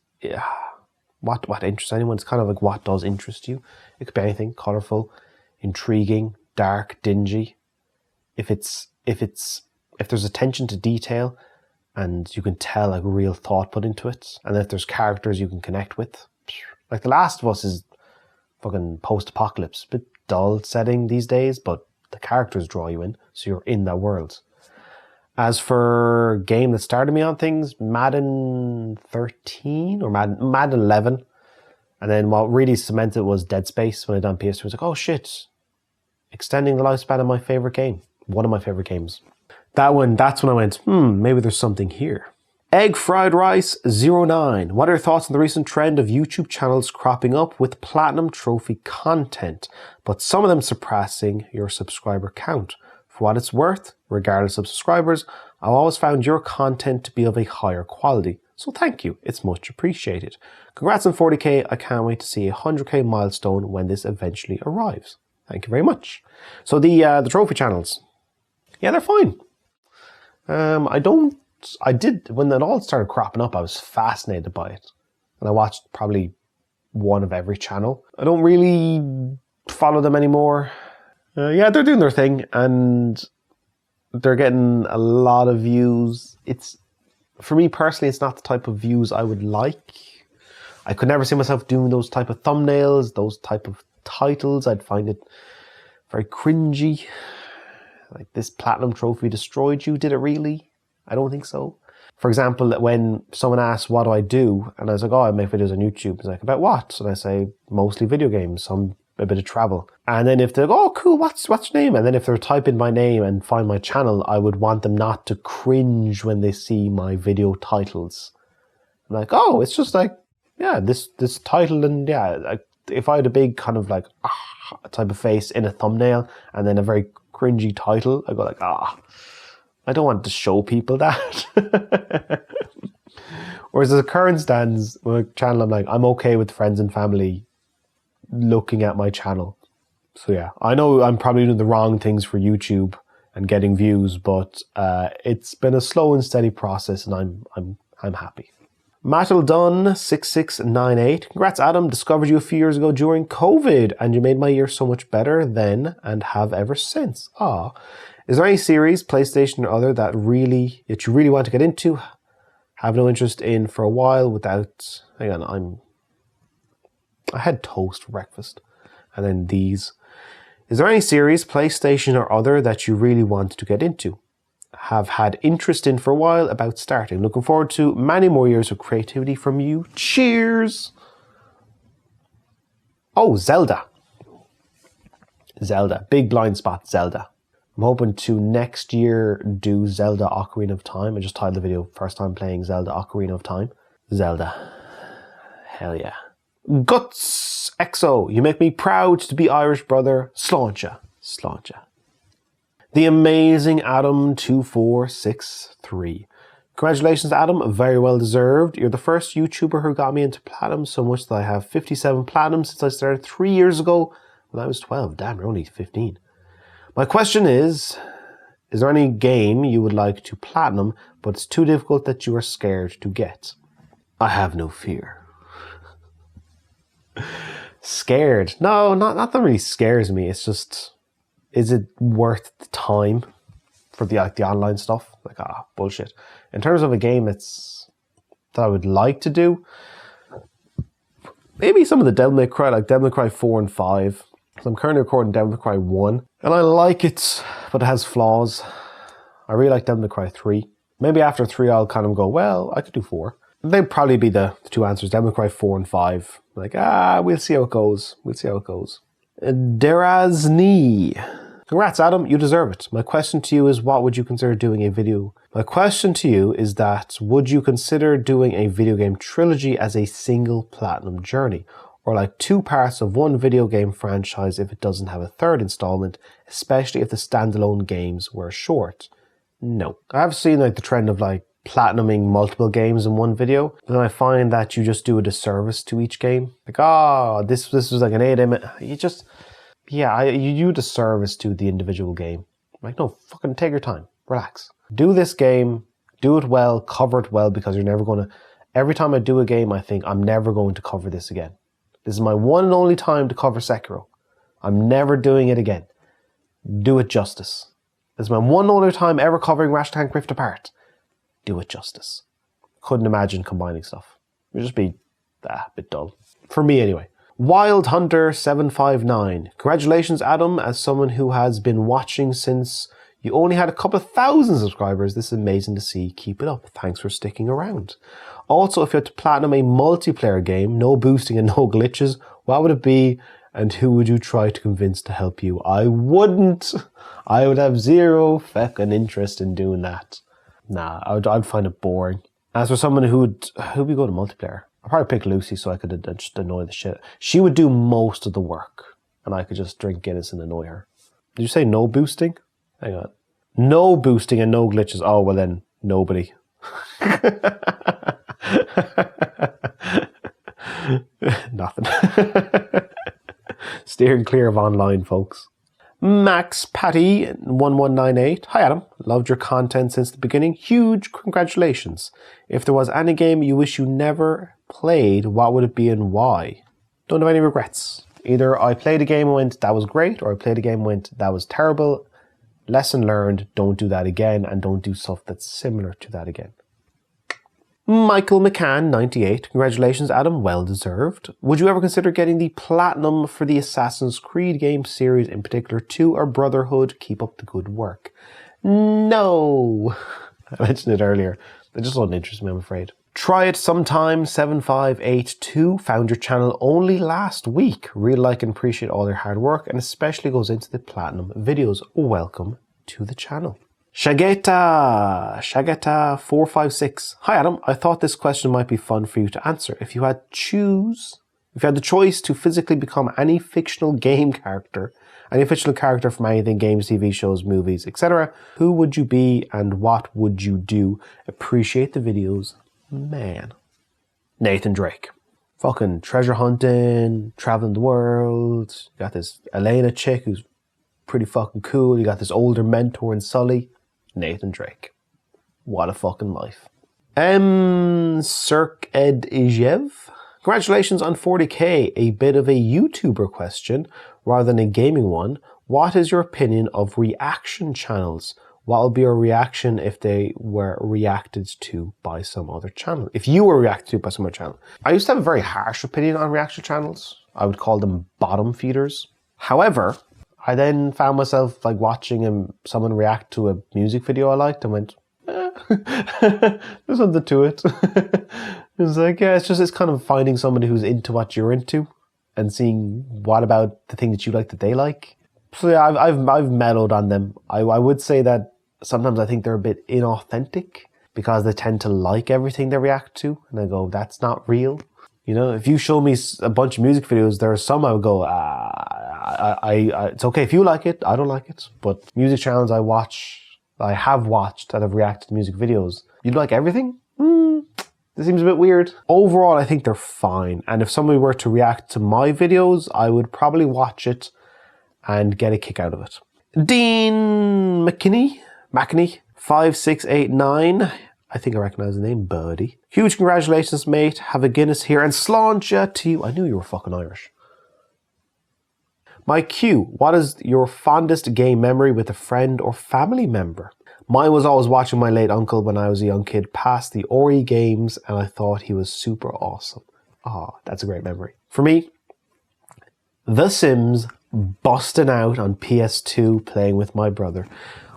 what interests anyone. It's kind of like what does interest you. It could be anything, colourful, intriguing, dark, dingy. If there's attention to detail, and you can tell like real thought put into it, and if there's characters you can connect with. Like The Last of Us is fucking post-apocalypse. Bit dull setting these days, but the characters draw you in, so you're in that world. As for game that started me on things, Madden 13 or Madden 11. And then what really cemented was Dead Space when I done PS2. I was like, oh shit, extending the lifespan of my favorite game. One of my favorite games. That's when I went, maybe there's something here. Egg Fried Rice 09. What are your thoughts on the recent trend of YouTube channels cropping up with platinum trophy content, but some of them surpassing your subscriber count? For what it's worth, regardless of subscribers, I've always found your content to be of a higher quality. So thank you, it's much appreciated. Congrats on 40k, I can't wait to see a 100k milestone when this eventually arrives. Thank you very much. So the trophy channels, yeah, they're fine. I did, when it all started cropping up, I was fascinated by it. And I watched probably one of every channel. I don't really follow them anymore. Yeah, they're doing their thing and they're getting a lot of views. For me personally, it's not the type of views I would like. I could never see myself doing those type of thumbnails, those type of titles. I'd find it very cringy. Like, this platinum trophy destroyed you, did it really? I don't think so. For example, when someone asks, what do I do? And I was like, I make videos on YouTube. It's like, about what? And I say, mostly video games, a bit of travel. And then if they're like, oh cool, what's your name? And then if they're typing my name and find my channel, I would want them not to cringe when they see my video titles. I'm like, oh, it's just like, yeah, this title, and yeah, like, if I had a big kind of like type of face in a thumbnail and then a very cringy title, I go like, I don't want to show people that. Whereas as a current stands, my channel, I'm like, I'm okay with friends and family looking at my channel. So yeah, I know I'm probably doing the wrong things for YouTube and getting views, but it's been a slow and steady process, and I'm happy. Matildun6698. Congrats, Adam. Discovered you a few years ago during COVID, and you made my year so much better then and have ever since. Ah, is there any series, PlayStation or other, that you really want to get into, have no interest in for a while without... Hang on, I had toast for breakfast, and then these. Is there any series, PlayStation or other, that you really want to get into, have had interest in for a while about starting? Looking forward to many more years of creativity from you. Cheers! Oh, Zelda. Big blind spot, Zelda. I'm hoping to next year do Zelda Ocarina of Time. I just titled the video, first time playing Zelda Ocarina of Time. Zelda. Hell yeah. Guts XO, you make me proud to be Irish, brother. Sláinte. The amazing Adam2463. Congratulations, Adam. Very well deserved. You're the first YouTuber who got me into platinum so much that I have 57 platinum since I started 3 years ago when I was 12. Damn, you're only 15. My question is there any game you would like to platinum, but it's too difficult that you are scared to get? I have no fear. Scared? No, not that really scares me. It's just, is it worth the time for the online stuff? Like, bullshit. In terms of a game that I would like to do, maybe some of the Devil May Cry, like Devil May Cry 4 and 5. So I'm currently recording Devil May Cry 1, and I like it, but it has flaws. I really like Devil May Cry 3. Maybe after 3 I'll kind of go, well, I could do 4. They'd probably be the two answers, Devil May Cry 4 and 5. Like, we'll see how it goes. Derazni. Congrats, Adam, you deserve it. My question to you is, what would you consider doing a video? My question to you is that, would you consider doing a video game trilogy as a single platinum journey? Or like 2 parts of one video game franchise if it doesn't have a third installment, especially if the standalone games were short? No. I have seen like the trend of like platinuming multiple games in one video, but then I find that you just do a disservice to each game. Like, this was like an 8 you just... Yeah, you do a disservice to the individual game. Like, no, fucking take your time. Relax. Do this game, do it well, cover it well, because you're never going to... Every time I do a game, I think, I'm never going to cover this again. This is my one and only time to cover Sekiro. I'm never doing it again. Do it justice. This is my one and only time ever covering Ratchet & Rift Apart. Do it justice. Couldn't imagine combining stuff. It would just be a bit dull. For me, anyway. Wild Hunter 759. Congratulations, Adam, as someone who has been watching since you only had a couple of thousand subscribers. This is amazing to see. Keep it up. Thanks for sticking around. Also, if you had to platinum a multiplayer game, no boosting and no glitches, what would it be, and who would you try to convince to help you? I wouldn't. I would have zero fucking interest in doing that. Nah, I'd find it boring. As for someone who'd we go to multiplayer? I'd probably pick Lucy so I could just annoy the shit. She would do most of the work, and I could just drink Guinness and annoy her. Did you say no boosting? Hang on. No boosting and no glitches. Oh, well then, nobody. Nothing. Steering clear of online, folks. Max Patty 1198. Hi Adam, loved your content since the beginning. Huge congratulations. If there was any game you wish you never played, what would it be and why? Don't have any regrets. Either I played a game and went, that was great, or I played a game and went, that was terrible. Lesson learned, don't do that again, and don't do stuff that's similar to that again. Michael McCann, 98. Congratulations, Adam. Well deserved. Would you ever consider getting the platinum for the Assassin's Creed game series, in particular 2 or Brotherhood? Keep up the good work. No. I mentioned it earlier. It just doesn't interest me, I'm afraid. Try it sometime, 7582. Found your channel only last week. Really like and appreciate all your hard work, and especially goes into the platinum videos. Welcome to the channel. Shageta456. Hi Adam, I thought this question might be fun for you to answer. If you had the choice to physically become any fictional game character, any fictional character from anything, games, TV shows, movies, etc., who would you be and what would you do? Appreciate the videos, man. Nathan Drake. Fucking treasure hunting, traveling the world. You got this Elena chick who's pretty fucking cool. You got this older mentor in Sully. Nathan Drake. What a fucking life. Cirque Ed Ijev. Congratulations on 40k. A bit of a YouTuber question rather than a gaming one. What is your opinion of reaction channels? What would be your reaction if they were reacted to by some other channel? If you were reacted to by some other channel. I used to have a very harsh opinion on reaction channels. I would call them bottom feeders. However, I then found myself like watching someone react to a music video I liked and went, there's something to it. It's like, yeah, it's kind of finding somebody who's into what you're into and seeing what about the thing that you like that they like. So yeah, I've mellowed on them. I would say that sometimes I think they're a bit inauthentic because they tend to like everything they react to, and I go, that's not real. You know, if you show me a bunch of music videos, there are some I would go, it's okay if you like it, I don't like it. But music channels I have watched that have reacted to music videos, you like everything? This seems a bit weird. Overall, I think they're fine. And if somebody were to react to my videos, I would probably watch it and get a kick out of it. Dean McKinney, 5689. I think I recognize the name, Birdie. Huge congratulations, mate. Have a Guinness here and sláinte to you. I knew you were fucking Irish. My Q, what is your fondest game memory with a friend or family member? Mine was always watching my late uncle when I was a young kid pass the RE games, and I thought he was super awesome. That's a great memory. For me, The Sims, busting out on PS2 playing with my brother.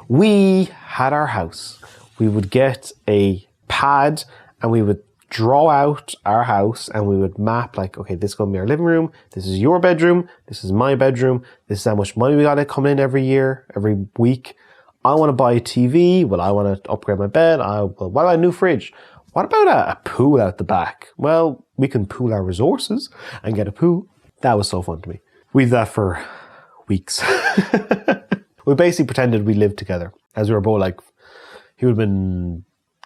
We had our house. We would get a pad and we would draw out our house and we would map like, okay, this is going to be our living room. This is your bedroom. This is my bedroom. This is how much money we got to come in every year, every week. I want to buy a TV. Well, I want to upgrade my bed. What about a new fridge? What about a pool out the back? Well, we can pool our resources and get a pool. That was so fun to me. We did that for weeks. We basically pretended we lived together as we were both like, he would have been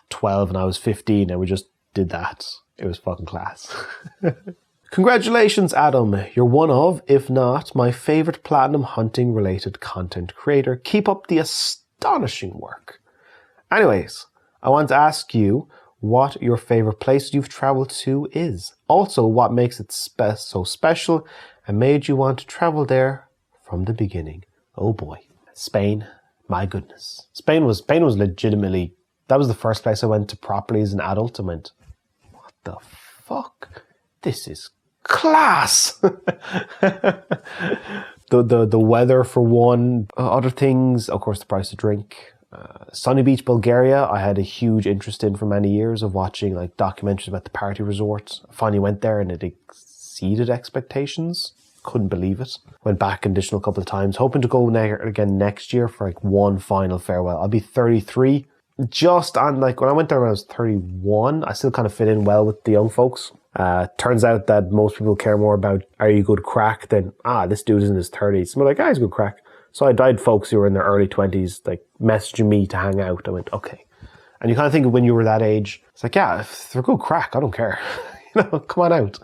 12 and I was 15 and we just did that. It was fucking class. Congratulations, Adam. You're one of, if not, my favorite platinum hunting related content creator. Keep up the astonishing work. Anyways, I want to ask you what your favorite place you've traveled to is. Also, what makes it so special and made you want to travel there from the beginning. Oh boy. Spain. My goodness. Spain was legitimately, that was the first place I went to properly as an adult and went, what the fuck? This is class. The weather for one, other things, of course the price of drink. Sunny Beach, Bulgaria, I had a huge interest in for many years of watching like documentaries about the party resorts. I finally went there and it exceeded expectations. Couldn't believe it. Went back an additional couple of times, hoping to go again next year for like one final farewell. I'll be 33. Just on like, when I went there when I was 31, I still kind of fit in well with the young folks. Turns out that most people care more about, are you good crack, than, this dude is in his 30s. I'm like, he's good crack. So I died folks who were in their early 20s, like messaging me to hang out. I went, okay. And you kind of think of when you were that age, it's like, yeah, if they're good crack, I don't care. Come on out.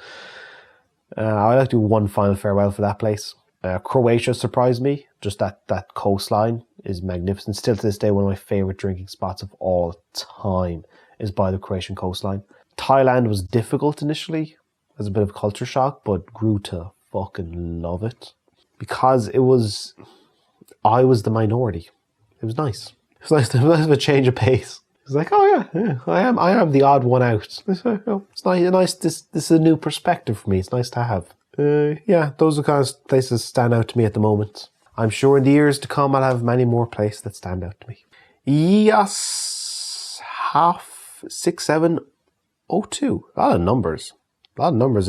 I'd like to do one final farewell for that place. Croatia surprised me. Just that coastline is magnificent. Still to this day, one of my favorite drinking spots of all time is by the Croatian coastline. Thailand was difficult initially. It was a bit of a culture shock, but grew to fucking love it. Because I was the minority. It was nice. It was nice to have a change of pace. It's like, yeah, I am the odd one out. It's nice. This is a new perspective for me. It's nice to have. Yeah, those are the kind of places that stand out to me at the moment. I'm sure in the years to come, I'll have many more places that stand out to me. Yes, 6702. A lot of numbers.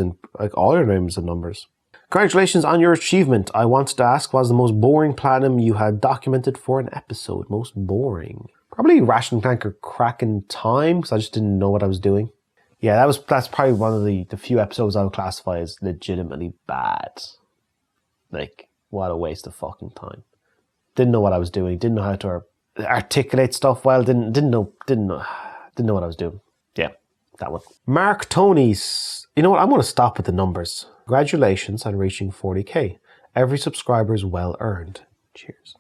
In like all your names and numbers. Congratulations on your achievement. I wanted to ask, what was the most boring platinum you had documented for an episode? Most boring. Probably Ration Tanker Cracking Time, because I just didn't know what I was doing. Yeah, that's probably one of the few episodes I would classify as legitimately bad. Like, what a waste of fucking time. Didn't know what I was doing. Didn't know how to articulate stuff well. Didn't know what I was doing. Yeah, that one. Mark Tony's. You know what? I'm going to stop with the numbers. Congratulations on reaching 40k. Every subscriber is well earned. Cheers.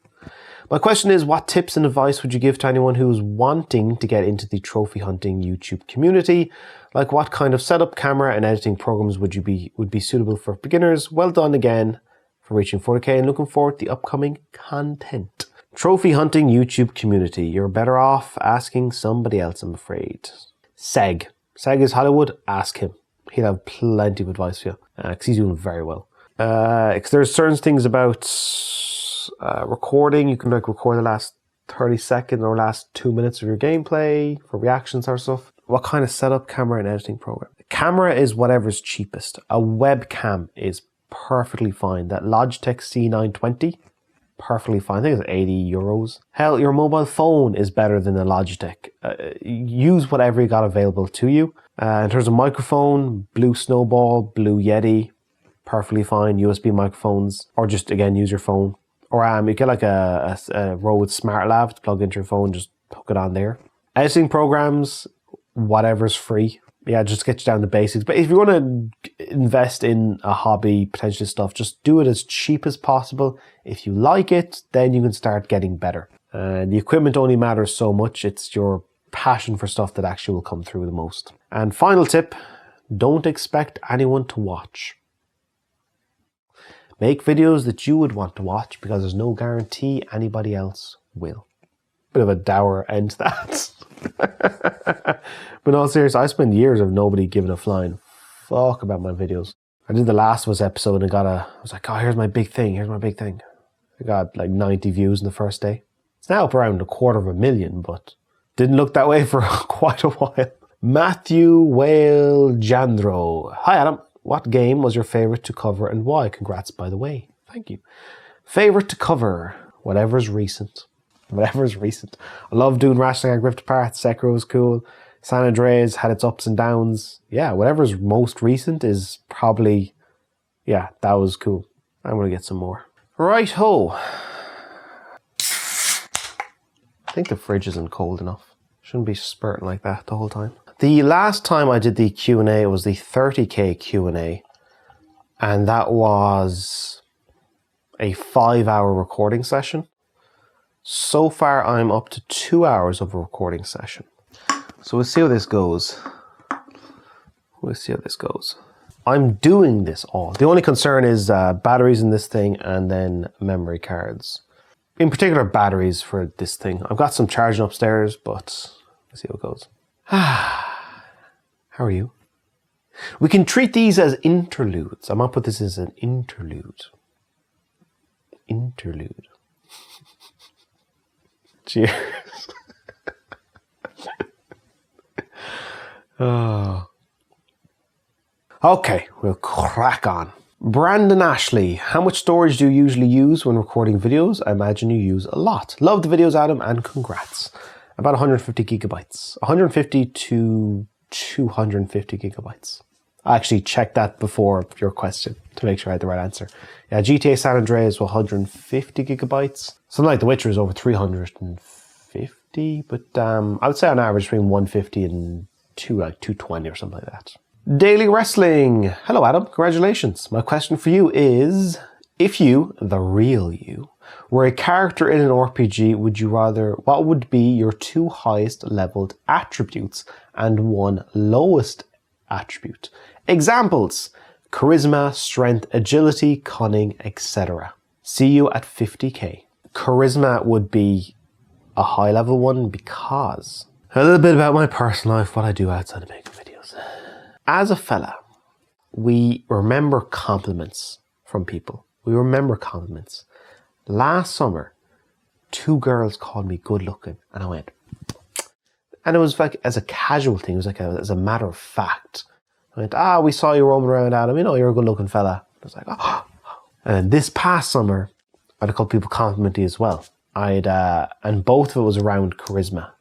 My question is, what tips and advice would you give to anyone who's wanting to get into the trophy hunting YouTube community? Like, what kind of setup, camera and editing programs would be suitable for beginners? Well done again for reaching 40k and looking forward to the upcoming content. Trophy hunting YouTube community. You're better off asking somebody else, I'm afraid. Seg is Hollywood. Ask him. He'll have plenty of advice for you because he's doing very well. Because there's certain things about recording. You can like record the last 30 seconds or last 2 minutes of your gameplay for reactions or stuff. What kind of setup, camera and editing program? The camera is whatever's cheapest. A webcam is perfectly fine. That Logitech C920, perfectly fine. I think it's 80 euros. Hell, your mobile phone is better than a Logitech. Use whatever you got available to you. In terms of microphone, Blue Snowball, Blue Yeti, perfectly fine. USB microphones, or just again use your phone. Or you get like a Rode SmartLav to plug into your phone, just hook it on there. Editing programs, whatever's free. Yeah, just get you down to basics. But if you want to invest in a hobby, potentially stuff, just do it as cheap as possible. If you like it, then you can start getting better. The equipment only matters so much. It's your passion for stuff that actually will come through the most. And final tip, don't expect anyone to watch. Make videos that you would want to watch because there's no guarantee anybody else will. Bit of a dour end to that. But in all seriousness, I spent years of nobody giving a flying fuck about my videos. I did the Last of Us episode and I was like, oh, here's my big thing. I got like 90 views in the first day. It's now up around 250,000, but didn't look that way for quite a while. Matthew Whale Jandro. Hi, Adam. What game was your favorite to cover and why? Congrats, by the way. Thank you. Favorite to cover? Whatever's recent. Whatever's recent. I love doing Ratchet & Rift Apart. Sekiro was cool. San Andreas had its ups and downs. Yeah, whatever's most recent is probably... Yeah, that was cool. I'm going to get some more. Right-ho. I think the fridge isn't cold enough. Shouldn't be spurting like that the whole time. The last time I did the Q&A was the 30k Q&A, and that was a 5-hour recording session. So far I'm up to 2 hours of a recording session. So we'll see how this goes. I'm doing this all. The only concern is batteries in this thing and then memory cards. In particular batteries for this thing. I've got some charging upstairs, but let's see how it goes. How are you? We can treat these as interludes. I might put this as an interlude. Interlude. Cheers. Oh. Okay, we'll crack on. Brandon Ashley, how much storage do you usually use when recording videos? I imagine you use a lot. Love the videos, Adam, and congrats. About 150 gigabytes. 150 to 250 gigabytes. I actually checked that before your question to make sure I had the right answer. Yeah, GTA San Andreas was 150 gigabytes. Something like The Witcher is over 350, but I would say on average between 150 and 220 or something like that. Daily Wrestling. Hello, Adam. Congratulations. My question for you is, if you, the real you, were a character in an RPG, what would be your 2 highest leveled attributes and 1 lowest attribute? Examples: charisma, strength, agility, cunning, etc. See you at 50k. Charisma would be a high level one because a little bit about my personal life, what I do outside of making videos. As a fella, we remember compliments from people. We remember compliments. Last summer, 2 girls called me good looking and I went, and it was like as a casual thing, it was like as a matter of fact. I went, we saw you roaming around, Adam, you know, you're a good looking fella. I was like, oh. And this past summer, I had a couple people compliment me as well. And both of it was around charisma.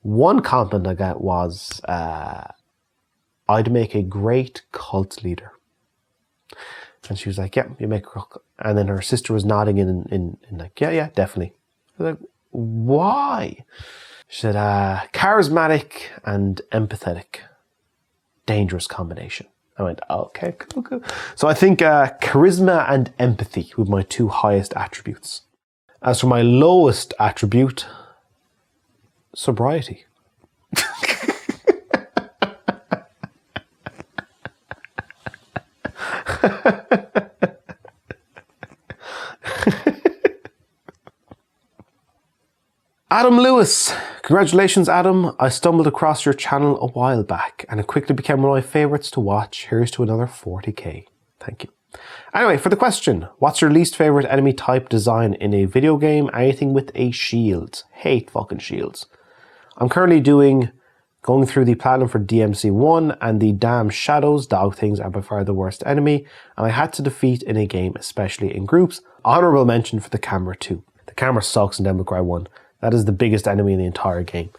One compliment I got was, I'd make a great cult leader. And she was like, yeah, you make a cult. And then her sister was nodding in like, yeah, definitely. I was like, why? She said, charismatic and empathetic. Dangerous combination. I went, okay, cool. So I think charisma and empathy were my 2 highest attributes. As for my lowest attribute, sobriety. Adam Lewis. Congratulations, Adam. I stumbled across your channel a while back and it quickly became one of my favorites to watch. Here's to another 40k. Thank you. Anyway, for the question, what's your least favorite enemy type design in a video game? Anything with a shield. Hate fucking shields. I'm currently going through the platinum for DMC1 and the damn shadows, dog things are by far the worst enemy and I had to defeat in a game, especially in groups. Honorable mention for the camera too. The camera sucks in Devil May Cry 1. That is the biggest enemy in the entire game.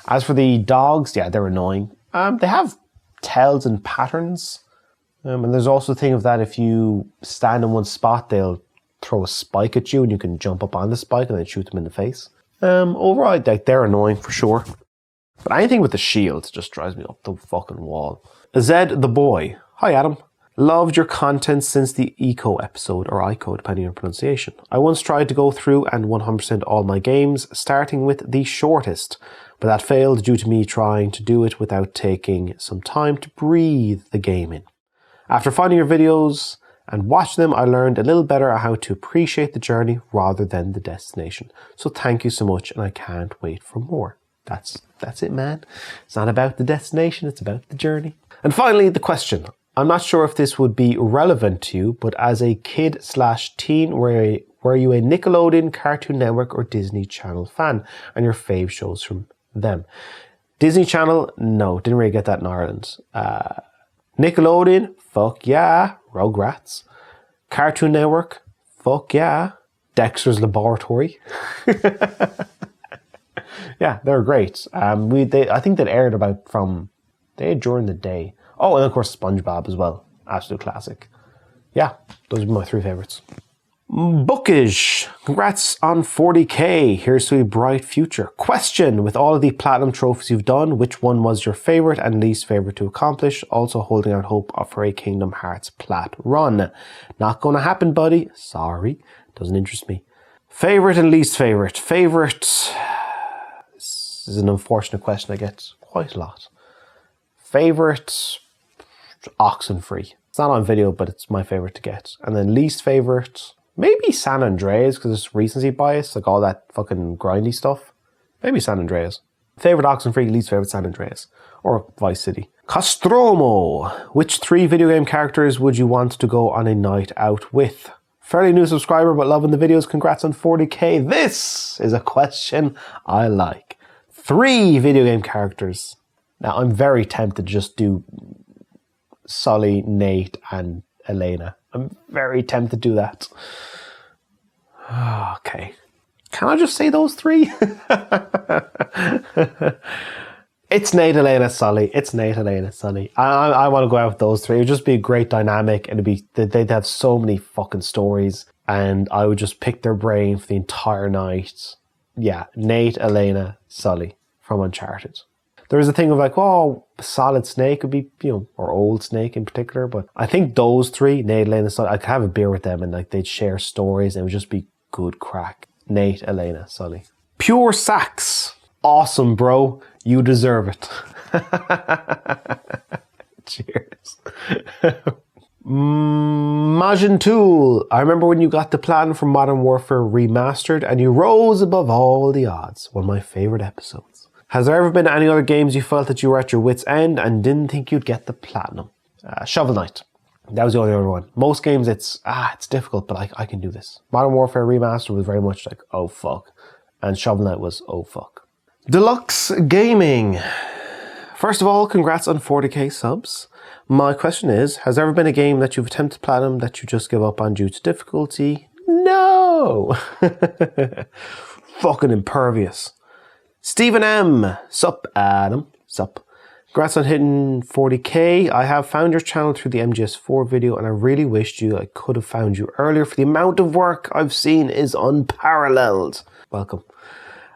As for the dogs, yeah, they're annoying. They have tells and patterns. And there's also the thing of that if you stand in one spot, they'll throw a spike at you and you can jump up on the spike and then shoot them in the face. Overall, they're annoying for sure. But anything with the shield just drives me up the fucking wall. Zed the Boy. Hi, Adam. Loved your content since the Eco episode, or Ico, depending on pronunciation. I once tried to go through and 100% all my games, starting with the shortest, but that failed due to me trying to do it without taking some time to breathe the game in. After finding your videos and watching them, I learned a little better how to appreciate the journey rather than the destination. So thank you so much, and I can't wait for more. That's it, man. It's not about the destination, it's about the journey. And finally, the question. I'm not sure if this would be relevant to you, but as a kid/teen, were you a Nickelodeon, Cartoon Network, or Disney Channel fan? And your fave shows from them? Disney Channel, no, didn't really get that in Ireland. Nickelodeon, fuck yeah, Rugrats. Cartoon Network, fuck yeah, Dexter's Laboratory. Yeah, they're great. I think that aired during the day. Oh, and of course SpongeBob as well. Absolute classic. Yeah, those are my three favorites. Bookish. Congrats on 40k. Here's to a bright future. Question. With all of the platinum trophies you've done, which one was your favorite and least favorite to accomplish? Also holding out hope for a Kingdom Hearts plat run. Not gonna happen, buddy. Sorry. Doesn't interest me. Favorite and least favorite. Favorite. This is an unfortunate question I get quite a lot. Favorite. Oxenfree. It's not on video, but it's my favorite to get. And then least favorite, maybe San Andreas, because it's recency bias, like all that fucking grindy stuff. Maybe San Andreas. Favorite Oxenfree, least favorite San Andreas. Or Vice City. Castromo. Which 3 video game characters would you want to go on a night out with? Fairly new subscriber, but loving the videos. Congrats on 40k. This is a question I like. 3 video game characters. Now, I'm very tempted to just do Sully, Nate, and Elena. I'm very tempted to do that. Okay. Can I just say those 3? It's Nate, Elena, Sully. It's Nate, Elena, Sully. I want to go out with those 3. It would just be a great dynamic, and they'd have so many fucking stories, and I would just pick their brain for the entire night. Yeah, Nate, Elena, Sully from Uncharted. There is a thing of like, oh, Solid Snake would be, or Old Snake in particular. But I think those 3, Nate, Elena, Sully, I could have a beer with them and like they'd share stories and it would just be good crack. Nate, Elena, Sully. Pure Sax. Awesome, bro. You deserve it. Cheers. Majin Tool. I remember when you got the plan for Modern Warfare Remastered and you rose above all the odds. One of my favorite episodes. Has there ever been any other games you felt that you were at your wit's end and didn't think you'd get the platinum? Shovel Knight. That was the only other one. Most games it's difficult, but I can do this. Modern Warfare Remastered was very much like, oh fuck. And Shovel Knight was, oh fuck. Deluxe Gaming. First of all, congrats on 40k subs. My question is, has there ever been a game that you've attempted platinum that you just give up on due to difficulty? No! Fucking impervious. Stephen M. Sup, Adam. Sup. Congrats on hitting 40k. I have found your channel through the MGS4 video and I really wished I could have found you earlier for the amount of work I've seen is unparalleled. Welcome.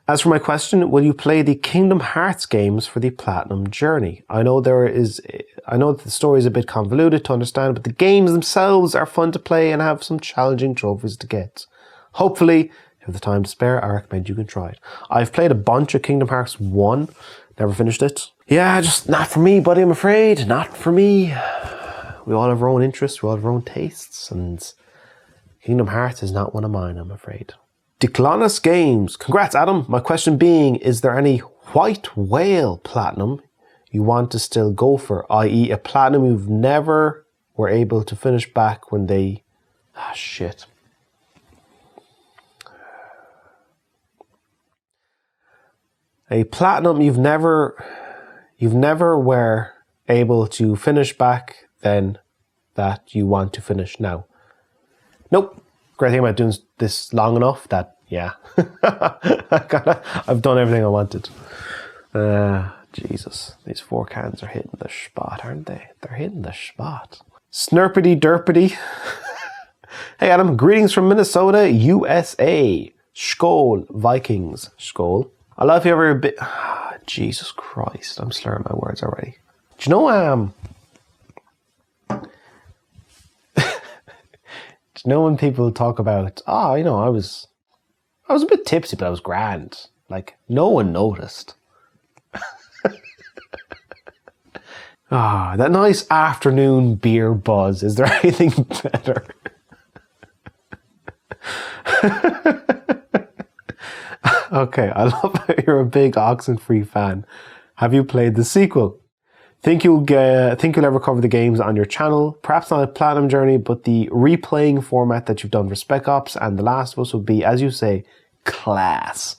As for my question, will you play the Kingdom Hearts games for the Platinum Journey? I know that the story is a bit convoluted to understand, but the games themselves are fun to play and have some challenging trophies to get. Hopefully, If you have the time to spare, I recommend you can try it. I've played a bunch of Kingdom Hearts 1, never finished it. Yeah, just not for me, buddy, I'm afraid. Not for me. We all have our own interests, we all have our own tastes, and Kingdom Hearts is not one of mine, I'm afraid. Declanus Games. Congrats, Adam. My question being, is there any white whale platinum you want to still go for, i.e. a platinum you've never were able to finish back when they... shit. A platinum you've never were able to finish back then that you want to finish now. Nope. Great thing about doing this long enough that, yeah, I've done everything I wanted. Jesus, these 4 cans are hitting the spot, aren't they? They're hitting the spot. Snurpity derpity. Hey Adam, greetings from Minnesota, USA. Skål, Vikings. Skål. I love you ever a bit. Jesus Christ, I'm slurring my words already. Do you know, do you know when people talk about, I was a bit tipsy, but I was grand. Like, no one noticed. That nice afternoon beer buzz. Is there anything better? Okay, I love that you're a big Oxenfree fan. Have you played the sequel? Think you'll ever cover the games on your channel? Perhaps not a platinum journey, but the replaying format that you've done for Spec Ops and The Last of Us would be, as you say, class.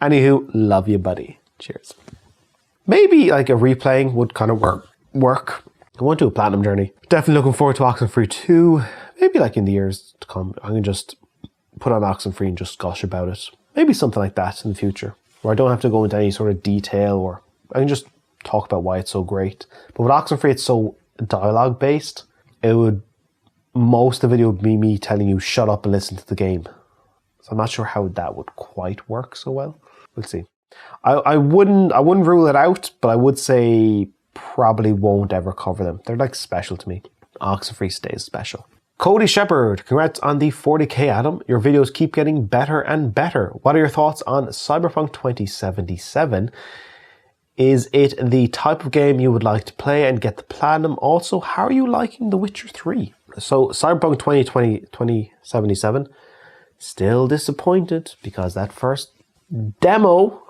Anywho, love you, buddy. Cheers. Maybe like a replaying would kind of work. I want to do a platinum journey. Definitely looking forward to Oxenfree 2. Maybe like in the years to come, I can just put on Oxenfree and just gush about it. Maybe something like that in the future, where I don't have to go into any sort of detail, or I can just talk about why it's so great. But with Oxenfree, it's so dialogue based. Most of the video would be me telling you shut up and listen to the game. So I'm not sure how that would quite work so well. We'll see. I wouldn't rule it out, but I would say probably won't ever cover them. They're like special to me. Oxenfree stays special. Cody Shepard, congrats on the 40k, Adam. Your videos keep getting better and better. What are your thoughts on Cyberpunk 2077? Is it the type of game you would like to play and get the platinum? Also, how are you liking The Witcher 3? So, Cyberpunk 2077, still disappointed because that first demo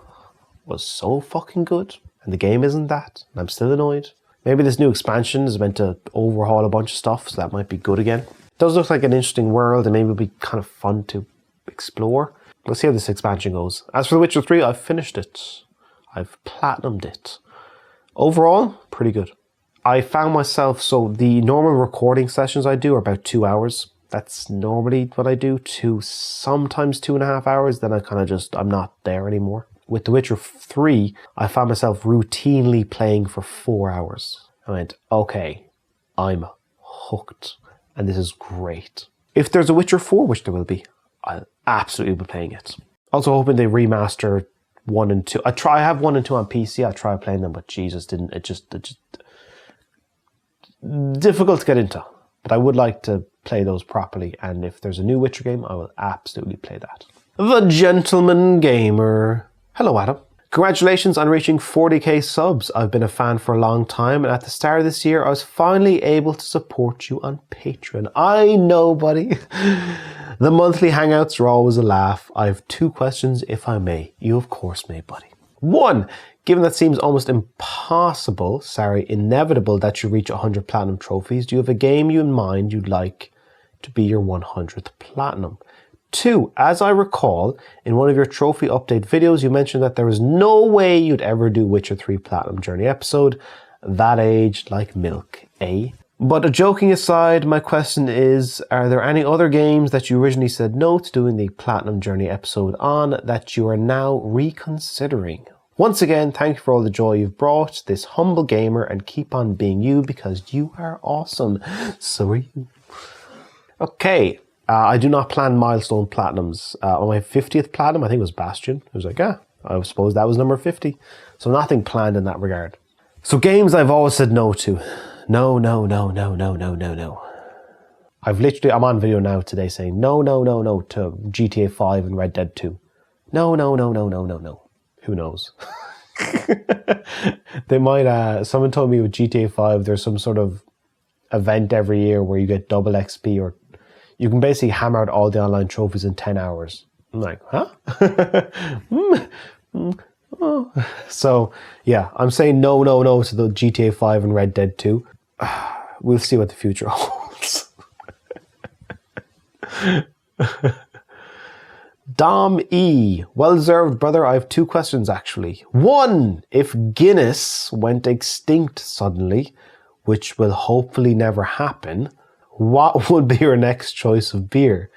was so fucking good and the game isn't that. And I'm still annoyed. Maybe this new expansion is meant to overhaul a bunch of stuff, so that might be good again. It does look like an interesting world and maybe it'll be kind of fun to explore. Let's see how this expansion goes. As for The Witcher 3, I've finished it. I've platinumed it. Overall, pretty good. I found myself, so the normal recording sessions I do are about 2 hours. That's normally what I do, sometimes 2.5 hours. Then I kind of just, I'm not there anymore. With The Witcher 3, I found myself routinely playing for 4 hours. I went, okay, I'm hooked. And this is great. If there's a Witcher 4, which there will be, I'll absolutely be playing it. Also hoping they remaster 1 and 2. I have 1 and 2 on PC. I tried playing them, but Jesus, it just difficult to get into. But I would like to play those properly. And if there's a new Witcher game, I will absolutely play that. The Gentleman Gamer. Hello, Adam. Congratulations on reaching 40k subs. I've been a fan for a long time, and at the start of this year, I was finally able to support you on Patreon. I know, buddy. The monthly hangouts are always a laugh. I have 2 questions, if I may. You, of course, may, buddy. 1. Given that it seems almost inevitable that you reach 100 platinum trophies, do you have a game in mind you'd like to be your 100th platinum? 2. As I recall, in one of your trophy update videos, you mentioned that there was no way you'd ever do Witcher 3 Platinum Journey episode. That aged like milk, eh? But joking aside, my question is, are there any other games that you originally said no to doing the Platinum Journey episode on that you are now reconsidering? Once again, thank you for all the joy you've brought, this humble gamer, and keep on being you because you are awesome. So are you. Okay. I do not plan milestone platinums. On my 50th platinum, I think it was Bastion. I was like, I suppose that was number 50. So nothing planned in that regard. So games I've always said no to. No. I'm on video now today saying no to GTA 5 and Red Dead 2. No. Who knows? They might, someone told me with GTA 5, there's some sort of event every year where you get double XP, or you can basically hammer out all the online trophies in 10 hours. I'm like, huh? Oh. So, yeah, I'm saying no to the GTA 5 and Red Dead 2. We'll see what the future holds. Dom E. Well-deserved, brother. I have 2 questions, actually. 1. If Guinness went extinct suddenly, which will hopefully never happen, what would be your next choice of beer?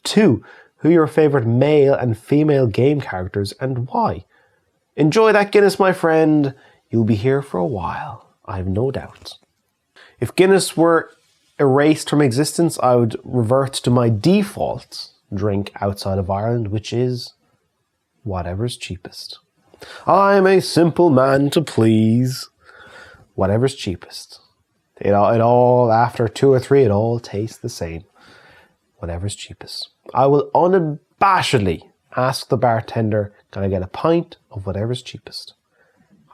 2. Who are your favourite male and female game characters and why? Enjoy that Guinness, my friend. You'll be here for a while. I have no doubt. If Guinness were erased from existence, I would revert to my default drink outside of Ireland, which is whatever's cheapest. I'm a simple man to please. Whatever's cheapest. It all, after 2 or 3, it all tastes the same. Whatever's cheapest. I will unabashedly ask the bartender, can I get a pint of whatever's cheapest?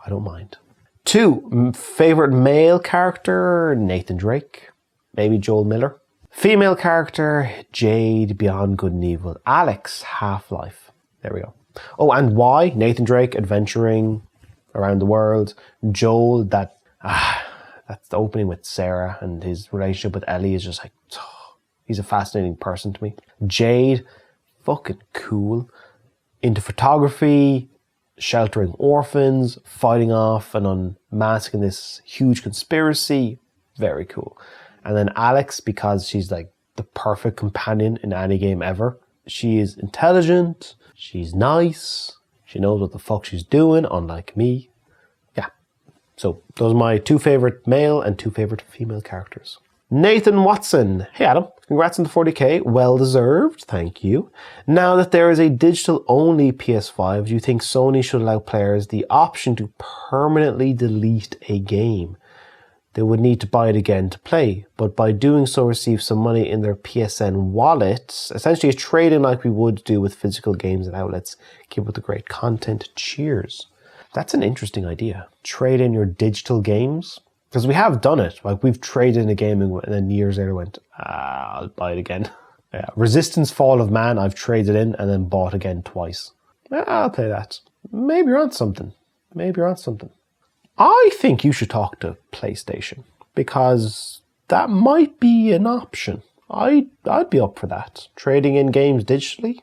I don't mind. 2, favorite male character, Nathan Drake. Maybe Joel Miller. Female character, Jade, Beyond Good and Evil. Alex, Half-Life. There we go. Oh, and why? Nathan Drake, adventuring around the world. Joel, that's the opening with Sarah, and his relationship with Ellie is just like, he's a fascinating person to me. Jade, fucking cool. Into photography, sheltering orphans, fighting off and unmasking this huge conspiracy. Very cool. And then Alex, because she's like the perfect companion in any game ever. She is intelligent, she's nice, she knows what the fuck she's doing, unlike me. Yeah. So those are my 2 favorite male and 2 favorite female characters. Nathan Watson. Hey Adam, congrats on the 40k. Well deserved, thank you. Now that there is a digital only PS5, do you think Sony should allow players the option to permanently delete a game? They would need to buy it again to play, but by doing so receive some money in their PSN wallet, essentially a trade-in like we would do with physical games and outlets. Keep up the great content. Cheers. That's an interesting idea. Trade in your digital games. Because we have done it. Like, we've traded in a game and then years later went, I'll buy it again. Yeah. Resistance Fall of Man, I've traded in and then bought again twice. I'll play that. Maybe you're on something. I think you should talk to PlayStation, because that might be an option. I'd be up for that. Trading in games digitally.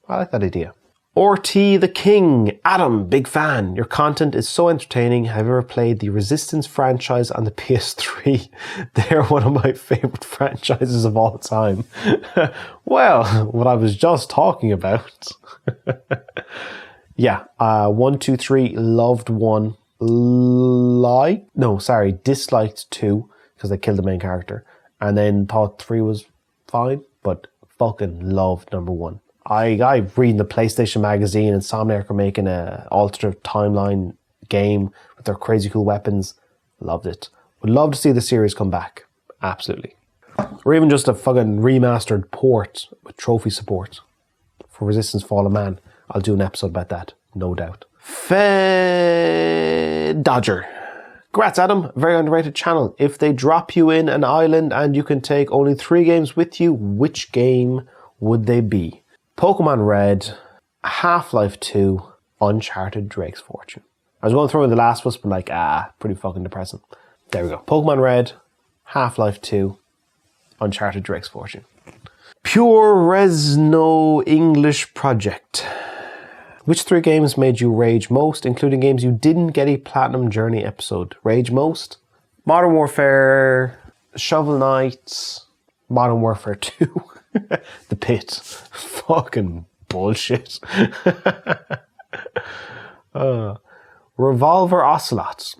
I like that idea. Orty the King. Adam, big fan. Your content is so entertaining. Have you ever played the Resistance franchise on the PS3? They're one of my favorite franchises of all time. Well, what I was just talking about. Yeah, 1, 2, 3, loved 1. Disliked 2 because they killed the main character, and then thought 3 was fine, but fucking loved number 1. I read the PlayStation magazine, and Insomniac are making a alternate timeline game with their crazy cool weapons. Loved it. Would love to see the series come back. Absolutely. Or even just a fucking remastered port with trophy support for Resistance Fall of Man. I'll do an episode about that, no doubt. Dodger. Congrats, Adam. Very underrated channel. If they drop you in an island and you can take only 3 games with you, which game would they be? Pokemon Red, Half-Life 2, Uncharted Drake's Fortune. I was going to throw in The Last of Us, but pretty fucking depressing. There we go. Pokemon Red, Half-Life 2, Uncharted Drake's Fortune. Pure Resno English Project. Which 3 games made you rage most, including games you didn't get a Platinum Journey episode? Rage most? Modern Warfare, Shovel Knight, Modern Warfare 2, The Pit. Fucking bullshit. Revolver Ocelot.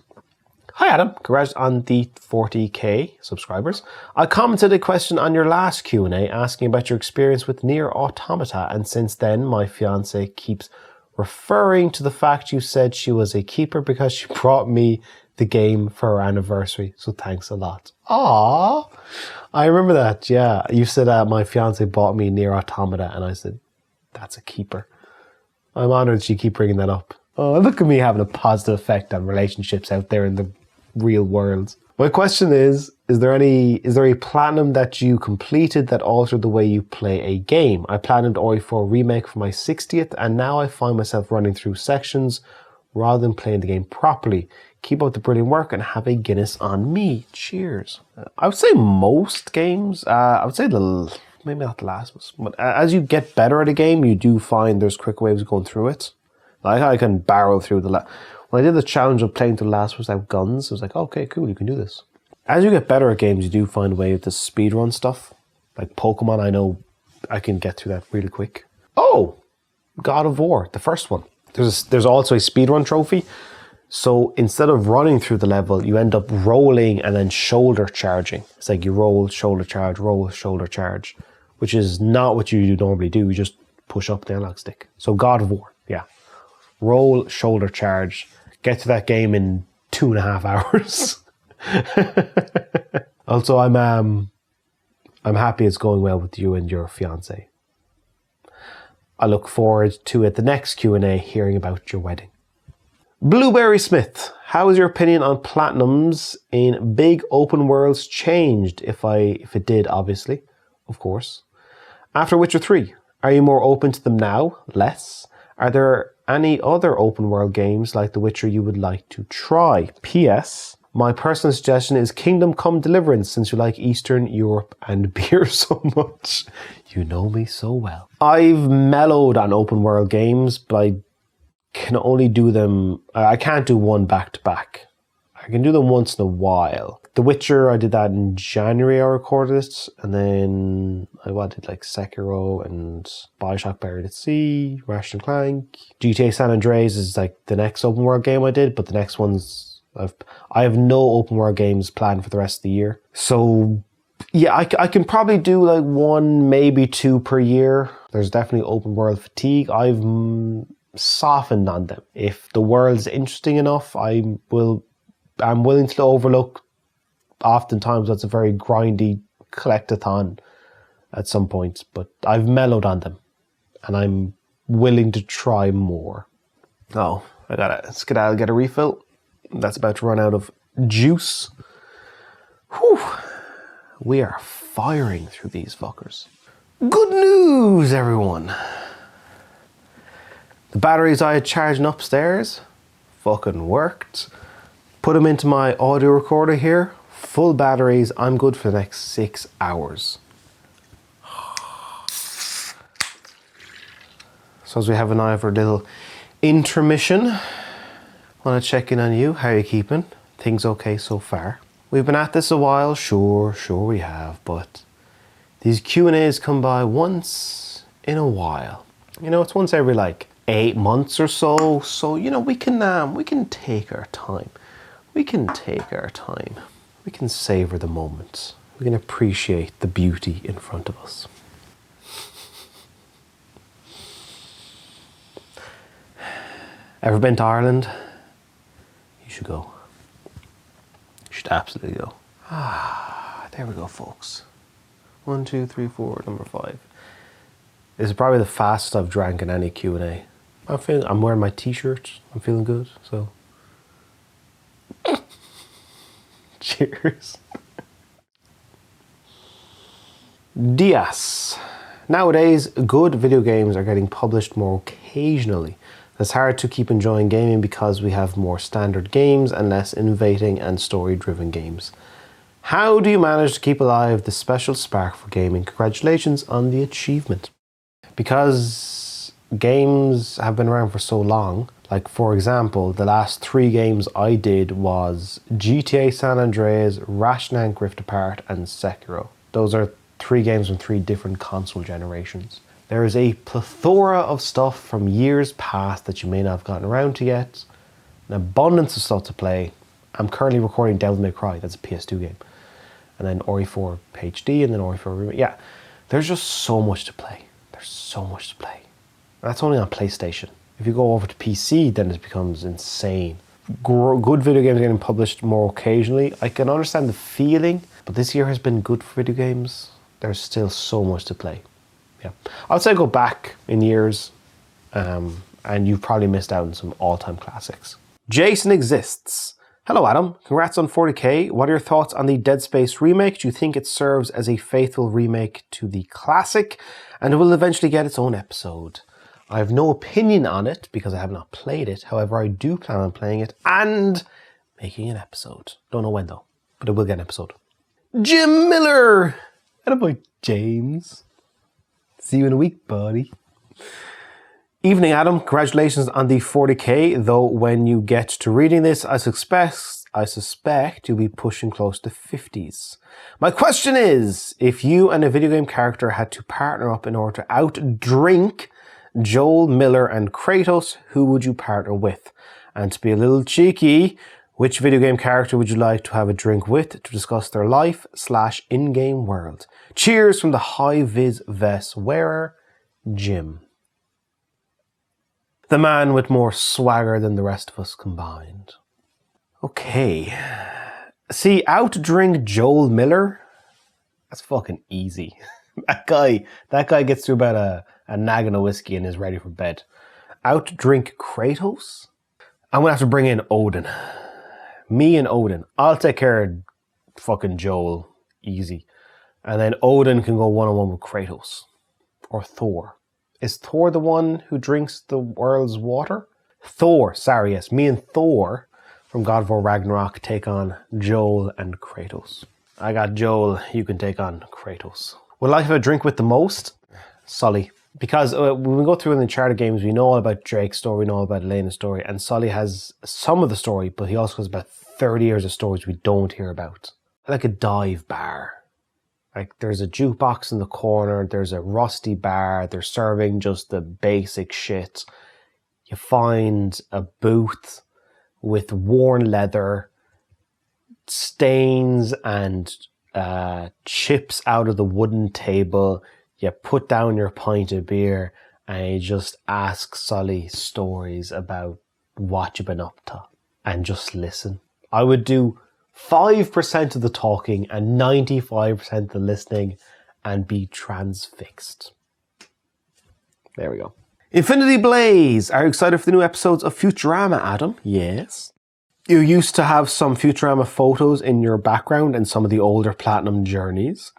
Hi Adam, congrats on the 40k subscribers. I commented a question on your last Q&A asking about your experience with Nier Automata, and since then my fiance keeps referring to the fact you said she was a keeper because she brought me the game for her anniversary. So thanks a lot. Aww. I remember that, yeah. You said my fiance bought me Nier Automata, and I said, that's a keeper. I'm honored you keep bringing that up. Oh, look at me having a positive effect on relationships out there in the real world. My question is there a platinum that you completed that altered the way you play a game? I platinumed RE4 Remake for my 60th, and now I find myself running through sections rather than playing the game properly. Keep up the brilliant work and have a Guinness on me. Cheers. I would say most games, I would say maybe not The Last of Us, but as you get better at a game, you do find there's quick ways of going through it. Like I can barrel through when I did the challenge of playing The Last of Us without guns, I was like, okay, cool, you can do this. As you get better at games, you do find a way to speedrun stuff. Like Pokemon, I know I can get through that really quick. Oh, God of War, the first one. There's also a speedrun trophy. So instead of running through the level, you end up rolling and then shoulder charging. It's like you roll, shoulder charge, which is not what you normally do. You just push up the analog stick. So God of War, yeah. Roll, shoulder charge, get to that game in 2.5 hours. Also, I'm happy it's going well with you and your fiance. I look forward to at the next Q&A hearing about your wedding. Blueberry Smith, how has your opinion on platinums in big open worlds changed? If it did, obviously, of course. After Witcher 3, are you more open to them now? Less? Are there any other open world games like The Witcher you would like to try? P.S. My personal suggestion is Kingdom Come Deliverance, since you like Eastern Europe and beer so much. You know me so well. I've mellowed on open world games, but I can only do them, I can't do one back to back. I can do them once in a while. The Witcher, I did that in January, I recorded it, and then I did like Sekiro and Bioshock Buried at Sea, Ratchet and Clank. GTA San Andreas is like the next open world game I did, but the next one's, I have no open world games planned for the rest of the year. So yeah, I can probably do like 1, maybe 2 per year. There's definitely open world fatigue. I've softened on them. If the world's interesting enough, I'm willing to overlook. Oftentimes that's a very grindy collectathon at some point, but I've mellowed on them and I'm willing to try more. Oh, I gotta skedaddle, get a refill. That's about to run out of juice. Whew. We are firing through these fuckers. Good news, everyone. The batteries I had charging upstairs fucking worked. Put them into my audio recorder here. Full batteries. I'm good for the next 6 hours. So as we have an eye for a little intermission, want to check in on you. How are you keeping? Things okay so far? We've been at this a while. Sure we have. But these Q&As come by once in a while. You know, it's once every like 8 months or so. So, you know, we can take our time. We can take our time. We can savor the moment. We can appreciate the beauty in front of us. Ever been to Ireland? You should go. You should absolutely go. There we go, folks. 1, 2, 3, 4, number 5. This is probably the fastest I've drank in any Q&A. I'm wearing my t-shirt. I'm feeling good, so. Cheers. Diaz. Nowadays, good video games are getting published more occasionally. It's hard to keep enjoying gaming because we have more standard games and less innovating and story-driven games. How do you manage to keep alive the special spark for gaming? Congratulations on the achievement. Because games have been around for so long, like for example, the last 3 games I did was GTA San Andreas, Ratchet & Rift Apart, and Sekiro. Those are 3 games from 3 different console generations. There is a plethora of stuff from years past that you may not have gotten around to yet. An abundance of stuff to play. I'm currently recording Devil May Cry, that's a PS2 game. And then RE4 HD and then RE4 Remake. Yeah, there's just so much to play. There's so much to play. That's only on PlayStation. If you go over to PC, then it becomes insane. Good video games are getting published more occasionally. I can understand the feeling, but this year has been good for video games. There's still so much to play. Yeah, I'd say go back in years, and you've probably missed out on some all-time classics. Jason Exists. Hello Adam, congrats on 40k. What are your thoughts on the Dead Space remake? Do you think it serves as a faithful remake to the classic and it will eventually get its own episode? I have no opinion on it because I have not played it. However, I do plan on playing it and making an episode. Don't know when though, but it will get an episode. Jim Miller! Attaboy, James. See you in a week, buddy. Evening, Adam. Congratulations on the 40k, though when you get to reading this, I suspect you'll be pushing close to 50s. My question is, if you and a video game character had to partner up in order to outdrink Joel, Miller, and Kratos, who would you partner with? And to be a little cheeky, which video game character would you like to have a drink with to discuss their life/in-game world? Cheers from the high-vis vest wearer, Jim. The man with more swagger than the rest of us combined. Okay. See, outdrink Joel Miller? That's fucking easy. That guy gets through about a nagging of whiskey and is ready for bed. Outdrink Kratos? I'm gonna have to bring in Odin. Me and Odin. I'll take care of fucking Joel. Easy. And then Odin can go one-on-one with Kratos. Or Thor. Is Thor the one who drinks the world's water? Thor, sorry, yes. Me and Thor from God of War Ragnarok take on Joel and Kratos. I got Joel, you can take on Kratos. Would I have a drink with the most? Sully. Because when we go through the Uncharted games, we know all about Drake's story, we know all about Elena's story, and Sully has some of the story, but he also has about 30 years of stories we don't hear about. Like a dive bar. Like there's a jukebox in the corner, there's a rusty bar, they're serving just the basic shit. You find a booth with worn leather, stains and chips out of the wooden table. You put down your pint of beer and you just ask Sully stories about what you've been up to and just listen. I would do 5% of the talking and 95% of the listening and be transfixed. There we go. Infinity Blaze. Are you excited for the new episodes of Futurama, Adam? Yes. You used to have some Futurama photos in your background and some of the older Platinum journeys.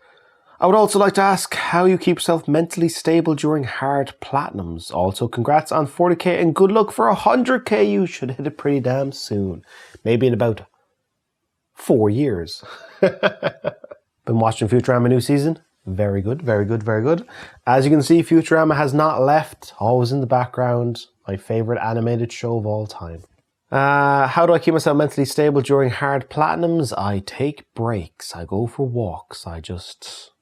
I would also like to ask how you keep yourself mentally stable during hard Platinums. Also, congrats on 40k and good luck for 100k. You should hit it pretty damn soon. Maybe in about 4 years. Been watching Futurama new season. Very good, very good, very good. As you can see, Futurama has not left. Always in the background. My favorite animated show of all time. How do I keep myself mentally stable during hard Platinums? I take breaks. I go for walks. I just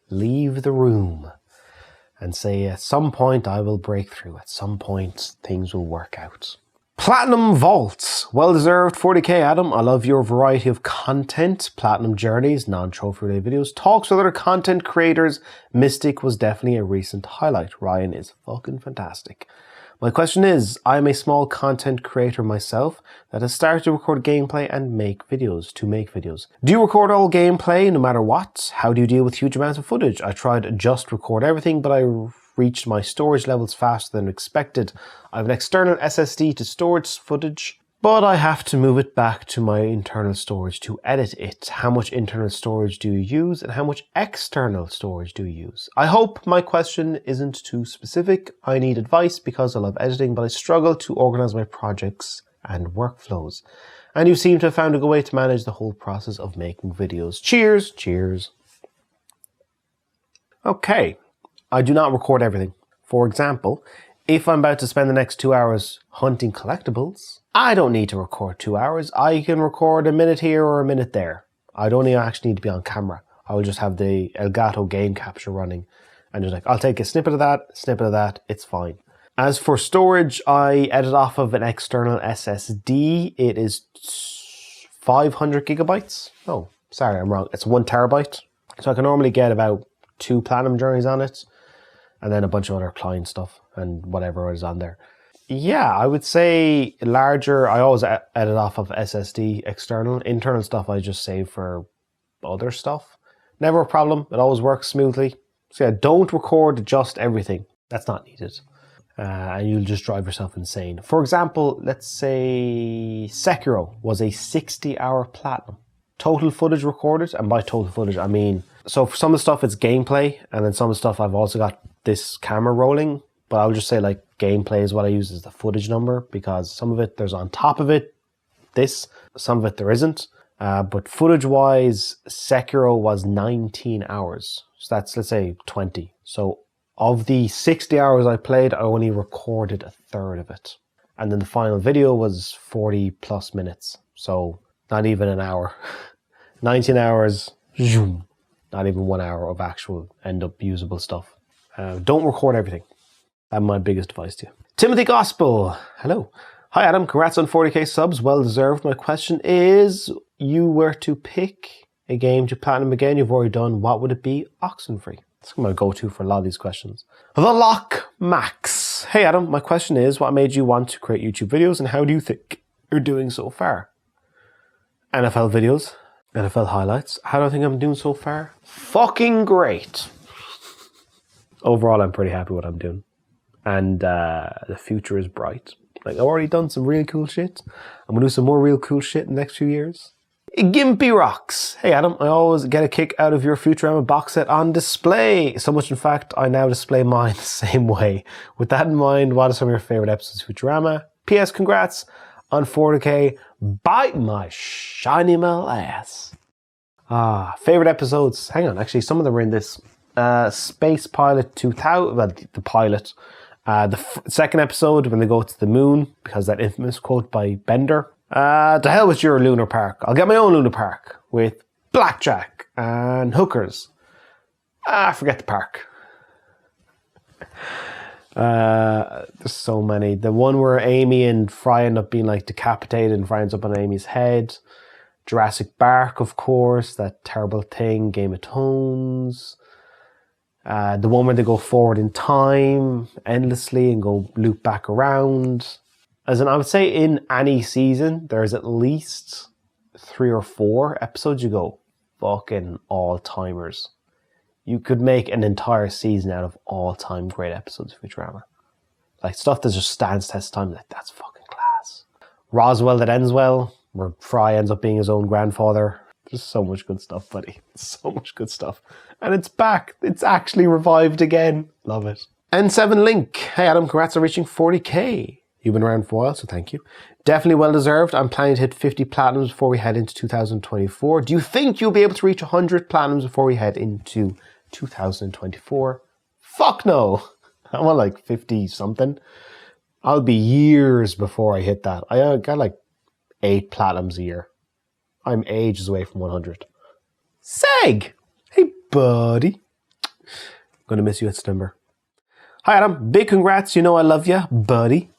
leave the room and say at some point I will break through. At some point things will work out. Platinum Vaults. Well-deserved 40k, Adam. I love your variety of content. Platinum journeys, non-trophy related videos, talks with other content creators. Mystic was definitely a recent highlight. Ryan is fucking fantastic. My question is, I am a small content creator myself that has started to record gameplay and make videos. Do you record all gameplay no matter what? How do you deal with huge amounts of footage? I tried just record everything, but I reached my storage levels faster than expected. I have an external SSD to storage footage, but I have to move it back to my internal storage to edit it. How much internal storage do you use and how much external storage do you use? I hope my question isn't too specific. I need advice because I love editing, but I struggle to organize my projects and workflows. And you seem to have found a good way to manage the whole process of making videos. Cheers, cheers. Okay. I do not record everything. For example, if I'm about to spend the next 2 hours hunting collectibles, I don't need to record 2 hours. I can record a minute here or a minute there. I don't even actually need to be on camera. I will just have the Elgato game capture running and just like, I'll take a snippet of that, it's fine. As for storage, I edit off of an external SSD. It is 500 gigabytes. Oh, sorry, I'm wrong. It's 1 terabyte. So I can normally get about 2 Platinum journeys on it. And then a bunch of other client stuff and whatever is on there. Yeah, I would say larger. I always edit off of SSD external. Internal stuff I just save for other stuff. Never a problem. It always works smoothly. So yeah, don't record just everything. That's not needed. And you'll just drive yourself insane. For example, let's say Sekiro was a 60-hour platinum. Total footage recorded, and by total footage I mean, so for some of the stuff it's gameplay, and then some of the stuff I've also got this camera rolling, but I'll just say like gameplay is what I use as the footage number, because some of it there's on top of it, some of it there isn't. But footage wise, Sekiro was 19 hours. So that's, let's say 20. So of the 60 hours I played, I only recorded a third of it. And then the final video was 40 plus minutes. So not even an hour. 19 hours, zoom. Not even 1 hour of actual end up usable stuff. Don't record everything. That's my biggest advice to you. Timothy Gospel, hello. Hi Adam, congrats on 40k subs, well deserved. My question is, you were to pick a game to platinum again, you've already done, what would it be? Oxenfree. That's my go-to for a lot of these questions. The Lock Max. Hey Adam, my question is, what made you want to create YouTube videos and how do you think you're doing so far? NFL videos, NFL highlights. How do I think I'm doing so far? Fucking great. Overall, I'm pretty happy with what I'm doing. And the future is bright. Like, I've already done some really cool shit. I'm gonna do some more real cool shit in the next few years. Gimpy Rocks. Hey Adam, I always get a kick out of your Futurama box set on display. So much in fact, I now display mine the same way. With that in mind, what are some of your favorite episodes of Futurama? P.S. Congrats on 40k. Bite my shiny mel ass. Favorite episodes. Hang on, actually some of them are in this. Space Pilot 2000, well, the pilot. The second episode when they go to the moon, because that infamous quote by Bender. To hell with your Lunar Park. I'll get my own Lunar Park with blackjack and hookers. Forget the park. There's so many. The one where Amy and Fry end up being like decapitated and Fry ends up on Amy's head. Jurassic Park, of course. That terrible thing. Game of Thrones. The one where they go forward in time endlessly and go loop back around. As in, I would say in any season, there's at least 3 or 4 episodes you go, fucking all-timers. You could make an entire season out of all-time great episodes of Futurama. Like, stuff that just stands test time, like, that's fucking class. Roswell That Ends Well, where Fry ends up being his own grandfather. There's so much good stuff, buddy. So much good stuff. And it's back. It's actually revived again. Love it. N7 Link. Hey Adam, congrats on reaching 40k. You've been around for a while, so thank you. Definitely well deserved. I'm planning to hit 50 platinums before we head into 2024. Do you think you'll be able to reach 100 platinums before we head into 2024? Fuck no. I'm on like 50 something. I'll be years before I hit that. I got like 8 platinums a year. I'm ages away from 100. Seg! Hey, buddy. I'm gonna miss you at September. Hi, Adam. Big congrats. You know I love you, buddy.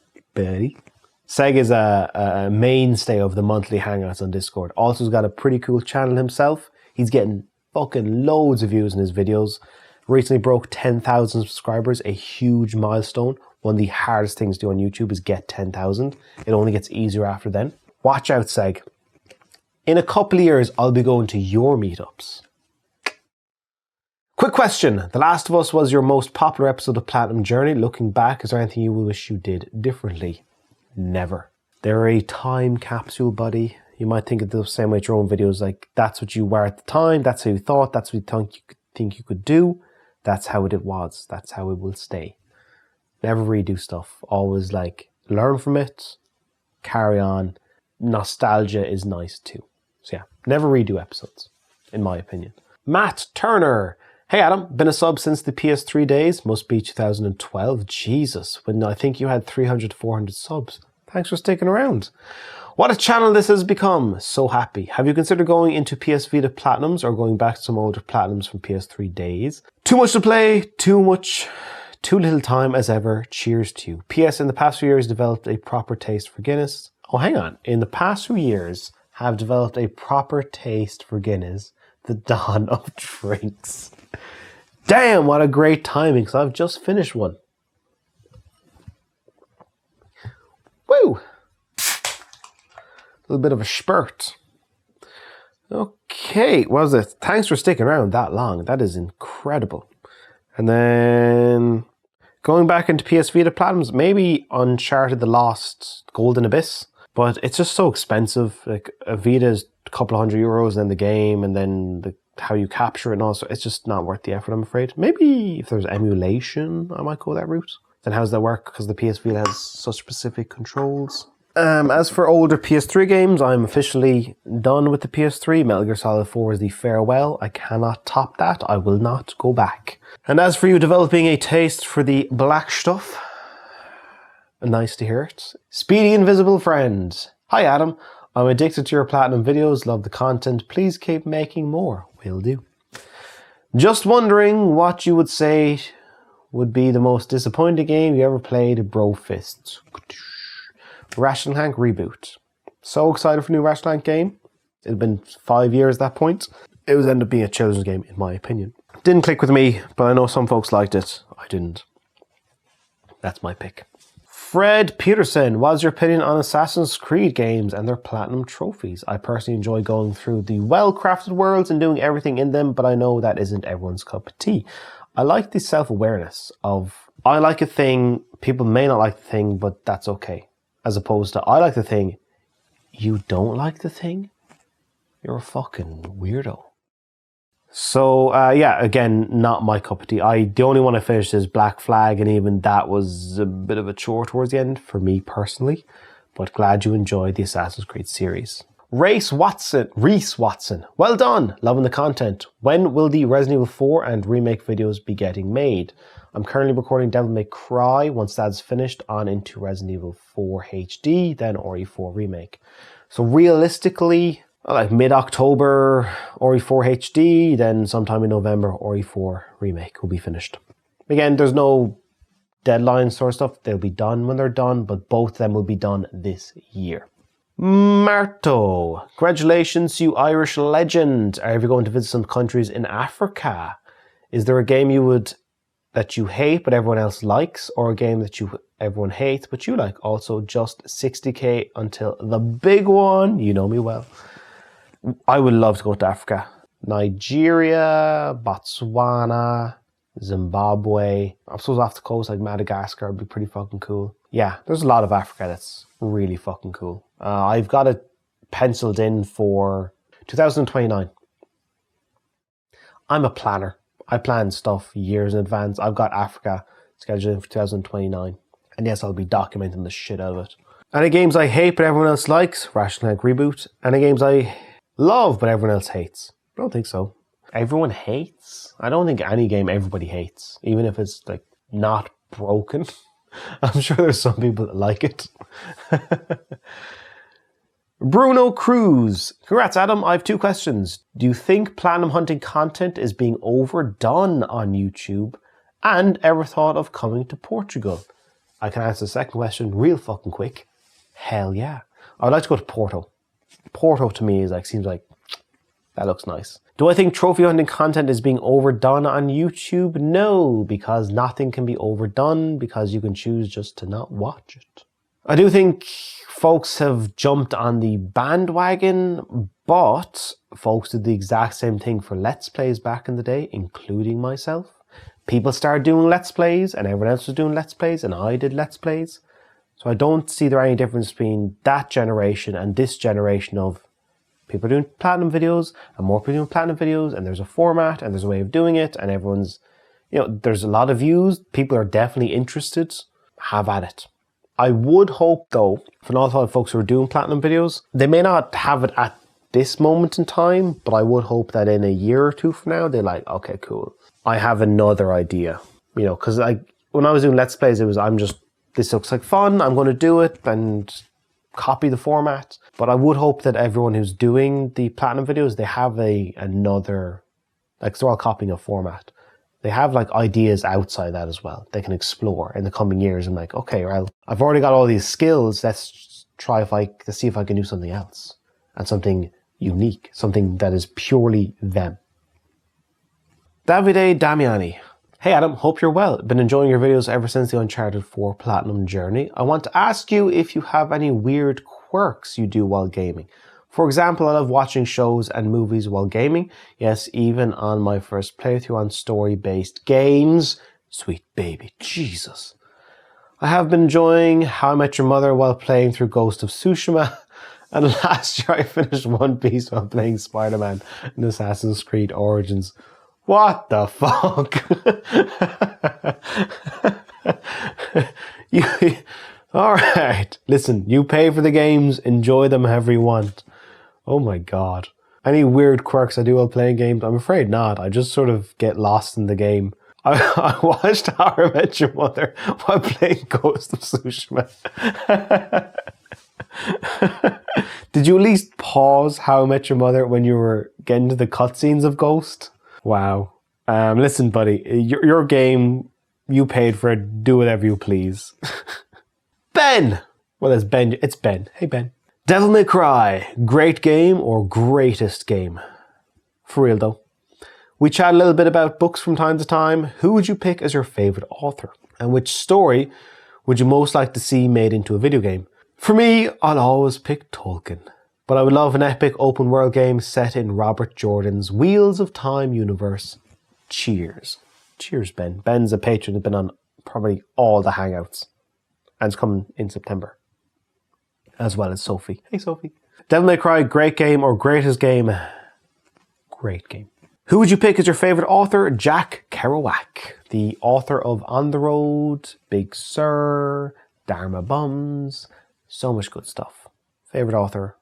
Seg is a mainstay of the monthly hangouts on Discord. Also, has got a pretty cool channel himself. He's getting fucking loads of views in his videos. Recently broke 10,000 subscribers, a huge milestone. One of the hardest things to do on YouTube is get 10,000. It only gets easier after then. Watch out, Seg. In a couple of years, I'll be going to your meetups. Quick question. The Last of Us was your most popular episode of Platinum Journey. Looking back, is there anything you wish you did differently? Never. They're a time capsule, buddy. You might think of the same way with your own videos. Like, that's what you were at the time. That's how you thought. That's what you think you could do. That's how it was. That's how it will stay. Never redo stuff. Always like learn from it. Carry on. Nostalgia is nice too. So yeah, never redo episodes, in my opinion. Matt Turner. Hey Adam, been a sub since the PS3 days. Must be 2012. Jesus, when I think you had 300 to 400 subs. Thanks for sticking around. What a channel this has become. So happy. Have you considered going into PSVita Platinums or going back to some older Platinums from PS3 days? Too much to play, too little time as ever. Cheers to you. PS, in the past few years, developed a proper taste for Guinness. Oh, hang on. In the past few years, have developed a proper taste for Guinness. The dawn of drinks. Damn, what a great timing, because I've just finished one. Woo! A little bit of a spurt. Okay, what was it? Thanks for sticking around that long. That is incredible. And then going back into PS Vita Platinums, maybe Uncharted The Lost Golden Abyss, but it's just so expensive. Like a Vita is a couple of €100, then the game, and then how you capture it and all. So it's just not worth the effort, I'm afraid. Maybe if there's emulation, I might go that route. Then how does that work? Because the PS Vita has such specific controls. As for older PS3 games, I'm officially done with the PS3. Metal Gear Solid 4 is the farewell. I cannot top that. I will not go back. And as for you developing a taste for the black stuff, nice to hear it. Speedy Invisible Friend. Hi Adam, I'm addicted to your platinum videos. Love the content. Please keep making more. Will do. Just wondering what you would say would be the most disappointing game you ever played. Bro Fists. Ratchet & Clank reboot. So excited for a new Ratchet & Clank game. It had been 5 years at that point. It was ended up being a children's game, in my opinion. Didn't click with me, but I know some folks liked it. I didn't. That's my pick. Fred Peterson, what's your opinion on Assassin's Creed games and their platinum trophies? I personally enjoy going through the well-crafted worlds and doing everything in them, but I know that isn't everyone's cup of tea. I like the self-awareness of, I like a thing, people may not like the thing, but that's okay. As opposed to, I like the thing, you don't like the thing? You're a fucking weirdo. So, yeah, again, not my cup of tea. The only one I finished is Black Flag, and even that was a bit of a chore towards the end, for me personally. But glad you enjoyed the Assassin's Creed series. Reese Watson, well done, loving the content. When will the Resident Evil 4 and Remake videos be getting made? I'm currently recording Devil May Cry. Once that's finished, on into Resident Evil 4 HD, then RE4 Remake. So realistically, like mid-October, RE4 HD, then sometime in November, RE4 Remake will be finished. Again, there's no deadline sort of stuff. They'll be done when they're done, but both of them will be done this year. Marto, congratulations, you Irish legend. Are you going to visit some countries in Africa? Is there a game that you hate but everyone else likes, or a game that everyone hates but you like? Also, just 60k until the big one. You know me well. I would love to go to Africa. Nigeria, Botswana, Zimbabwe. I suppose off the coast like Madagascar would be pretty fucking cool. Yeah, there's a lot of Africa that's really fucking cool. I've got it penciled in for 2029. I'm a planner. I plan stuff years in advance. I've got Africa scheduled in for 2029. And yes, I'll be documenting the shit out of it. Any games I hate but everyone else likes? Ratchet & Clank Reboot. Any games I love but everyone else hates? I don't think so. Everyone hates? I don't think any game everybody hates. Even if it's like not broken. I'm sure there's some people that like it. Bruno Cruz. Congrats, Adam. I have 2 questions. Do you think platinum hunting content is being overdone on YouTube? And ever thought of coming to Portugal? I can answer the second question real fucking quick. Hell yeah. I would like to go to Porto. Porto to me seems like that looks nice. Do I think trophy hunting content is being overdone on YouTube? No, because nothing can be overdone because you can choose just to not watch it. I do think folks have jumped on the bandwagon, but folks did the exact same thing for Let's Plays back in the day, including myself. People started doing Let's Plays and everyone else was doing Let's Plays and I did Let's Plays. So I don't see there any difference between that generation and this generation of people are doing platinum videos and more people doing platinum videos, and there's a format and there's a way of doing it, and everyone's, there's a lot of views. People are definitely interested. Have at it. I would hope though, for an awful lot of folks who are doing platinum videos, they may not have it at this moment in time, but I would hope that in a year or 2 from now, they're like, okay, cool. I have another idea, because when I was doing Let's Plays, this looks like fun. I'm going to do it and copy the format. But I would hope that everyone who's doing the platinum videos, they have another, they're all copying a format. They have ideas outside that as well. They can explore in the coming years and okay, well, I've already got all these skills. Let's see if I can do something else and something unique, something that is purely them. Davide Damiani. Hey Adam, hope you're well. Been enjoying your videos ever since the Uncharted 4 Platinum journey. I want to ask you if you have any weird quirks you do while gaming. For example, I love watching shows and movies while gaming. Yes, even on my first playthrough on story-based games. Sweet baby, Jesus. I have been enjoying How I Met Your Mother while playing through Ghost of Tsushima. And last year I finished One Piece while playing Spider-Man in Assassin's Creed Origins. What the fuck? Alright, listen, you pay for the games, enjoy them however you want. Oh my god. Any weird quirks I do while playing games? I'm afraid not. I just sort of get lost in the game. I watched How I Met Your Mother while playing Ghost of Tsushima. Did you at least pause How I Met Your Mother when you were getting to the cutscenes of Ghost? Wow. Listen, buddy, your game, you paid for it. Do whatever you please. Ben! Well, it's Ben. It's Ben. Hey, Ben. Devil May Cry. Great game or greatest game? For real, though. We chat a little bit about books from time to time. Who would you pick as your favorite author? And which story would you most like to see made into a video game? For me, I'll always pick Tolkien. But I would love an epic open world game set in Robert Jordan's Wheels of Time universe. Cheers. Cheers, Ben. Ben's a patron, has been on probably all the Hangouts. And it's coming in September. As well as Sophie. Hey, Sophie. Devil May Cry, great game or greatest game? Great game. Who would you pick as your favorite author? Jak Kerouac, the author of On the Road, Big Sur, Dharma Bums, so much good stuff. Favorite author?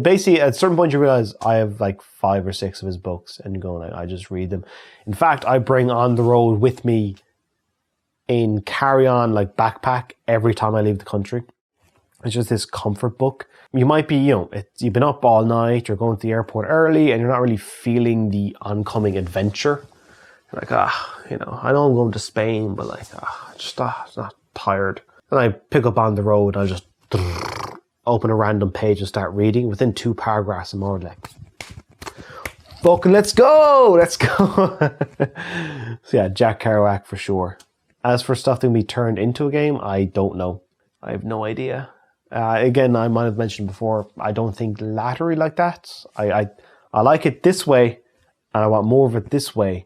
Basically, at a certain point you realize I have like 5 or 6 of his books and I just read them. In fact, I bring On the Road with me in carry-on like backpack every time I leave the country. It's just this comfort book. You might be, you've been up all night, you're going to the airport early and you're not really feeling the oncoming adventure. You're like, I know I'm going to Spain, but like, just not tired. And I pick up On the Road, I'll just open a random page and start reading. Within 2 paragraphs, I'm already like, fucking let's go! So yeah, Jak Kerouac for sure. As for stuff that can be turned into a game, I don't know. I have no idea. Again, I might have mentioned before, I don't think lattery like that. I like it this way, and I want more of it this way.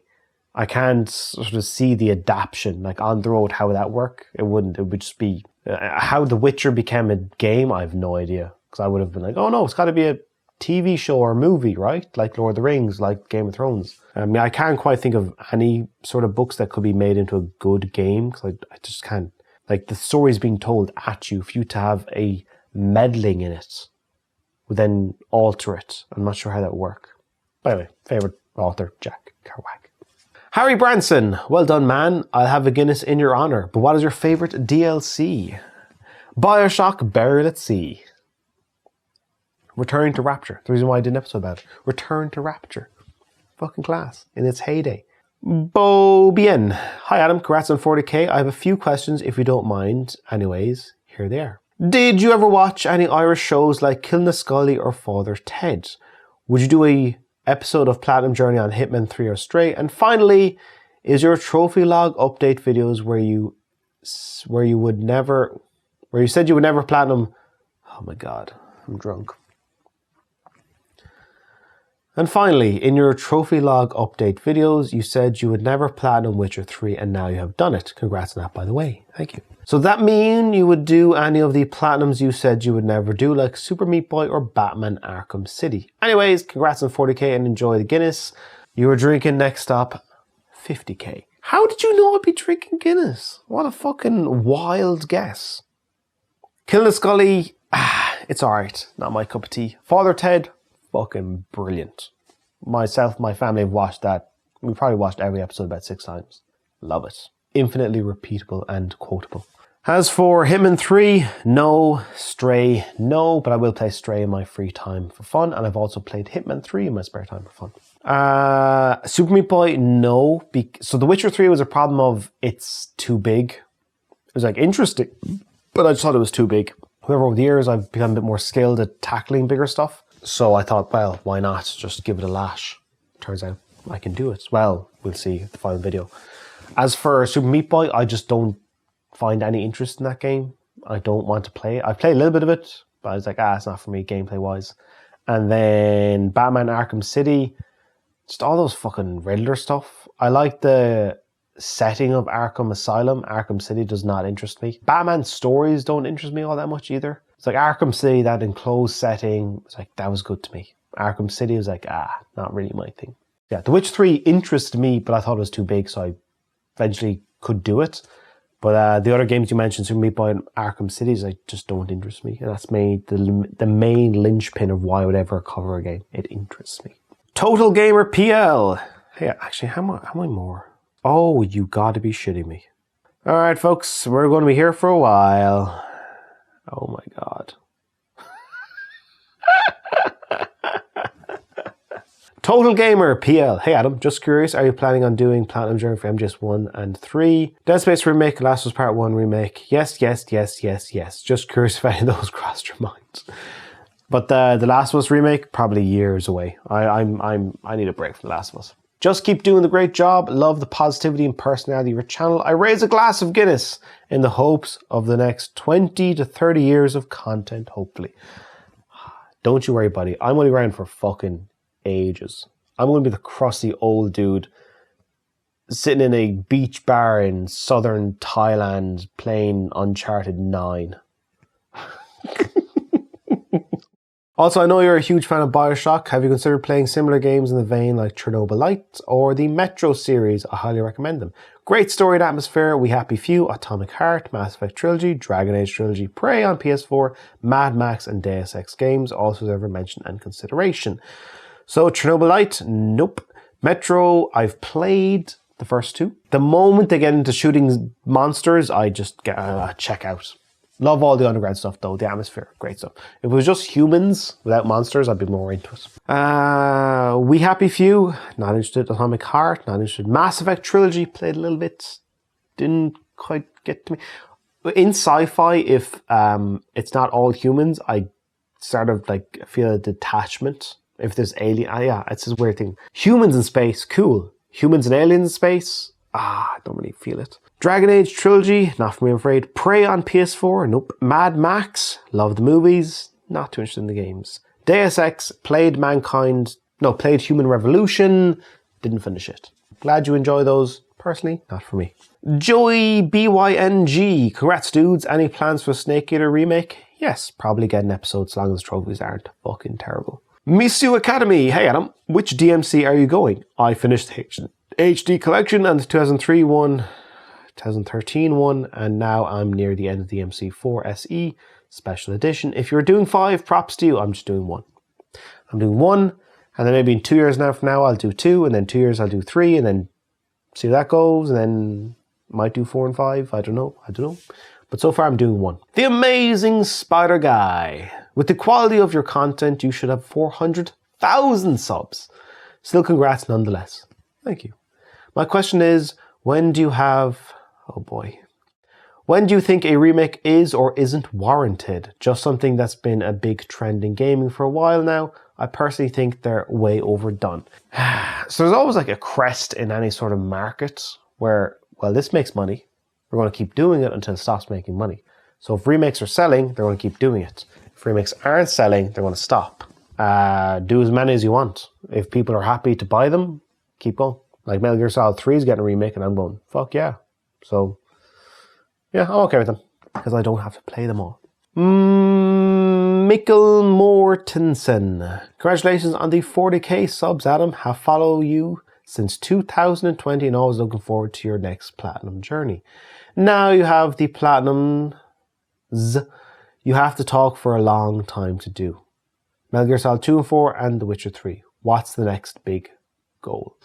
I can't sort of see the adaptation, like On the Road, how would that work? It would just be, how The Witcher became a game, I have no idea. Because I would have been like, oh no, it's got to be a TV show or movie, right? Like Lord of the Rings, like Game of Thrones. I can't quite think of any sort of books that could be made into a good game, because I just can't. Like the story's being told at you, for you to have a meddling in it would then alter it. I'm not sure how that would work. By the way, favourite author, Jak Kerouac. Harry Branson, well done man. I'll have a Guinness in your honour. But what is your favourite DLC? Bioshock Burial at Sea. Return to Rapture. The reason why I did an episode about it. Return to Rapture. Fucking class. In its heyday. Bo Bien. Hi Adam, congrats on 40k. I have a few questions if you don't mind. Anyways, here they are. Did you ever watch any Irish shows like Killinascully or Father Ted? Would you do a episode of Platinum Journey on Hitman 3 or Stray? And finally, is your trophy log update videos where you said you would never platinum? Oh my god, I'm drunk. And finally, in your trophy log update videos, you said you would never platinum Witcher 3 and now you have done it. Congrats on that, by the way. Thank you. So that mean you would do any of the platinums you said you would never do, like Super Meat Boy or Batman Arkham City. Anyways, congrats on 40k and enjoy the Guinness. You were drinking next stop, 50k. How did you know I'd be drinking Guinness? What a fucking wild guess. Killinascully, it's alright. Not my cup of tea. Father Ted, fucking brilliant. Myself, my family have watched that. We probably watched every episode about 6 times. Love it. Infinitely repeatable and quotable. As for Hitman 3, no. Stray, no. But I will play Stray in my free time for fun. And I've also played Hitman 3 in my spare time for fun. Super Meat Boy, no. So The Witcher 3 was a problem of it's too big. It was like interesting, but I just thought it was too big. However, over the years, I've become a bit more skilled at tackling bigger stuff. So I thought, well, why not? Just give it a lash. Turns out I can do it. Well, we'll see the final video. As for Super Meat Boy, I just don't find any interest in that game. I don't want to play it. I played a little bit of it, but I was like, it's not for me gameplay-wise. And then Batman Arkham City, just all those fucking Riddler stuff. I like the setting of Arkham Asylum. Arkham City does not interest me. Batman stories don't interest me all that much either. It's like Arkham City, that enclosed setting, it's like, that was good to me. Arkham City was like, not really my thing. Yeah, The Witcher 3 interested me, but I thought it was too big, so I eventually could do it. But the other games you mentioned, Super Meat Boy and Arkham City, just don't interest me. And that's made the main linchpin of why I would ever cover a game. It interests me. Total Gamer PL. Hey, actually, how many more? Oh, you gotta be shitting me. All right, folks, we're going to be here for a while. Oh my God. Total Gamer PL. Hey Adam, just curious, are you planning on doing Platinum Journey for MGS 1 and 3? Dead Space Remake, Last of Us Part 1 Remake. Yes. Just curious if any of those crossed your minds. But the Last of Us Remake, probably years away. I need a break from The Last of Us. Just keep doing the great job. Love the positivity and personality of your channel. I raise a glass of Guinness in the hopes of the next 20 to 30 years of content, hopefully. Don't you worry, buddy. I'm only around for fucking ages. I'm going to be the crusty old dude sitting in a beach bar in southern Thailand playing Uncharted 9. Also, I know you're a huge fan of BioShock. Have you considered playing similar games in the vein like Chernobyl Light or the Metro series? I highly recommend them. Great story and atmosphere, We Happy Few, Atomic Heart, Mass Effect Trilogy, Dragon Age Trilogy, Prey on PS4, Mad Max and Deus Ex games also deserve mention and consideration. So Chernobyl Light, nope. Metro, I've played the first two. The moment they get into shooting monsters, I just get check out. Love all the underground stuff though, the atmosphere, great stuff. If it was just humans without monsters, I'd be more into it. We Happy Few, not interested. Atomic Heart, not interested. Mass Effect Trilogy, played a little bit, didn't quite get to me. In sci-fi, if it's not all humans, I sort of like feel a detachment. If there's alien, it's this weird thing. Humans in space, cool. Humans and aliens in space, I don't really feel it. Dragon Age Trilogy, not for me I'm afraid. Prey on PS4, nope. Mad Max, love the movies, not too interested in the games. Deus Ex, played Human Revolution, didn't finish it. Glad you enjoy those. Personally, not for me. Joey BYNG, congrats dudes. Any plans for Snake Eater remake? Yes, probably get an episode as long as trophies aren't fucking terrible. Misu Academy, hey Adam, which DMC are you going? I finished the HD collection and the 2003 one, 2013 one, and now I'm near the end of the MC4 SE special edition. If you're doing 5, props to you. I'm just doing 1. I'm doing 1, and then maybe in 2 years from now I'll do 2, and then 2 years I'll do 3, and then see how that goes, and then might do 4 and 5. I don't know. But so far I'm doing 1. The Amazing Spider Guy. With the quality of your content, you should have 400,000 subs. Still congrats nonetheless. Thank you. My question is, when do you think a remake is or isn't warranted? Just something that's been a big trend in gaming for a while now. I personally think they're way overdone. So there's always like a crest in any sort of market where, well, this makes money. We're going to keep doing it until it stops making money. So if remakes are selling, they're going to keep doing it. If remakes aren't selling, they're going to stop. Do as many as you want. If people are happy to buy them, keep going. Like Metal Gear Solid 3 is getting a remake and I'm going, fuck yeah. So, yeah, I'm okay with them. Because I don't have to play them all. Mikkel Mortensen. Congratulations on the 40k subs, Adam. Have followed you since 2020 and always looking forward to your next platinum journey. Now you have the platinum. You have to talk for a long time to do. Metal Gear Solid 2 and 4 and The Witcher 3. What's the next big goal?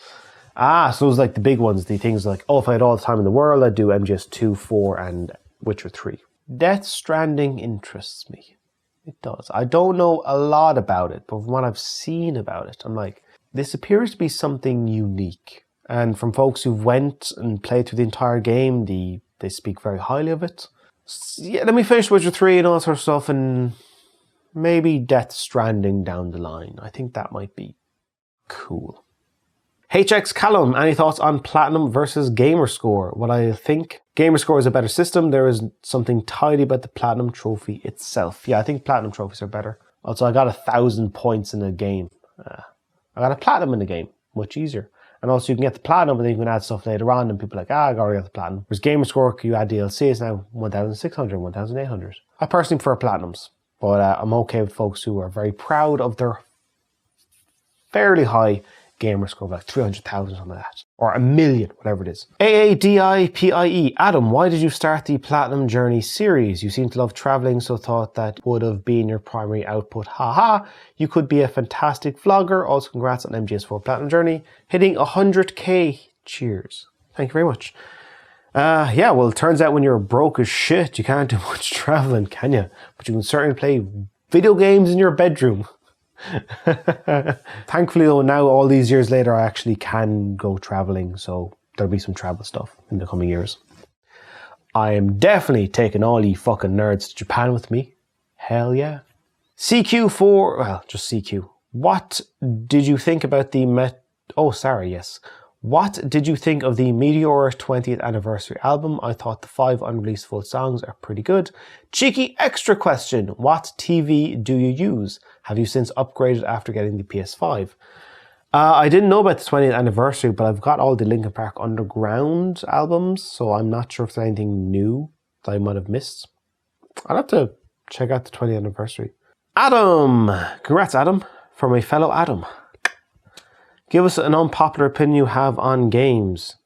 So those like the big ones, the things like, oh, if I had all the time in the world, I'd do MGS 2, 4 and Witcher 3. Death Stranding interests me. It does. I don't know a lot about it, but from what I've seen about it, I'm like, this appears to be something unique. And from folks who went and played through the entire game, they speak very highly of it. Yeah, let me finish Witcher 3 and all that sort of stuff, and maybe Death Stranding down the line. I think that might be cool. HX Callum, any thoughts on Platinum versus Gamerscore? What I think, Gamerscore is a better system. There is something tidy about the Platinum trophy itself. Yeah, I think Platinum trophies are better. Also, I got 1,000 points in a game. I got a Platinum in the game, much easier. And also you can get the Platinum and then you can add stuff later on and people are like, I already got the Platinum. Whereas Gamerscore, you add DLC, it's now 1,600, 1,800. I personally prefer Platinums, but I'm okay with folks who are very proud of their fairly high Gamerscore, like 300,000, something like that. Or 1,000,000, whatever it is. AADIPIE. Adam, why did you start the Platinum Journey series? You seem to love traveling, so thought that would have been your primary output. Haha. You could be a fantastic vlogger. Also, congrats on MGS4 Platinum Journey. Hitting 100k. Cheers. Thank you very much. Yeah, well, it turns out when you're broke as shit, you can't do much traveling, can you? But you can certainly play video games in your bedroom. Thankfully though, now all these years later I actually can go traveling, so there'll be some travel stuff in the coming years. I am definitely taking all you fucking nerds to Japan with me. Hell yeah. CQ4, well, just CQ. What did you think about the What did you think of the Meteora 20th anniversary album? I thought the 5 unreleased full songs are pretty good. Cheeky extra question. What TV do you use? Have you since upgraded after getting the PS5? I didn't know about the 20th anniversary, but I've got all the Linkin Park Underground albums, so I'm not sure if there's anything new that I might have missed. I'll have to check out the 20th anniversary. Adam! Congrats, Adam, from a fellow Adam. Give us an unpopular opinion you have on games.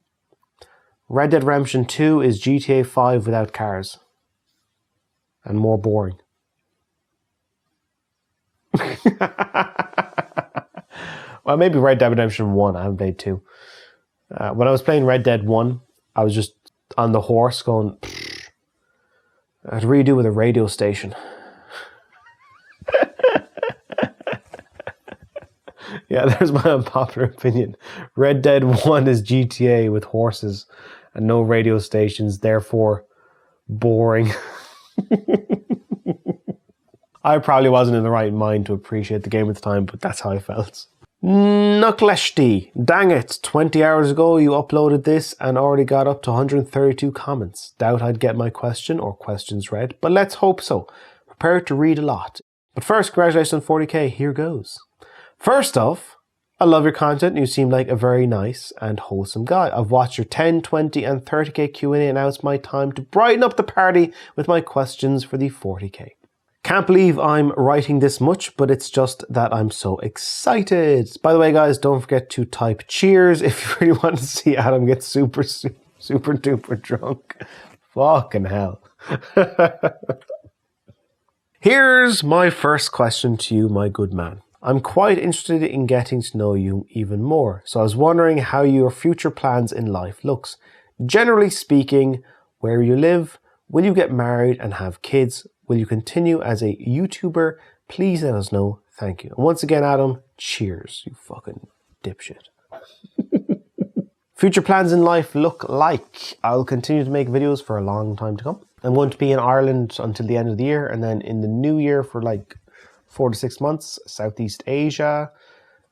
Red Dead Redemption 2 is GTA 5 without cars. And more boring. Well, maybe Red Dead Redemption 1. I haven't played 2. When I was playing Red Dead 1, I was just on the horse going... I had to redo with a radio station. Yeah, there's my unpopular opinion. Red Dead 1 is GTA with horses and no radio stations, therefore boring. I probably wasn't in the right mind to appreciate the game at the time, but that's how I felt. Nukleshti, dang it, 20 hours ago you uploaded this and already got up to 132 comments. Doubt I'd get my question or questions read, but let's hope so. Prepare to read a lot. But first, congratulations on 40k, here goes. First off, I love your content and you seem like a very nice and wholesome guy. I've watched your 10, 20 and 30k Q&A and now it's my time to brighten up the party with my questions for the 40k. Can't believe I'm writing this much, but it's just that I'm so excited. By the way, guys, don't forget to type cheers if you really want to see Adam get super duper drunk. Fucking hell. Here's my first question to you, my good man. I'm quite interested in getting to know you even more, so I was wondering how your future plans in life looks. Generally speaking, where you live, will you get married and have kids? Will you continue as a YouTuber? Please let us know. Thank you. And once again, Adam, cheers, you fucking dipshit. Future plans in life look like I'll continue to make videos for a long time to come. I'm going to be in Ireland until the end of the year, and then in the new year for like 4 to 6 months, Southeast Asia.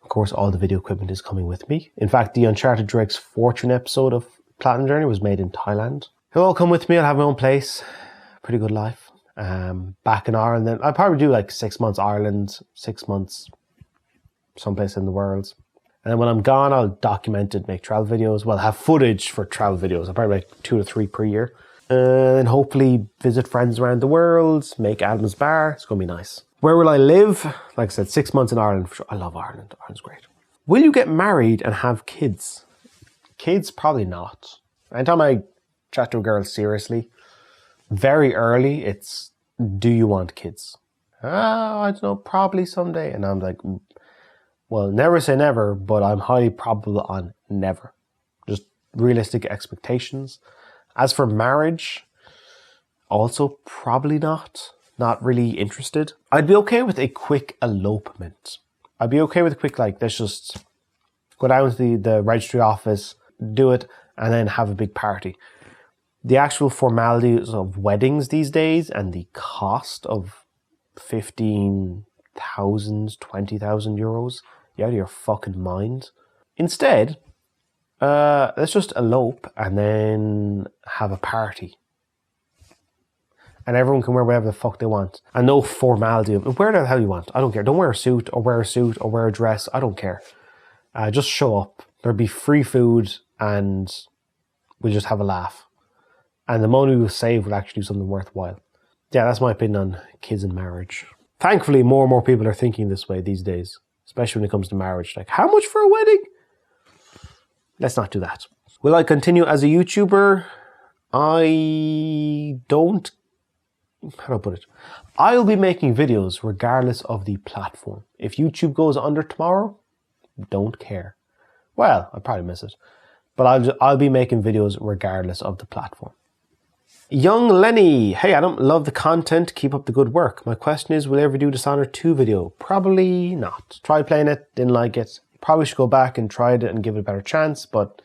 Of course, all the video equipment is coming with me. In fact, the Uncharted Drake's Fortune episode of Platinum Journey was made in Thailand. He'll all come with me. I'll have my own place. Pretty good life. Back in Ireland, then I'll probably do like 6 months Ireland, 6 months someplace in the world. And then when I'm gone, I'll document it, make travel videos. Well, have footage for travel videos. I'll probably make 2 to 3 per year. And hopefully visit friends around the world, make Adam's Bar. It's going to be nice. Where will I live? Like I said, 6 months in Ireland for sure. I love Ireland. Ireland's great. Will you get married and have kids? Kids, probably not. Anytime I chat to a girl seriously, very early, it's, do you want kids? I don't know, probably someday. And I'm like, well, never say never, but I'm highly probable on never. Just realistic expectations. As for marriage, also probably not. Not really interested. I'd be okay with a quick elopement. I'd be okay with a quick, like, let's just go down to the registry office, do it, and then have a big party. The actual formalities of weddings these days and the cost of 15,000, 20,000 euros, you're out of your fucking mind. Instead, let's just elope and then have a party. And everyone can wear whatever the fuck they want. And no formality of wear the hell you want. I don't care. Don't wear a suit or wear a dress. I don't care. Just show up. There'll be free food and we'll just have a laugh. And the money we'll save will actually do something worthwhile. Yeah, that's my opinion on kids and marriage. Thankfully, more and more people are thinking this way these days. Especially when it comes to marriage. Like, how much for a wedding? Let's not do that. Will I continue as a YouTuber? I don't... How do I put it? I'll be making videos regardless of the platform. If YouTube goes under tomorrow, don't care. Well, I'll probably miss it. But I'll be making videos regardless of the platform. Young Lenny. Hey Adam, love the content. Keep up the good work. My question is, will you ever do Dishonored 2 video? Probably not. Tried playing it, didn't like it. Probably should go back and try it and give it a better chance, but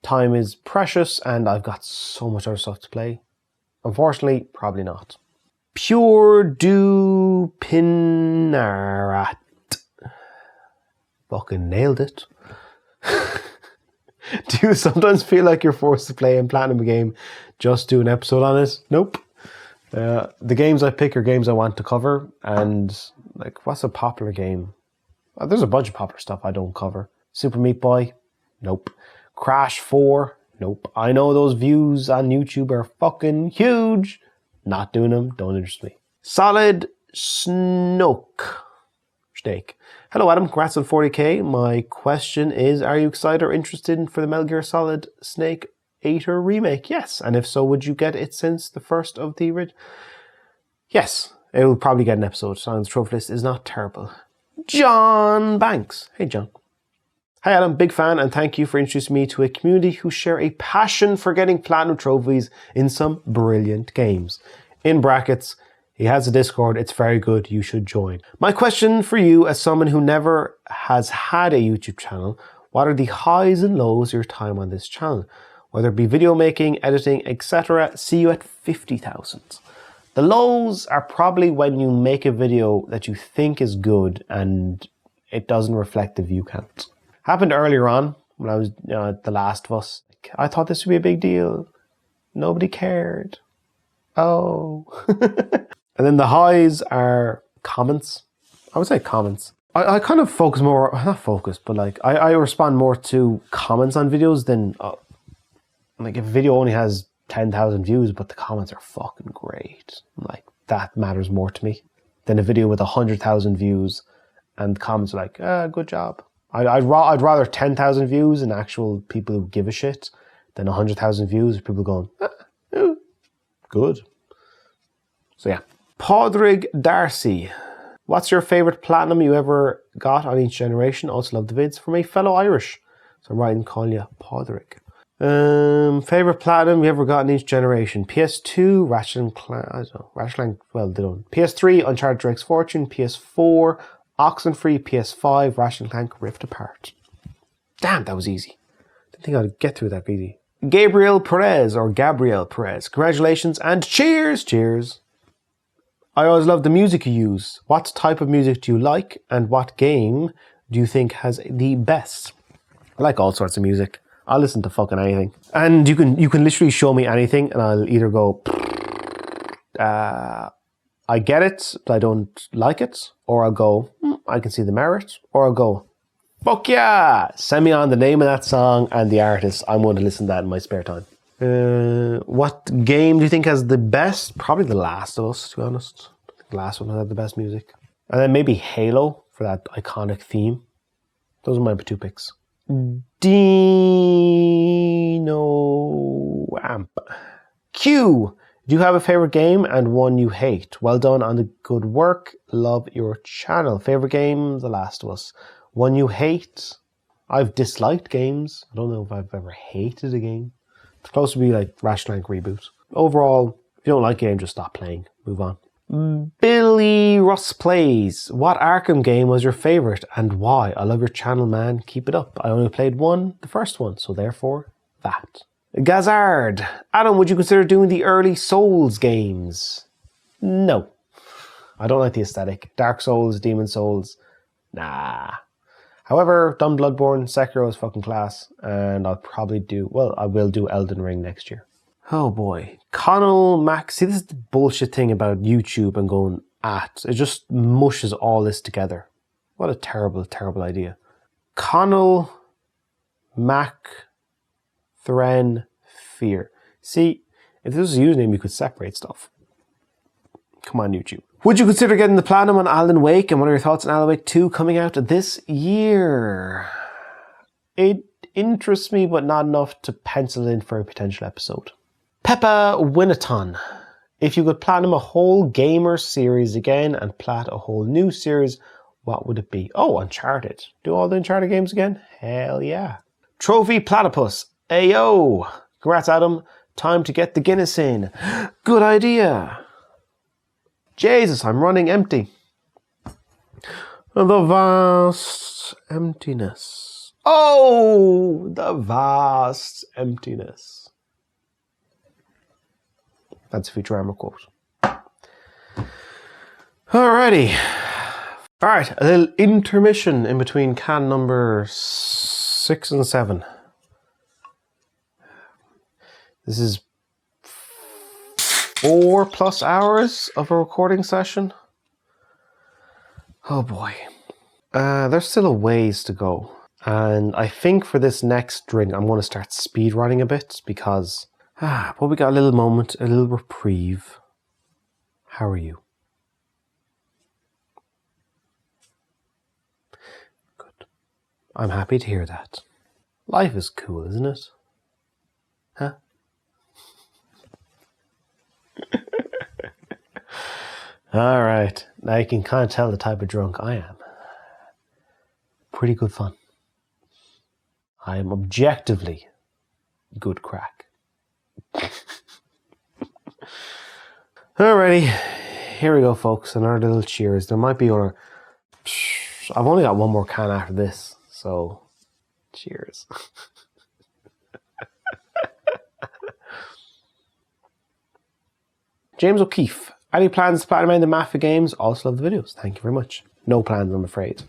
time is precious and I've got so much other stuff to play. Unfortunately, probably not. Pure do Pinarat. Fucking nailed it. Do you sometimes feel like you're forced to play and platinum a game just do an episode on it? Nope. The games I pick are games I want to cover, and like, what's a popular game? There's a bunch of popular stuff I don't cover. Super Meat Boy? Nope. Crash 4? Nope. I know those views on YouTube are fucking huge. Not doing them. Don't interest me. Solid Snoke. Steak. Hello Adam, congrats on 40k. My question is, are you excited or interested for the Metal Gear Solid Snake Eater remake? Yes. And if so, would you get it since the first of the original? Yes. It will probably get an episode. So the trophy list is not terrible. John Banks. Hey John. Hi Adam, big fan and thank you for introducing me to a community who share a passion for getting platinum trophies in some brilliant games. In brackets, he has a Discord, it's very good, you should join. My question for you as someone who never has had a YouTube channel, what are the highs and lows of your time on this channel? Whether it be video making, editing, etc. See you at 50,000. The lows are probably when you make a video that you think is good and it doesn't reflect the view count. Happened earlier on when I was at The Last of Us. I thought this would be a big deal. Nobody cared. Oh. And then the highs are comments. I would say comments. I kind of focus more, not focus, but like I respond more to comments on videos than like if a video only has 10,000 views, but the comments are fucking great. Like that matters more to me than a video with 100,000 views and the comments are like, good job. I'd rather 10,000 views and actual people who give a shit than 100,000 views of people going, good. So yeah. Podrig Darcy. What's your favourite platinum you ever got on each generation? Also love the vids from a fellow Irish. So I'm writing calling you Podrig. Favourite platinum you ever got in each generation? PS2, Ratchet and Clank, I don't know, Ratchet and Clank, well, they don't. PS3, Uncharted Drake's Fortune. PS4, Oxenfree. PS5, Ratchet and Clank Rift Apart. Damn, that was easy. Didn't think I'd get through that easy. Gabriel Perez. Congratulations and cheers, cheers. I always love the music you use. What type of music do you like and what game do you think has the best? I like all sorts of music. I'll listen to fucking anything. And you can literally show me anything and I'll either go, I get it, but I don't like it. Or I'll go, I can see the merit. Or I'll go, fuck yeah! Send me on the name of that song and the artist. I'm going to listen to that in my spare time. What game do you think has the best? Probably The Last of Us, to be honest. The last one had the best music. And then maybe Halo for that iconic theme. Those are my two picks. Dino Amp. Q. Do you have a favorite game and one you hate? Well done on the good work. Love your channel. Favorite game? The Last of Us. One you hate? I've disliked games. I don't know if I've ever hated a game. It's close to be like Ratchet and Clank Reboot. Overall, if you don't like a game, just stop playing. Move on. Billy Russ Plays. What Arkham game was your favorite and why? I love your channel, man. Keep it up. I only played one, the first one, so therefore that. Gazard. Adam, would you consider doing the early Souls games? No. I don't like the aesthetic. Dark Souls, Demon Souls. Nah. However, done Bloodborne, Sekiro is fucking class, and I will do Elden Ring next year. Oh boy. Connell Mac, see, this is the bullshit thing about YouTube and going at. It just mushes all this together. What a terrible, terrible idea. Connell Mac Thren Fear. See, if this was a username, you could separate stuff. Come on, YouTube. Would you consider getting the platinum on Alan Wake? And what are your thoughts on Alan Wake 2 coming out this year? It interests me, but not enough to pencil in for a potential episode. Peppa Winaton. If you could platinum a whole gamer series again and plat a whole new series, what would it be? Oh, Uncharted. Do all the Uncharted games again? Hell yeah. Trophy Platypus. Ayo. Congrats, Adam. Time to get the Guinness in. Good idea. Jesus, I'm running empty. The vast emptiness. Oh, the vast emptiness. That's a Futurama quote. Alrighty. Alright, a little intermission in between can number 6 and 7. This is 4+ hours of a recording session. Oh boy. There's still a ways to go. And I think for this next drink, I'm going to start speed running a bit because, but we got a little moment, a little reprieve. How are you? Good. I'm happy to hear that. Life is cool, isn't it? Huh? All right, now you can kind of tell the type of drunk I am. Pretty good fun. I am objectively good crack. Alrighty, here we go, folks. Another little cheers. There might be other. I've only got one more can after this, so cheers. James O'Keefe. Any plans to platinum the Mafia games? Also love the videos. Thank you very much. No plans, I'm afraid.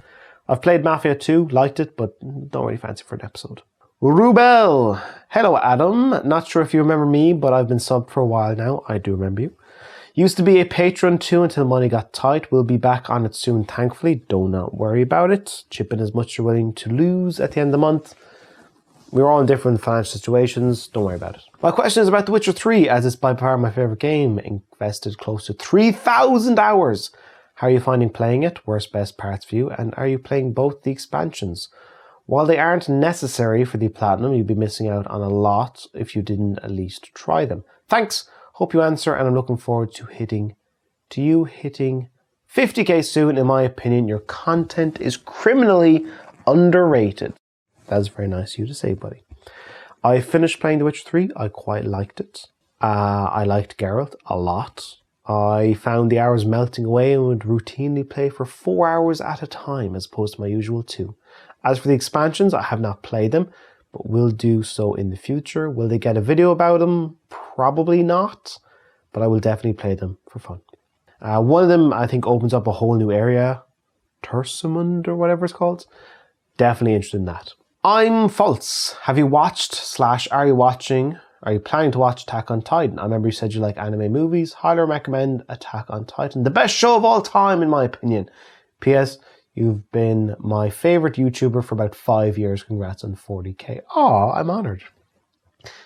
I've played Mafia 2, liked it, but don't really fancy for an episode. Rubel. Hello, Adam. Not sure if you remember me, but I've been subbed for a while now. I do remember you. Used to be a patron too until money got tight. We'll be back on it soon, thankfully. Do not worry about it. Chip in as much as you're willing to lose at the end of the month. We're all in different financial situations. Don't worry about it. My question is about The Witcher 3, as it's by far my favourite game. Invested close to 3,000 hours. How are you finding playing it? Worst, best parts for you? And are you playing both the expansions? While they aren't necessary for the platinum, you'd be missing out on a lot if you didn't at least try them. Thanks. Hope you answer, and I'm looking forward to you hitting 50k soon. In my opinion, your content is criminally underrated. That's very nice of you to say, buddy. I finished playing The Witcher 3. I quite liked it. I liked Geralt a lot. I found the hours melting away and would routinely play for 4 hours at a time as opposed to my usual 2. As for the expansions, I have not played them, but will do so in the future. Will they get a video about them? Probably not, but I will definitely play them for fun. One of them, I think, opens up a whole new area. Tursamund or whatever it's called. Definitely interested in that. I'm false. Have you watched / are you planning to watch Attack on Titan? I remember you said you like anime movies. Highly recommend Attack on Titan. The best show of all time, in my opinion. P.S. You've been my favourite YouTuber for about 5 years. Congrats on 40k. Oh, I'm honoured.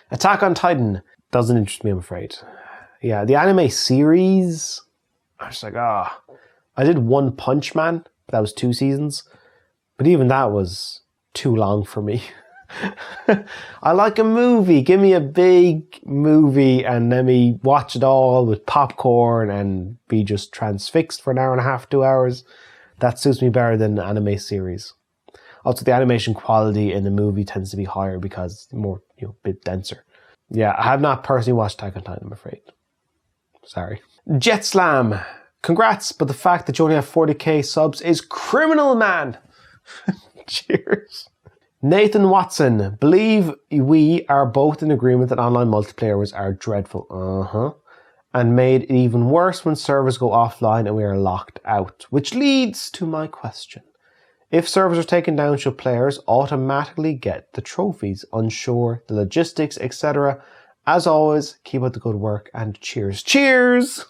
Attack on Titan doesn't interest me, I'm afraid. Yeah, the anime series, I was like, I did One Punch Man, but that was 2 seasons. But even that was too long for me. I like a movie. Give me a big movie and let me watch it all with popcorn and be just transfixed for an hour and a half, 2 hours. That suits me better than an anime series. Also, the animation quality in the movie tends to be higher because it's more, a bit denser. Yeah, I have not personally watched Attack on Titan, I'm afraid. Sorry. Jet Slam. Congrats, but the fact that you only have 40k subs is criminal, man. Cheers. Nathan Watson. Believe we are both in agreement that online multiplayers are dreadful. And made it even worse when servers go offline and we are locked out. Which leads to my question. If servers are taken down, should players automatically get the trophies? Unsure, the logistics, etc. As always, keep up the good work and cheers. Cheers!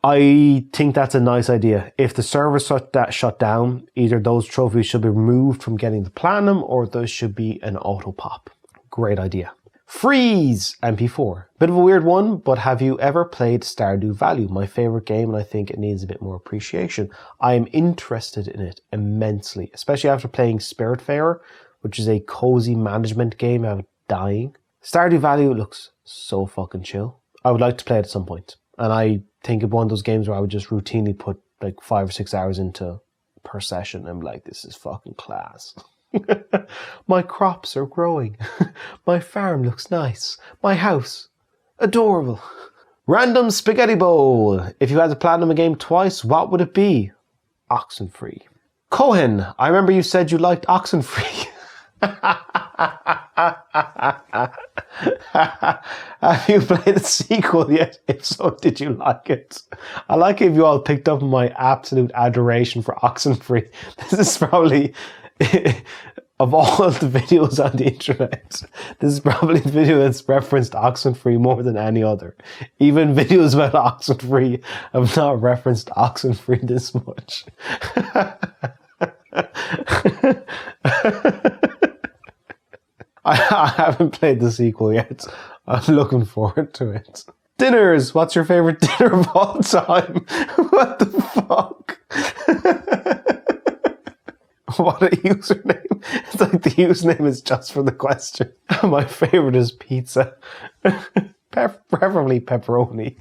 I think that's a nice idea. If the server shut down, either those trophies should be removed from getting the platinum or there should be an auto pop. Great idea. Freeze! MP4. Bit of a weird one, but have you ever played Stardew Valley? My favorite game, and I think it needs a bit more appreciation. I am interested in it immensely, especially after playing Spiritfarer, which is a cozy management game about dying. Stardew Valley looks so fucking chill. I would like to play it at some point. And I think of one of those games where I would just routinely put like 5 or 6 hours into per session. I'm like, this is fucking class. My crops are growing. My farm looks nice. My house, adorable. Random spaghetti bowl. If you had to platinum a game twice, what would it be? Oxenfree. Cohen, I remember you said you liked Oxenfree. Have you played the sequel yet? If so, did you like it? I like if you all picked up my absolute adoration for Oxenfree. This is probably, of all the videos on the internet, this is probably the video that's referenced Oxenfree more than any other. Even videos about Oxenfree have not referenced Oxenfree this much. I haven't played the sequel yet. I'm looking forward to it. Dinners! What's your favorite dinner of all time? What the fuck? What a username. It's like the username is just for the question. My favorite is pizza. Preferably pepperoni.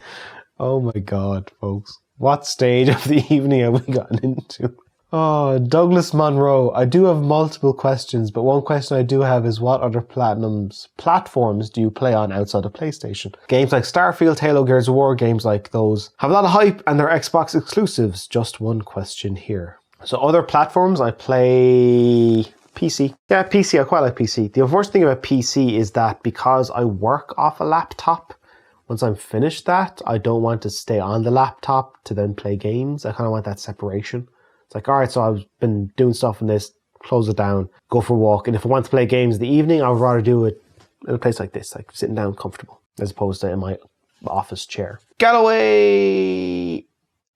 Oh my god, folks. What stage of the evening have we gotten into? Oh, Douglas Monroe. I do have multiple questions, but one question I do have is what other platforms do you play on outside of PlayStation? Games like Starfield, Halo, Gears of War, games like those have a lot of hype and they're Xbox exclusives. Just one question here. So other platforms, I play PC. Yeah, PC, I quite like PC. The unfortunate thing about PC is that because I work off a laptop, once I'm finished that, I don't want to stay on the laptop to then play games. I kind of want that separation. It's like, all right, so I've been doing stuff in this, close it down, go for a walk. And if I want to play games in the evening, I would rather do it in a place like this, like sitting down comfortable, as opposed to in my office chair. Galloway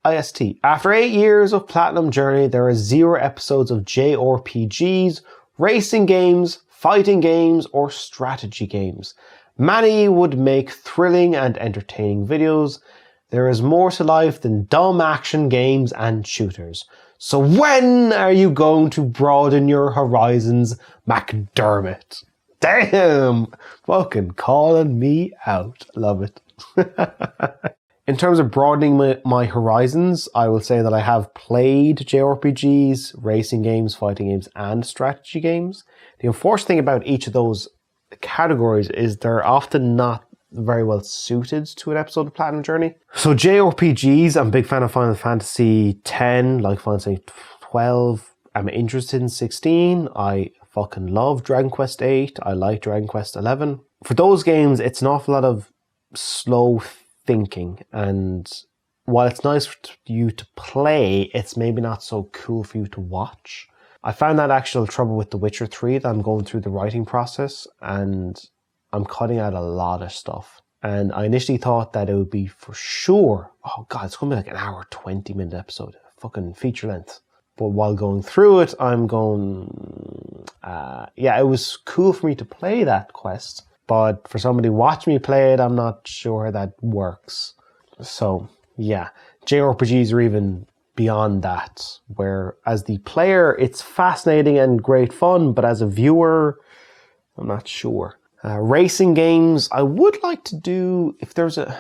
IST. After 8 years of Platinum Journey, there are 0 episodes of JRPGs, racing games, fighting games, or strategy games. Many would make thrilling and entertaining videos. There is more to life than dumb action games and shooters. So when are you going to broaden your horizons, McDermott? Damn! Fucking calling me out. Love it. In terms of broadening my horizons, I will say that I have played JRPGs, racing games, fighting games, and strategy games. The unfortunate thing about each of those categories is they're often not very well suited to an episode of Platinum Journey. So JRPGs, I'm a big fan of Final Fantasy X, like Final Fantasy 12. I'm interested in 16. I fucking love Dragon Quest 8. I like Dragon Quest 11. For those games, it's an awful lot of slow thinking, and while it's nice for you to play, it's maybe not so cool for you to watch. I found that actual trouble with The Witcher 3, that I'm going through the writing process and I'm cutting out a lot of stuff. And I initially thought that it would be for sure, oh god, it's going to be like an hour, 20-minute episode, fucking feature length. But while going through it, I'm going, yeah, it was cool for me to play that quest, but for somebody to watch me play it, I'm not sure that works. So yeah, JRPGs are even beyond that, where as the player, it's fascinating and great fun, but as a viewer, I'm not sure. Racing games, I would like to do, if there's a,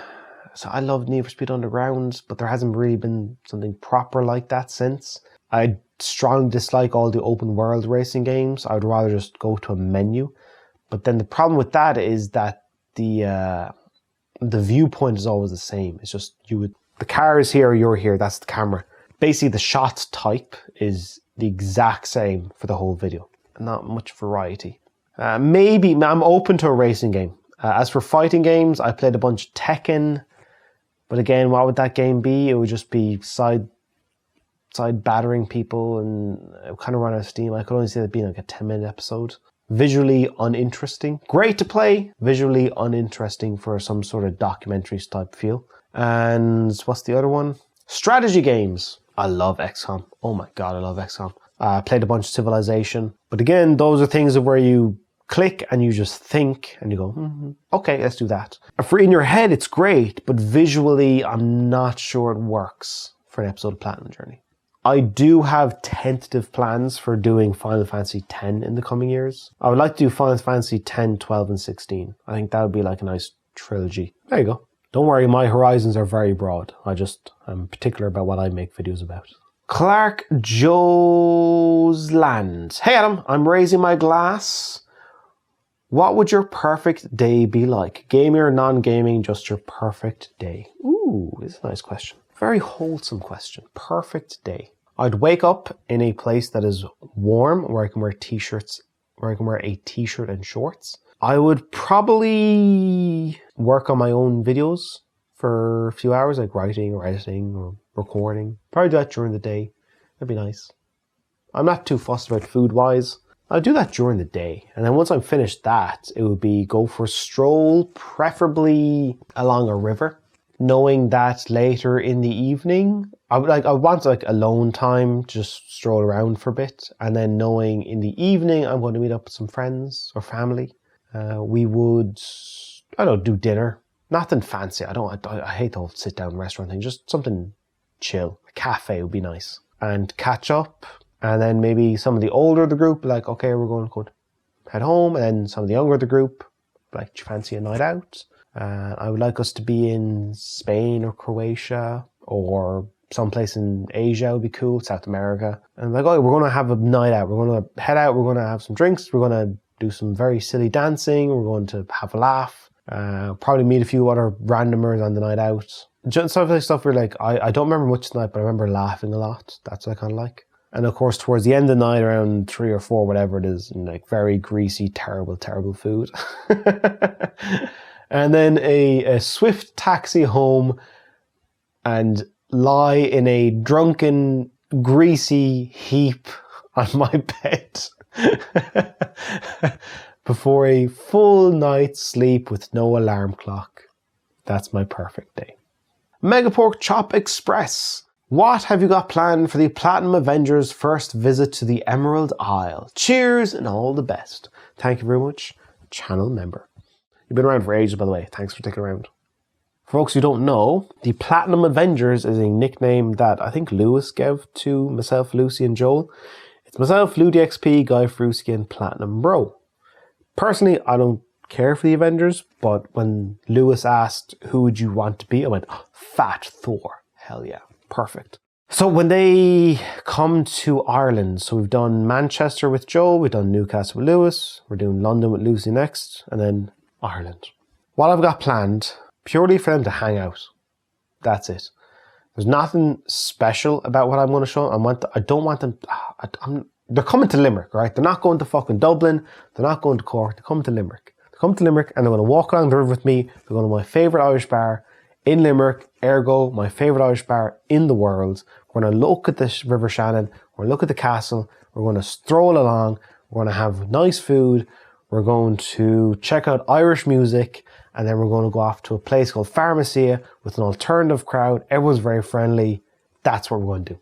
so I love Need for Speed Underground, but there hasn't really been something proper like that since. I strongly dislike all the open world racing games. I would rather just go to a menu. But then the problem with that is that the viewpoint is always the same. It's just the car is here, you're here, that's the camera. Basically the shot type is the exact same for the whole video. Not much variety. Maybe I'm open to a racing game. As for fighting games, I played a bunch of Tekken. But again, what would that game be? It would just be outside battering people, and I kind of run out of steam. I could only see that being like a 10-minute episode. Visually uninteresting. Great to play, visually uninteresting for some sort of documentaries type feel. And what's the other one? Strategy games. I love XCOM. Oh my god, I love XCOM. I played a bunch of Civilization. But again, those are things where you click and you just think and you go, okay, let's do that. For in your head, it's great, but visually, I'm not sure it works for an episode of Platinum Journey. I do have tentative plans for doing Final Fantasy X in the coming years. I would like to do Final Fantasy X, 12, and 16. I think that would be like a nice trilogy. There you go. Don't worry, my horizons are very broad. I'm particular about what I make videos about. Clark Joe's Land. Hey Adam, I'm raising my glass. What would your perfect day be like? Gaming or non-gaming, just your perfect day? Ooh, this is a nice question. Very wholesome question. Perfect day. I'd wake up in a place that is warm, where I can wear t-shirts, where I can wear a t-shirt and shorts. I would probably work on my own videos for a few hours, like writing or editing or recording. Probably do that during the day. That'd be nice. I'm not too fussed about food-wise. I'll do that during the day. And then once I'm finished that, it would be go for a stroll, preferably along a river, knowing that later in the evening, I want alone time, just stroll around for a bit. And then knowing in the evening, I'm going to meet up with some friends or family. We would, do dinner. Nothing fancy. I hate the whole sit down restaurant thing. Just something chill. A cafe would be nice. And catch up. And then maybe some of the older of the group, like, okay, we're going to head home. And then some of the younger of the group, like, do you fancy a night out? I would like us to be in Spain or Croatia or someplace in Asia would be cool, South America. And like, oh, we're going to have a night out. We're going to head out. We're going to have some drinks. We're going to do some very silly dancing. We're going to have a laugh. Probably meet a few other randomers on the night out. Just stuff where like, I don't remember much tonight, but I remember laughing a lot. That's what I kind of like. And of course, towards the end of the night, around 3 or 4, whatever it is, and like very greasy, terrible, terrible food. And then a swift taxi home and lie in a drunken, greasy heap on my bed before a full night's sleep with no alarm clock. That's my perfect day. Megapork Chop Express. What have you got planned for the Platinum Avengers' first visit to the Emerald Isle? Cheers and all the best. Thank you very much, channel member. You've been around for ages, by the way. Thanks for sticking around. For folks who don't know, the Platinum Avengers is a nickname that I think Lewis gave to myself, Lucy, and Joel. It's myself, LuDXP, Guy Fruski, and Platinum Bro. Personally, I don't care for the Avengers, but when Lewis asked who would you want to be, I went, oh, Fat Thor. Hell yeah, perfect. So when they come to Ireland, so we've done Manchester with Joel, we've done Newcastle with Lewis, we're doing London with Lucy next, and then Ireland. What I've got planned, purely for them to hang out. That's it. There's nothing special about what I'm going to show them. I don't want them. They're coming to Limerick, right? They're not going to fucking Dublin. They're not going to Cork. They're coming to Limerick. They come to Limerick and they're going to walk along the river with me. They're going to my favourite Irish bar in Limerick, ergo my favourite Irish bar in the world. We're going to look at the River Shannon. We're going to look at the castle. We're going to stroll along. We're going to have nice food. We're going to check out Irish music, and then we're going to go off to a place called Pharmacia with an alternative crowd. Everyone's very friendly. That's what we're going to do.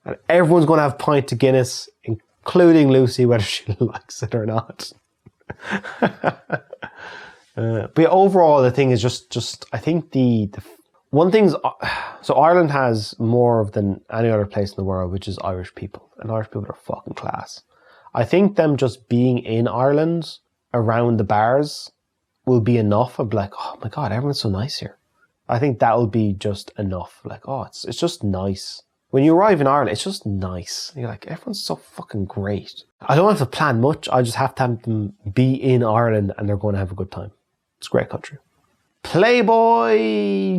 And everyone's going to have a pint of Guinness, including Lucy, whether she likes it or not. But yeah, overall, the thing is just I think the one thing's, so Ireland has more than any other place in the world, which is Irish people. And Irish people are fucking class. I think them just being in Ireland around the bars will be enough. I'll be like, oh my God, everyone's so nice here. I think that will be just enough. Like, oh, it's just nice. When you arrive in Ireland, it's just nice. You're like, everyone's so fucking great. I don't have to plan much. I just have to have them be in Ireland and they're going to have a good time. It's a great country. Playboy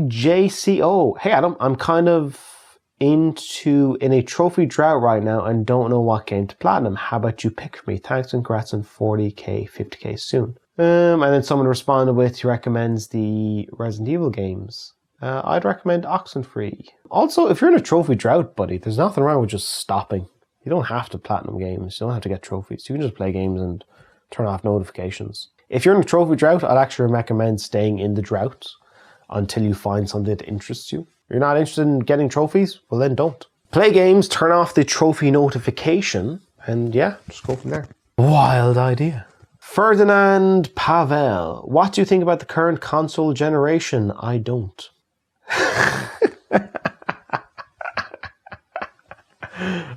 JCO. Hey Adam, I'm kind of in a trophy drought right now and don't know what game to platinum. How about you pick for me? Thanks and congrats on 40k, 50k soon. And then someone responded with, he recommends the Resident Evil games. I'd recommend Oxenfree. Also, if you're in a trophy drought, buddy, there's nothing wrong with just stopping. You don't have to platinum games. You don't have to get trophies. You can just play games and turn off notifications. If you're in a trophy drought, I'd actually recommend staying in the drought until you find something that interests you. If you're not interested in getting trophies, well then don't. Play games, turn off the trophy notification, and yeah, just go from there. Wild idea. Ferdinand Pavel, what do you think about the current console generation? I don't.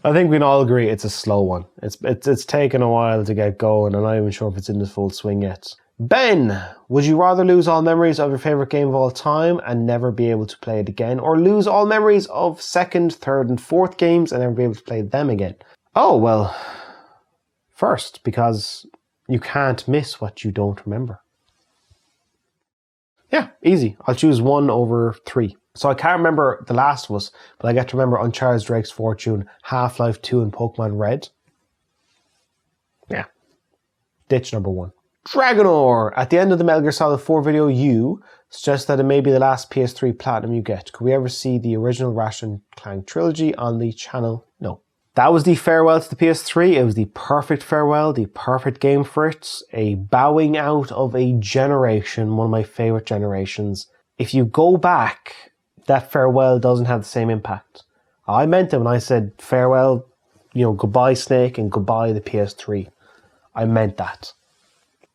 I think we can all agree it's a slow one. It's taken a while to get going. I'm not even sure if it's in the full swing yet. Ben, would you rather lose all memories of your favorite game of all time and never be able to play it again, or lose all memories of second, third, and fourth games and never be able to play them again? Oh, well, first, because you can't miss what you don't remember. Yeah, easy. I'll choose 1 over 3. So I can't remember The Last of Us, but I get to remember Uncharted Drake's Fortune, Half-Life 2, and Pokemon Red. Yeah. Ditch number 1. Dragonor! At the end of the Metal Gear Solid 4 video, you suggest that it may be the last PS3 Platinum you get. Could we ever see the original Ratchet and Clank trilogy on the channel? No. That was the farewell to the PS3. It was the perfect farewell, the perfect game for it. A bowing out of a generation, one of my favorite generations. If you go back, that farewell doesn't have the same impact. I meant it when I said farewell, goodbye Snake and goodbye the PS3. I meant that.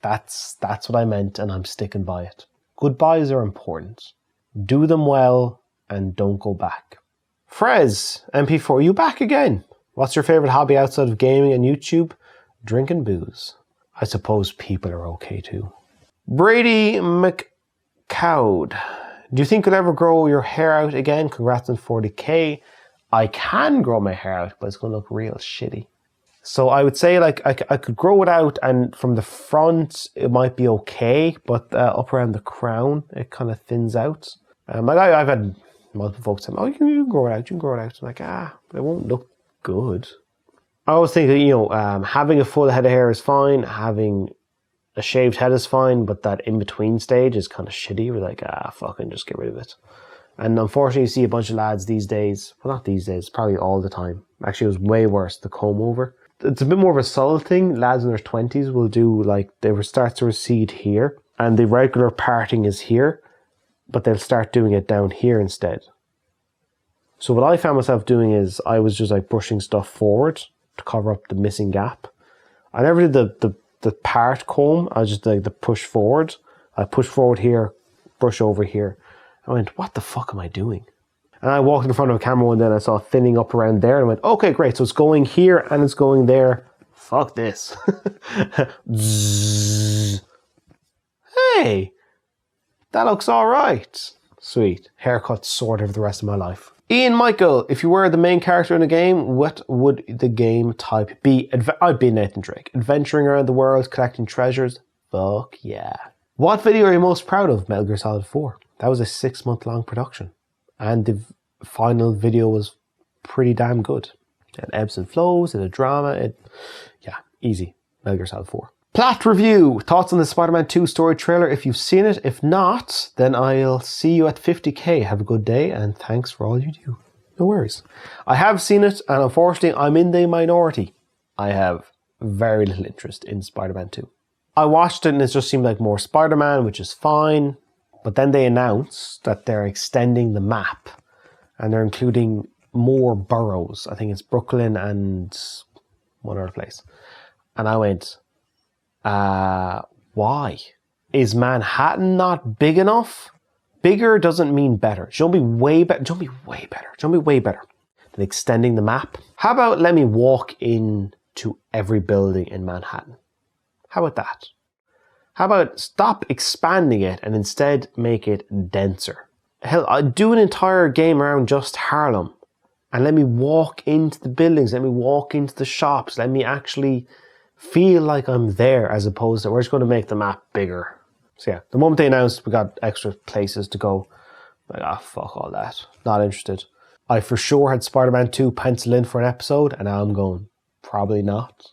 That's what I meant, and I'm sticking by it. Goodbyes are important. Do them well and don't go back. Frez, MP4, are you back again? What's your favorite hobby outside of gaming and YouTube? Drinking booze. I suppose people are okay too. Brady McCowd, do you think you'll ever grow your hair out again? Congrats on 40k. I can grow my hair out, but it's going to look real shitty. So I would say I could grow it out, and from the front it might be okay, but up around the crown it kind of thins out. I've had multiple folks say, "Oh, you can grow it out. You can grow it out." I'm like, but it won't look good. I always think that having a full head of hair is fine, having a shaved head is fine, but that in between stage is kind of shitty. We're like, fucking just get rid of it. And unfortunately, you see a bunch of lads these days. Well, not these days, probably all the time. Actually, it was way worse. The comb over. It's a bit more of a subtle thing. Lads in their 20s will do they will start to recede here, and the regular parting is here, but they'll start doing it down here instead. So what I found myself doing is I was just brushing stuff forward to cover up the missing gap. I never did the part comb. I was just the push forward. I push forward here, brush over here. I went, what the fuck am I doing? And I walked in front of a camera one day and I saw it thinning up around there, and I went, okay, great. So it's going here and it's going there. Fuck this. Hey, that looks all right. Sweet. Haircut sorted for the rest of my life. Ian Michael, if you were the main character in a game, what would the game type be? I'd be Nathan Drake. Adventuring around the world, collecting treasures. Fuck yeah. What video are you most proud of? Metal Gear Solid 4. That was a 6-month-long production. And the final video was pretty damn good. It had ebbs and flows, it had drama. Yeah, easy. Metal Gear Solid 4. Plat review. Thoughts on the Spider-Man 2 story trailer if you've seen it. If not, then I'll see you at 50k. Have a good day and thanks for all you do. No worries. I have seen it, and unfortunately I'm in the minority. I have very little interest in Spider-Man 2. I watched it and it just seemed like more Spider-Man, which is fine. But then they announced that they're extending the map and they're including more boroughs. I think it's Brooklyn and one other place. And I went, why? Is Manhattan not big enough? Bigger doesn't mean better. Don't be way better. Don't be way better. Don't be way better than extending the map. How about let me walk into every building in Manhattan? How about that? How about stop expanding it and instead make it denser? Hell, I'd do an entire game around just Harlem and let me walk into the buildings, let me walk into the shops, let me actually feel like I'm there, as opposed to we're just going to make the map bigger. So yeah, the moment they announced we got extra places to go, I'm like, fuck all that. Not interested. I for sure had Spider-Man 2 penciled in for an episode, and now I'm going, probably not.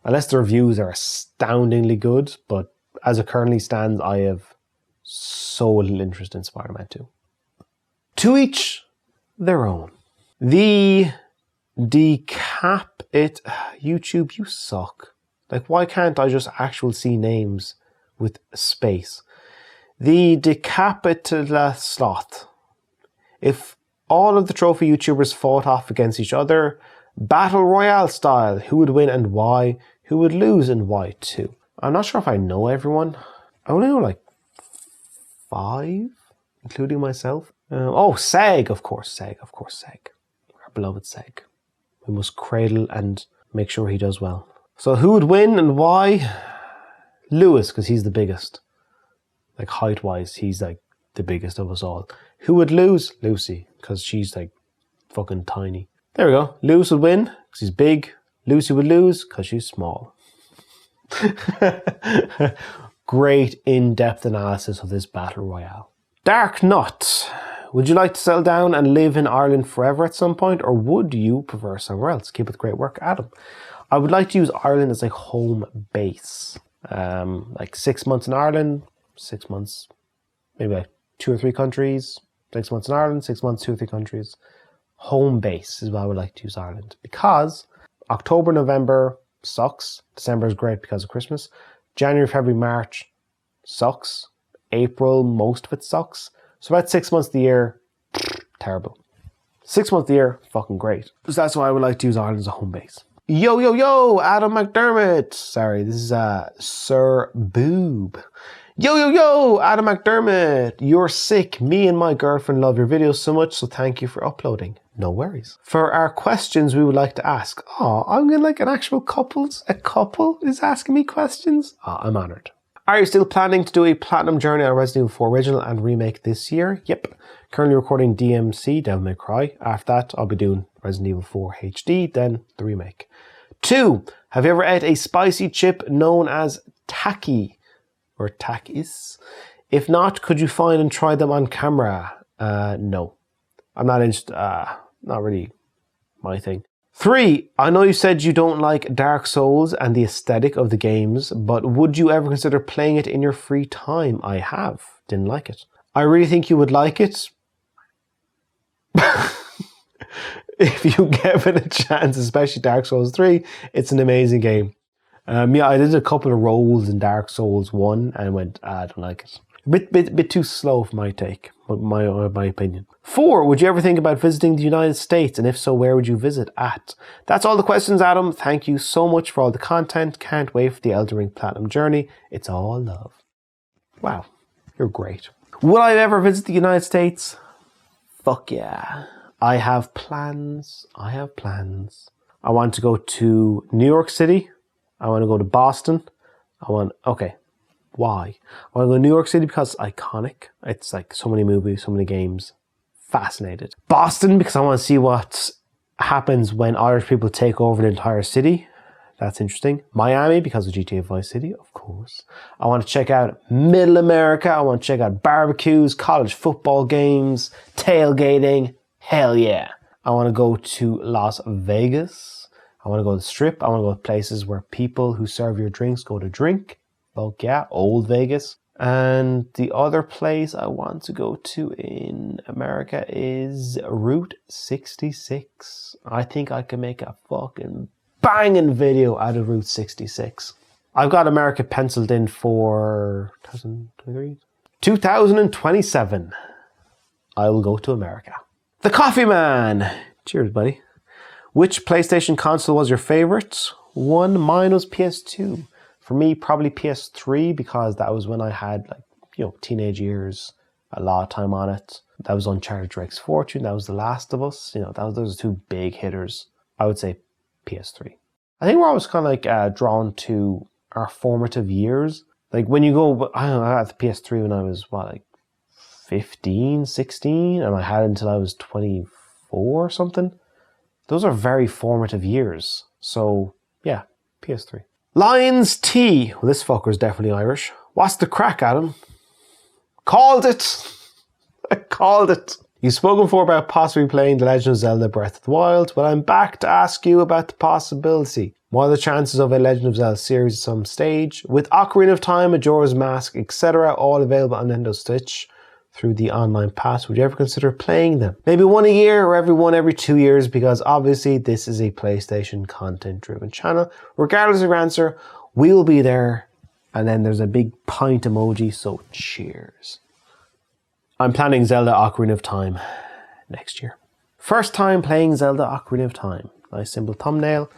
Unless the reviews are astoundingly good, but as it currently stands, I have so little interest in Spider-Man 2. To each their own. The decap it. YouTube, you suck. Like, why can't I just actually see names with space? The decapitated sloth. If all of the trophy YouTubers fought off against each other, battle royale style, who would win and why? Who would lose and why too? I'm not sure if I know everyone. I only know like 5, including myself. Seg, of course, Seg. Our beloved Seg. We must cradle and make sure he does well. So who would win and why? Lewis, because he's the biggest. Like height-wise, he's like the biggest of us all. Who would lose? Lucy, because she's like fucking tiny. There we go. Lewis would win, because he's big. Lucy would lose, because she's small. Great in-depth analysis of this battle royale. Dark Nut. Would you like to settle down and live in Ireland forever at some point, or would you prefer somewhere else? Keep up the great work, Adam. I would like to use Ireland as like home base. Like 6 months in Ireland, 6 months, maybe like 2 or 3 countries. 6 months in Ireland, 6 months, 2 or 3 countries. Home base is why I would like to use Ireland. Because October, November sucks. December is great because of Christmas. January, February, March sucks. April, most of it sucks. So about 6 months of the year, terrible. 6 months of the year, fucking great. So that's why I would like to use Ireland as a home base. Yo, Adam McDermott. Sorry, this is Sir Boob. Yo, Adam McDermott. You're sick. Me and my girlfriend love your videos so much, so thank you for uploading. No worries. For our questions we would like to ask. I'm in like an actual couples. A couple is asking me questions. I'm honored. Are you still planning to do a platinum journey on Resident Evil 4 Original and Remake this year? Yep. Currently recording DMC, Devil May Cry. After that, I'll be doing Resident Evil 4 HD, then the remake. 2. Have you ever ate a spicy chip known as Taki or Takis? If not, could you find and try them on camera? No. I'm not interested. Not really my thing. 3. I know you said you don't like Dark Souls and the aesthetic of the games, but would you ever consider playing it in your free time? I have. Didn't like it. I really think you would like it. If you give it a chance, especially Dark Souls 3, it's an amazing game. I did a couple of rolls in Dark Souls 1 and went, I don't like it. A bit too slow for my take, my opinion. 4, would you ever think about visiting the United States? And if so, where would you visit at? That's all the questions, Adam. Thank you so much for all the content. Can't wait for the Elden Ring Platinum journey. It's all love. Wow, you're great. Will I ever visit the United States? Fuck yeah. I have plans. I want to go to New York City. I want to go to Boston. Okay. Why? I want to go to New York City because it's iconic. It's like so many movies, so many games. Fascinated. Boston because I want to see what happens when Irish people take over the entire city. That's interesting. Miami because of GTA Vice City, of course. I want to check out Middle America. I want to check out barbecues, college football games, tailgating. Hell yeah. I want to go to Las Vegas. I want to go to the Strip. I want to go to places where people who serve your drinks go to drink. Fuck yeah, Old Vegas. And the other place I want to go to in America is Route 66. I think I can make a fucking banging video out of Route 66. I've got America penciled in for 2023? 2027. I will go to America. The Coffee Man. Cheers, buddy. Which PlayStation console was your favorite? Mine was PS2. For me, probably PS3 because that was when I had teenage years, a lot of time on it. That was Uncharted Drake's Fortune. That was The Last of Us. Those are 2 big hitters. I would say PS3. I think we're always kind of like drawn to our formative years. Like when you go, I don't know, I had the PS3 when I was 15, 16, and I had it until I was 24 or something. Those are very formative years. So yeah, PS3. Lions T. Well, this fucker's definitely Irish. What's the crack, Adam? Called it. I called it. You've spoken before about possibly playing The Legend of Zelda Breath of the Wild, but I'm back to ask you about the possibility. What are the chances of a Legend of Zelda series at some stage? With Ocarina of Time, Majora's Mask, etc. all available on Nintendo Switch, through the online pass, would you ever consider playing them? Maybe one a year or every 2 years, because obviously this is a PlayStation content-driven channel. Regardless of your answer, we'll be there. And then there's a big pint emoji, so cheers. I'm planning Zelda Ocarina of Time next year. First time playing Zelda Ocarina of Time. Nice simple thumbnail.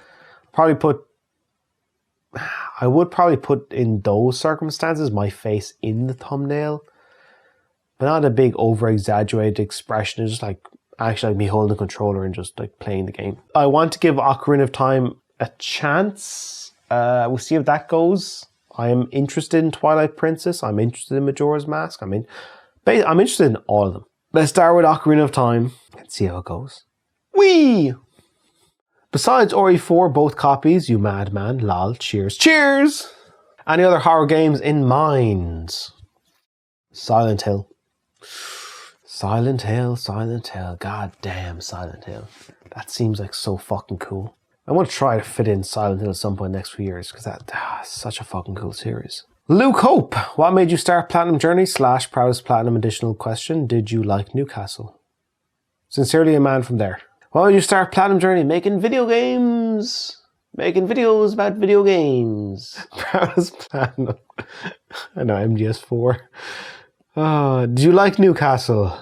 I would probably put in those circumstances my face in the thumbnail, but not a big over-exaggerated expression. It's just like actually like me holding the controller and just like playing the game. I want to give Ocarina of Time a chance. We'll see if that goes. I am interested in Twilight Princess. I'm interested in Majora's Mask. I'm interested in all of them. Let's start with Ocarina of Time and see how it goes. Whee! Besides RE4, both copies, you madman, lol, cheers. Cheers! Any other horror games in mind? Silent Hill. Silent Hill. God damn Silent Hill. That seems like so fucking cool. I want to try to fit in Silent Hill at some point next few years, because that's such a fucking cool series. Luke Hope, what made you start Platinum Journey / proudest Platinum additional question? Did you like Newcastle? Sincerely, a man from there. Why made you start Platinum Journey? Making video games. Making videos about video games. Proudest Platinum. I know, MGS4. Oh, did you like Newcastle?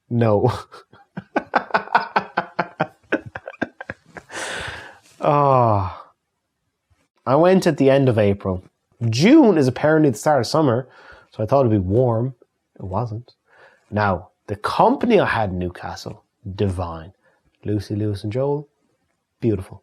No. Oh, I went at the end of April. June is apparently the start of summer, so I thought it'd be warm. It wasn't. Now, the company I had in Newcastle, divine. Lucy, Lewis and Joel, beautiful.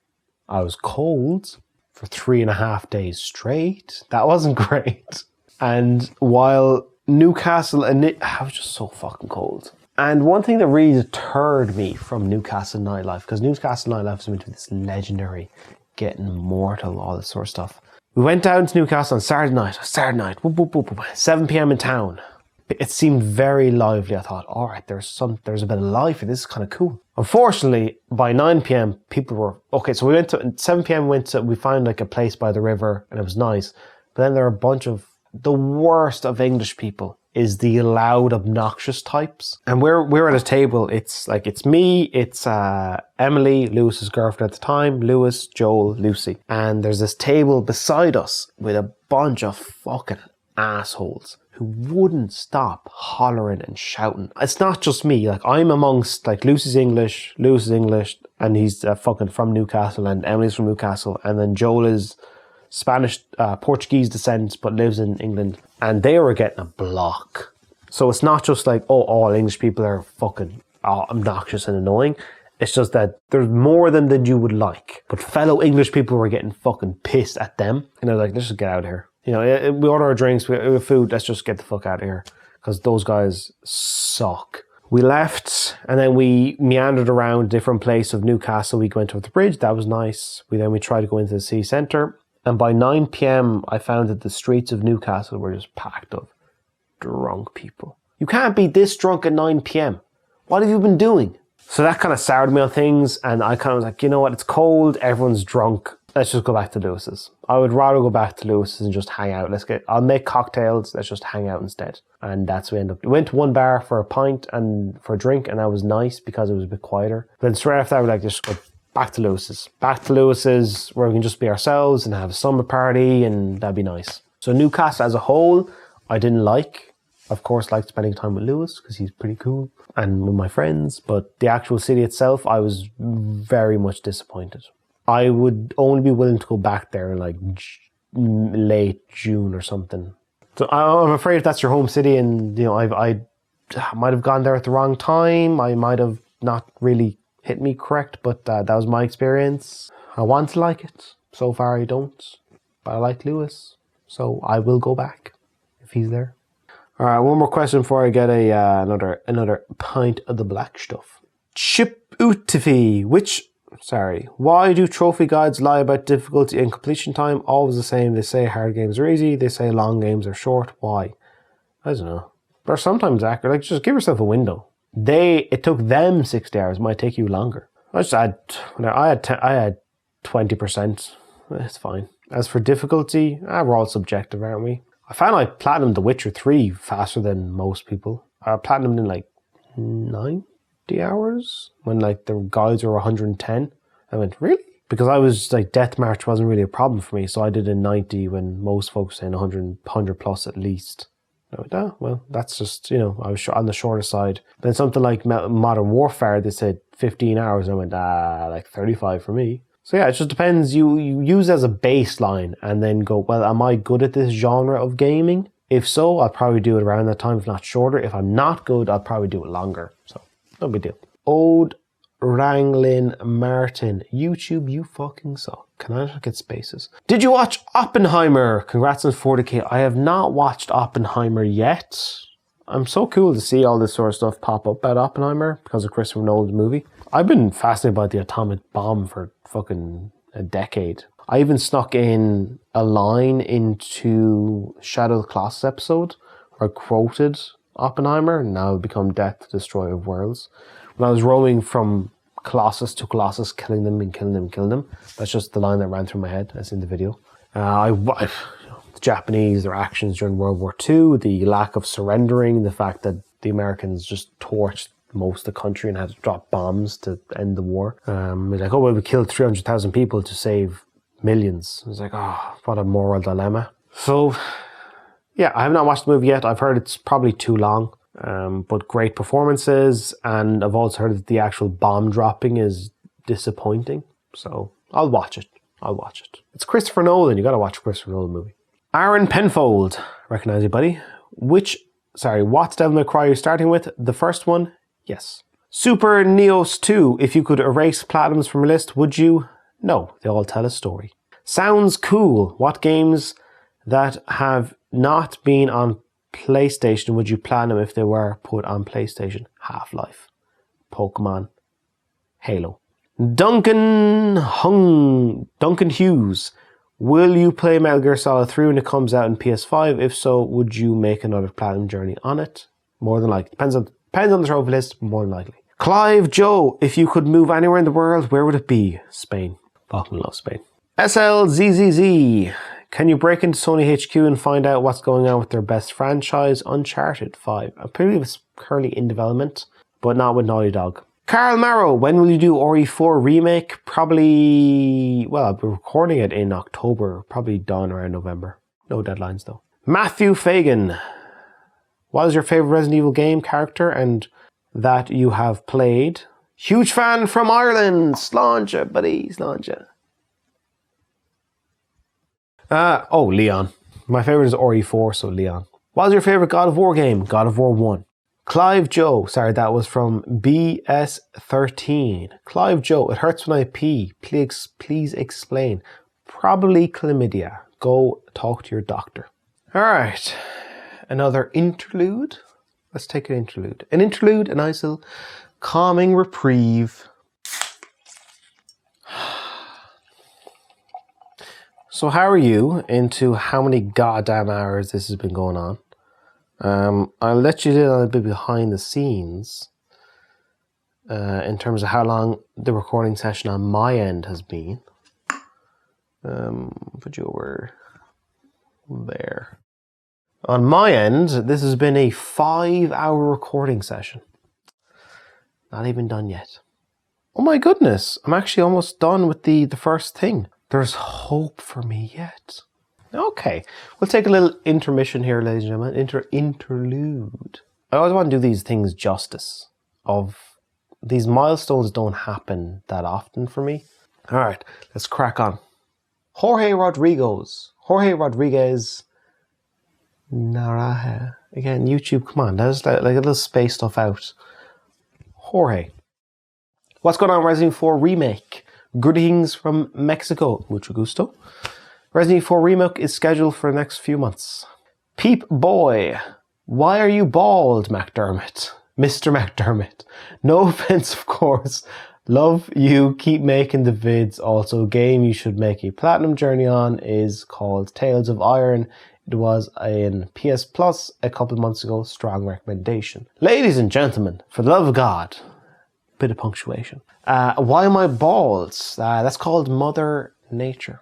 I was cold for 3.5 days straight. That wasn't great. And while Newcastle, I was just so fucking cold. And one thing that really deterred me from Newcastle nightlife, because Newcastle nightlife is into this legendary, getting mortal, all this sort of stuff. We went down to Newcastle on Saturday night, whoop, whoop, whoop, whoop, 7 p.m. in town. It seemed very lively. I thought, all right, there's a bit of life, and this is kind of cool. Unfortunately, by 9 p.m, people were, okay, so we went to, 7 p.m, we found like a place by the river, and it was nice. But then there are a bunch of, the worst of English people is the loud, obnoxious types. And we're at a table. It's me, it's Emily, Lewis's girlfriend at the time, Lewis, Joel, Lucy. And there's this table beside us with a bunch of fucking assholes who wouldn't stop hollering and shouting. It's not just me. Like, I'm amongst, like, Lucy's English, Lewis is English, and he's fucking from Newcastle, and Emily's from Newcastle, and then Joel is Spanish, Portuguese descent, but lives in England, and they were getting a block. So it's not just like, oh, all English people are fucking obnoxious and annoying. It's just that there's more than you would like. But fellow English people were getting fucking pissed at them, and they're like, let's just get out of here. You know, we order our drinks, we have food, let's just get the fuck out of here, because those guys suck. We left, and then we meandered around a different place of Newcastle. We went over the bridge, that was nice. We tried to go into the city centre. And by 9 p.m, I found that the streets of Newcastle were just packed of drunk people. You can't be this drunk at 9 p.m. What have you been doing? So that kind of soured me on things, and I kind of was like, you know what, it's cold, everyone's drunk. Let's just go back to Lewis's. I would rather go back to Lewis's and just hang out. I'll make cocktails, let's just hang out instead. And that's what we ended up. We went to one bar for a pint and for a drink, and that was nice because it was a bit quieter. But then straight after that, we just go back to Lewis's. Back to Lewis's, where we can just be ourselves and have a summer party, and that'd be nice. So Newcastle as a whole, I didn't like. Of course, liked spending time with Lewis because he's pretty cool, and with my friends. But the actual city itself, I was very much disappointed. I would only be willing to go back there in like late June or something. So I'm afraid if that's your home city, and you know, I might have gone there at the wrong time. I might have not really hit me correct, but that was my experience. I want to like it. So far I don't, but I like Lewis, so I will go back if he's there. All right, one more question before I get another pint of the black stuff. Chip Utifi, why do trophy guides lie about difficulty and completion time? Always the same. They say hard games are easy. They say long games are short. Why? I don't know. They're sometimes accurate. Like, just give yourself a window. It took them 60 hours. It might take you longer. I had 20%. It's fine. As for difficulty, we're all subjective, aren't we? I found I platinumed The Witcher 3 faster than most people. I platinumed in like 90 hours when like the guides were 110. I went, really? Because I was like, Death March wasn't really a problem for me, so I did in 90 when most folks saying 100 plus at least. I went, oh, well, that's just, you know, I was on the shorter side. Then something like Modern Warfare, they said 15 hours. And I went, like 35 for me. So yeah, it just depends. You use it as a baseline and then go, well, am I good at this genre of gaming? If so, I'll probably do it around that time, if not shorter. If I'm not good, I'll probably do it longer. So, no big deal. Ode Ranglin Martin. YouTube, you fucking suck. Can I not get spaces? Did you watch Oppenheimer? Congrats on 40k. I have not watched Oppenheimer yet. I'm so cool to see all this sort of stuff pop up about Oppenheimer because of Christopher Nolan's movie. I've been fascinated by the atomic bomb for fucking a decade. I even snuck in a line into Shadow of the Colossus episode where I quoted Oppenheimer, now become Death, Destroyer of Worlds. When I was roaming from Colossus to Colossus, killing them and killing them and killing them. That's just the line that ran through my head as in the video. The Japanese, their actions during World War II, the lack of surrendering, the fact that the Americans just torched most of the country and had to drop bombs to end the war. It's like, oh, well, we killed 300,000 people to save millions. It's like, oh, what a moral dilemma. So, yeah, I have not watched the movie yet. I've heard it's probably too long, but great performances. And I've also heard that the actual bomb dropping is disappointing. So I'll watch it. It's Christopher Nolan. You got to watch a Christopher Nolan movie. Aaron Penfold. Recognize you, buddy. What's Devil May Cry you're starting with? The first one? Yes. Super Neos 2. If you could erase platinums from your list, would you? No. They all tell a story. Sounds cool. What games that have not been on PlayStation would you platinum if they were put on PlayStation? Half-Life, Pokemon, Halo. Duncan Hughes. Will you play Metal Gear Solid 3 when it comes out in PS5? If so, would you make another platinum journey on it? More than likely. Depends on the trophy list, more than likely. Clive Joe, if you could move anywhere in the world, where would it be? Spain. Fucking love Spain. SLZZZ. Can you break into Sony HQ and find out what's going on with their best franchise, Uncharted 5? I believe it's currently in development, but not with Naughty Dog. Carl Marrow, when will you do RE4 Remake? Probably, well, I'll be recording it in October, probably done around November. No deadlines though. Matthew Fagan, what is your favorite Resident Evil game character and that you have played? Huge fan from Ireland, Sláinte, buddy, Sláinte. Leon. My favorite is RE4, so Leon. What is your favorite God of War game? God of War 1. Clive Joe. Sorry, that was from BS13. Clive Joe. It hurts when I pee. Please explain. Probably chlamydia. Go talk to your doctor. Alright. Another interlude. Let's take an interlude. An interlude, a nice little calming reprieve. So how are you into how many goddamn hours this has been going on? I'll let you in on a bit behind the scenes in terms of how long the recording session on my end has been. Put you over there. On my end, this has been a 5-hour recording session. Not even done yet. Oh my goodness, I'm actually almost done with the first thing. There's hope for me yet. Okay, we'll take a little intermission here, ladies and gentlemen. Interlude. I always want to do these things justice. These milestones don't happen that often for me. All right, let's crack on. Jorge Rodriguez. Naraha. Again, YouTube, come on. Let's like a little space stuff out. Jorge. What's going on, Resident Evil 4 Remake? Greetings from Mexico. Mucho gusto. Resident Evil 4 Remake is scheduled for the next few months. Peep Boy. Why are you bald, McDermott? Mr. McDermott. No offense, of course. Love you. Keep making the vids. Also, a game you should make a platinum journey on is called Tales of Iron. It was in PS Plus a couple of months ago. Strong recommendation. Ladies and gentlemen, for the love of God, bit of punctuation. Why am I bald? That's called Mother Nature.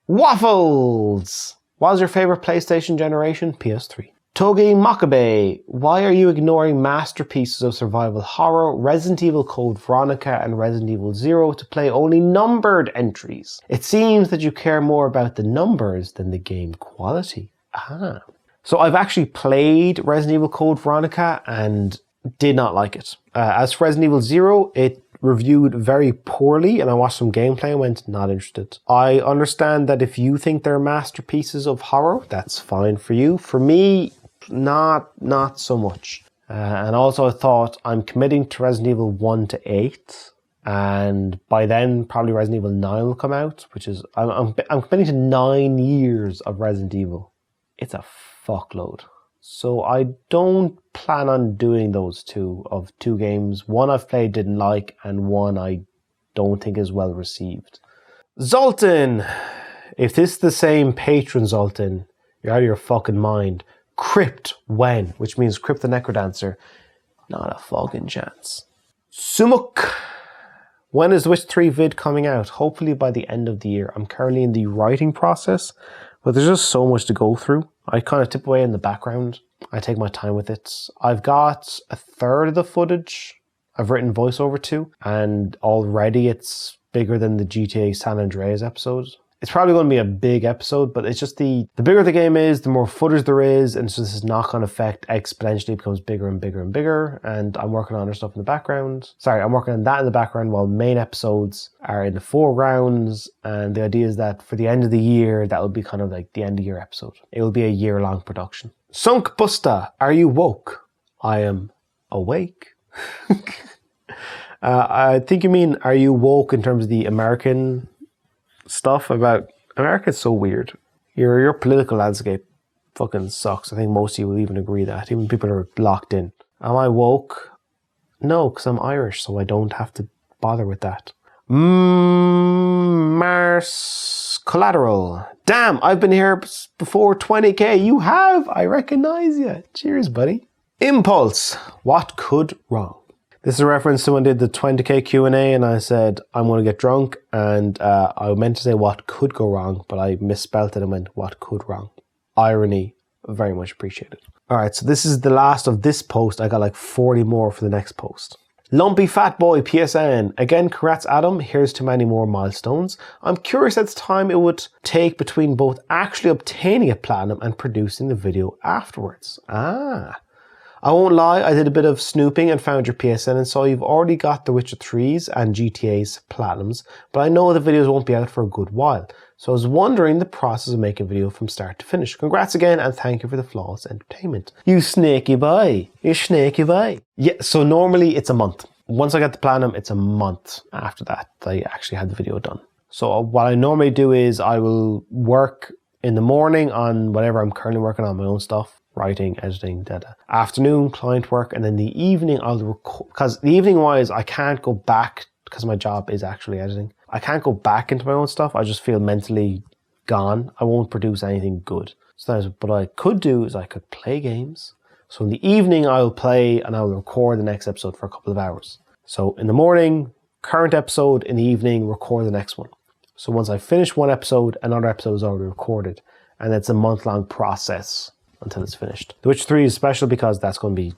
Waffles! What was your favorite PlayStation generation? PS3. Togi Makabe, why are you ignoring masterpieces of survival horror, Resident Evil Code Veronica and Resident Evil 0 to play only numbered entries? It seems that you care more about the numbers than the game quality. So I've actually played Resident Evil Code Veronica and did not like it. As for Resident Evil 0, it reviewed very poorly and I watched some gameplay and went, not interested. I understand that if you think they're masterpieces of horror, that's fine for you. For me, not so much. And also I thought I'm committing to Resident Evil 1 to 8 and by then probably Resident Evil 9 will come out, which is, I'm committing to 9 years of Resident Evil. It's a fuckload. So I don't plan on doing those two games. One I've played, didn't like, and one I don't think is well received. Zoltan! If this is the same patron, Zoltan, you're out of your fucking mind. Crypt when? Which means Crypt the Necrodancer. Not a fucking chance. Sumuk! When is The Witcher 3 vid coming out? Hopefully by the end of the year. I'm currently in the writing process, but there's just so much to go through. I kind of tip away in the background. I take my time with it. I've got a third of the footage I've written voiceover to, and already it's bigger than the GTA San Andreas episode. It's probably going to be a big episode, but it's just the bigger the game is, the more footage there is, and so this knock-on effect exponentially becomes bigger and bigger and bigger, and I'm working on other stuff in the background. Sorry, I'm working on that in the background while main episodes are in the foregrounds, and the idea is that for the end of the year, that will be kind of like the end of year episode. It will be a year-long production. Sunk Busta, are you woke? I am awake. I think you mean, are you woke in terms of the American stuff about America? Is so weird. Your political landscape fucking sucks. I think most of you will even agree that. Even people are locked in. Am I woke? No, because I'm Irish, so I don't have to bother with that. Mars Collateral. Damn, I've been here before 20k. You have? I recognize you. Cheers, buddy. Impulse. What could wrong? This is a reference to when I did the 20k Q&A and I said, I'm going to get drunk. And I meant to say what could go wrong, but I misspelled it and went, what could wrong? Irony, very much appreciated. All right, so this is the last of this post. I got like 40 more for the next post. Lumpy Fat Boy PSN. Again, congrats Adam. Here's to many more milestones. I'm curious at the time it would take between both actually obtaining a platinum and producing the video afterwards. I won't lie, I did a bit of snooping and found your PSN and saw you've already got The Witcher 3's and GTA's platinums, but I know the videos won't be out for a good while. So I was wondering the process of making a video from start to finish. Congrats again and thank you for the flawless entertainment. You snaky boy. You snaky boy. Yeah, so normally it's a month. Once I get the platinum, it's a month after that I actually had the video done. So what I normally do is I will work in the morning on whatever I'm currently working on, my own stuff. Writing, editing, data. Afternoon, client work, and then the evening I'll record, because the evening wise I can't go back, because my job is actually editing. I can't go back into my own stuff. I just feel mentally gone. I won't produce anything good. So that's what I could do is I could play games. So in the evening I'll play and I'll record the next episode for a couple of hours. So in the morning, current episode, in the evening, record the next one. So once I finish one episode, another episode is already recorded. And it's a month-long process until it's finished. The Witcher 3 is special because that's going to be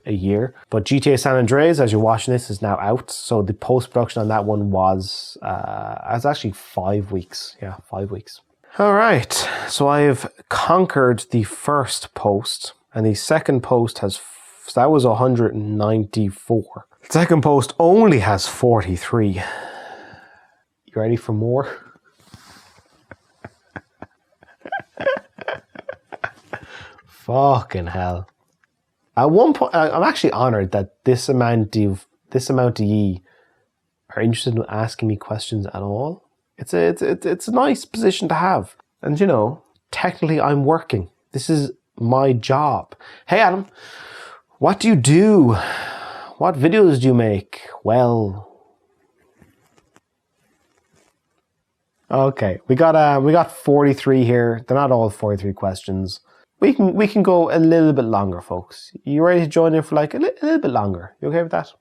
a year. But GTA San Andreas, as you're watching this, is now out. So the post-production on that one was actually 5 weeks. Yeah, 5 weeks. All right. So I've conquered the first post. And the second post has, so that was 194. The second post only has 43. You ready for more? Fucking hell. At one point, I'm actually honored that this amount of ye are interested in asking me questions at all. It's a nice position to have. And you know, technically I'm working. This is my job. Hey Adam, what do you do? What videos do you make? Well, okay, we got 43 here. They're not all 43 questions. We can go a little bit longer, folks. You ready to join in for like a little bit longer? You okay with that?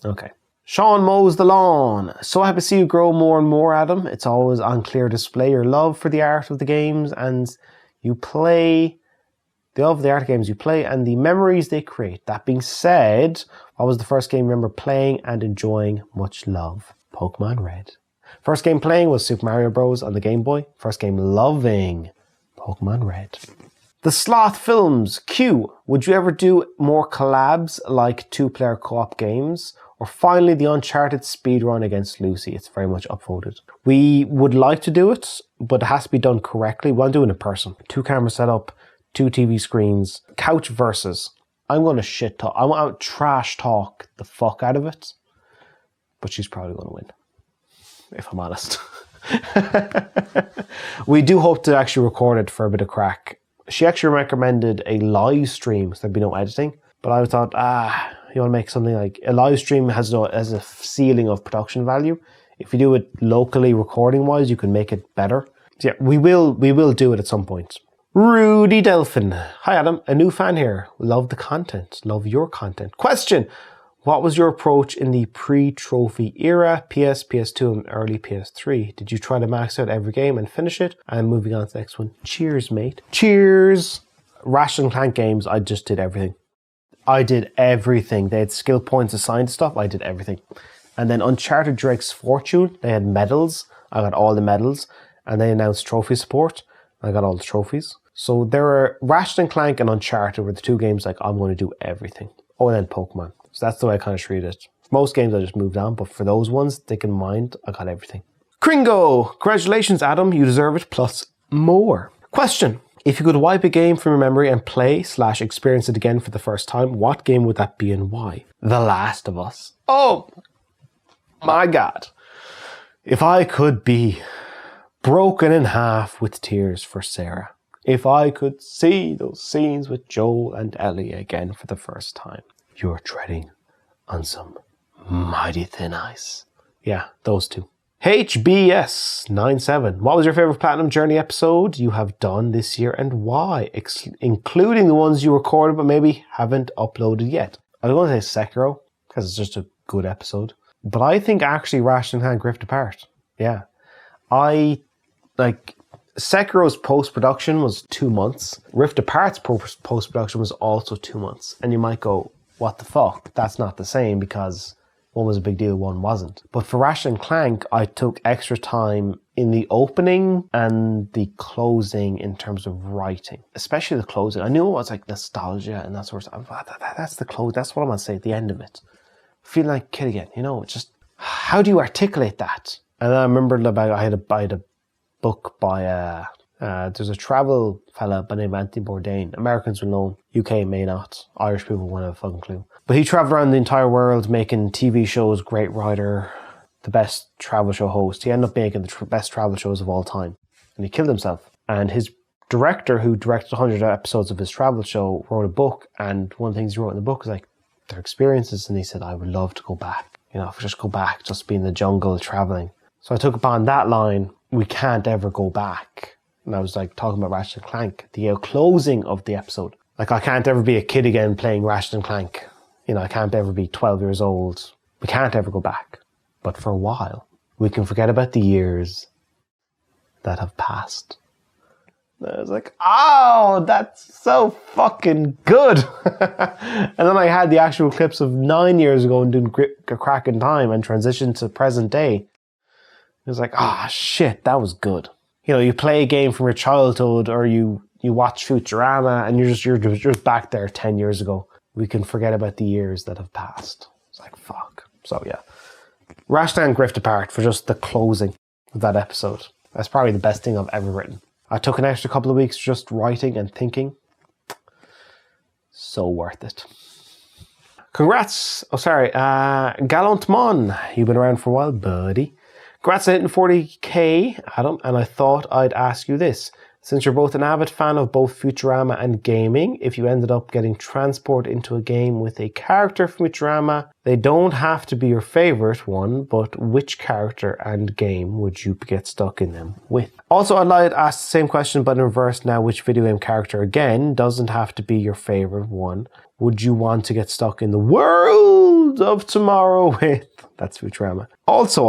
Okay. Sean mows the lawn. So happy to see you grow more and more, Adam. It's always on clear display your love for the art of the games and you play. The love of the art of games you play and the memories they create. That being said, what was the first game you remember playing and enjoying much love? Pokemon Red. First game playing was Super Mario Bros. On the Game Boy. First game loving Pokemon Red. The Sloth Films. Q. Would you ever do more collabs like 2-player co-op games? Or finally the Uncharted speedrun against Lucy. It's very much upvoted. We would like to do it, but it has to be done correctly. We want to do it in person. 2 camera setup. 2 TV screens, couch versus. I'm going to shit talk. I want to trash talk the fuck out of it. But she's probably going to win. If I'm honest. We do hope to actually record it for a bit of crack. She actually recommended a live stream, so there'd be no editing. But I thought, you want to make something like... A live stream has a ceiling of production value. If you do it locally recording-wise, you can make it better. So yeah, we will do it at some point. Rudy Delphin. Hi Adam, a new fan here. Love the content. Love your content. Question. What was your approach in the pre-trophy era, PS, PS2 and early PS3? Did you try to max out every game and finish it? And moving on to the next one. Cheers, mate. Cheers. Ratchet and Clank games, I just did everything. I did everything. They had skill points assigned to stuff. I did everything. And then Uncharted Drake's Fortune, they had medals. I got all the medals. And they announced trophy support. I got all the trophies. So there were Ratchet and Clank and Uncharted were the 2 games like I'm going to do everything. Oh, and then Pokemon. So that's the way I kind of treated it. For most games I just moved on, but for those ones, stick in mind, I got everything. Kringo! Congratulations, Adam. You deserve it, plus more. Question. If you could wipe a game from your memory and play/experience it again for the first time, what game would that be and why? The Last of Us. Oh, my God. If I could be broken in half with tears for Sarah. If I could see those scenes with Joel and Ellie again for the first time. You're treading on some mighty thin ice. Yeah, those 2. HBS97. What was your favorite Platinum Journey episode you have done this year and why? Including the ones you recorded but maybe haven't uploaded yet. I was going to say Sekiro because it's just a good episode. But I think actually Ratchet and Clank Rift Apart. Yeah. Sekiro's post-production was 2 months. Rift Apart's post-production was also 2 months. And you might go, what the fuck? That's not the same because one was a big deal, one wasn't. But for Ratchet and Clank, I took extra time in the opening and the closing in terms of writing. Especially the closing. I knew it was like nostalgia and that sort of stuff. That's the close. That's what I'm going to say at the end of it. Feeling like a kid again. You know, just how do you articulate that? And I remember I had a book by there's a travel fella by the name of Anthony Bourdain. Americans will know, UK may not. Irish people won't have a fucking clue. But he traveled around the entire world making TV shows, great writer, the best travel show host. He ended up making the best travel shows of all time. And he killed himself. And his director, who directed 100 episodes of his travel show, wrote a book. And one of the things he wrote in the book was like their experiences. And he said, I would love to go back. You know, if I just go back, just be in the jungle traveling. So I took upon that line, we can't ever go back. And I was like talking about Ratchet and Clank, the closing of the episode. Like I can't ever be a kid again playing Ratchet and Clank. You know, I can't ever be 12 years old. We can't ever go back. But for a while, we can forget about the years that have passed. And I was like, oh, that's so fucking good. And then I had the actual clips of 9 years ago and doing a crack in time and transitioned to present day. It was like, ah, shit, that was good. You know, you play a game from your childhood or you watch Futurama and you're just back there 10 years ago. We can forget about the years that have passed. It's like, fuck. So yeah. Ratchet and Rift Apart for just the closing of that episode. That's probably the best thing I've ever written. I took an extra couple of weeks just writing and thinking. So worth it. Congrats. Oh, sorry. Gallant Mon. You've been around for a while, buddy. Congrats on hitting 40k, Adam. And I thought I'd ask you this. Since you're both an avid fan of both Futurama and gaming, if you ended up getting transported into a game with a character from Futurama, they don't have to be your favorite one, but which character and game would you get stuck in them with? Also, I'd like to ask the same question, but in reverse now, which video game character, again, doesn't have to be your favorite one, would you want to get stuck in the world World of Tomorrow with... That's Futurama. Also,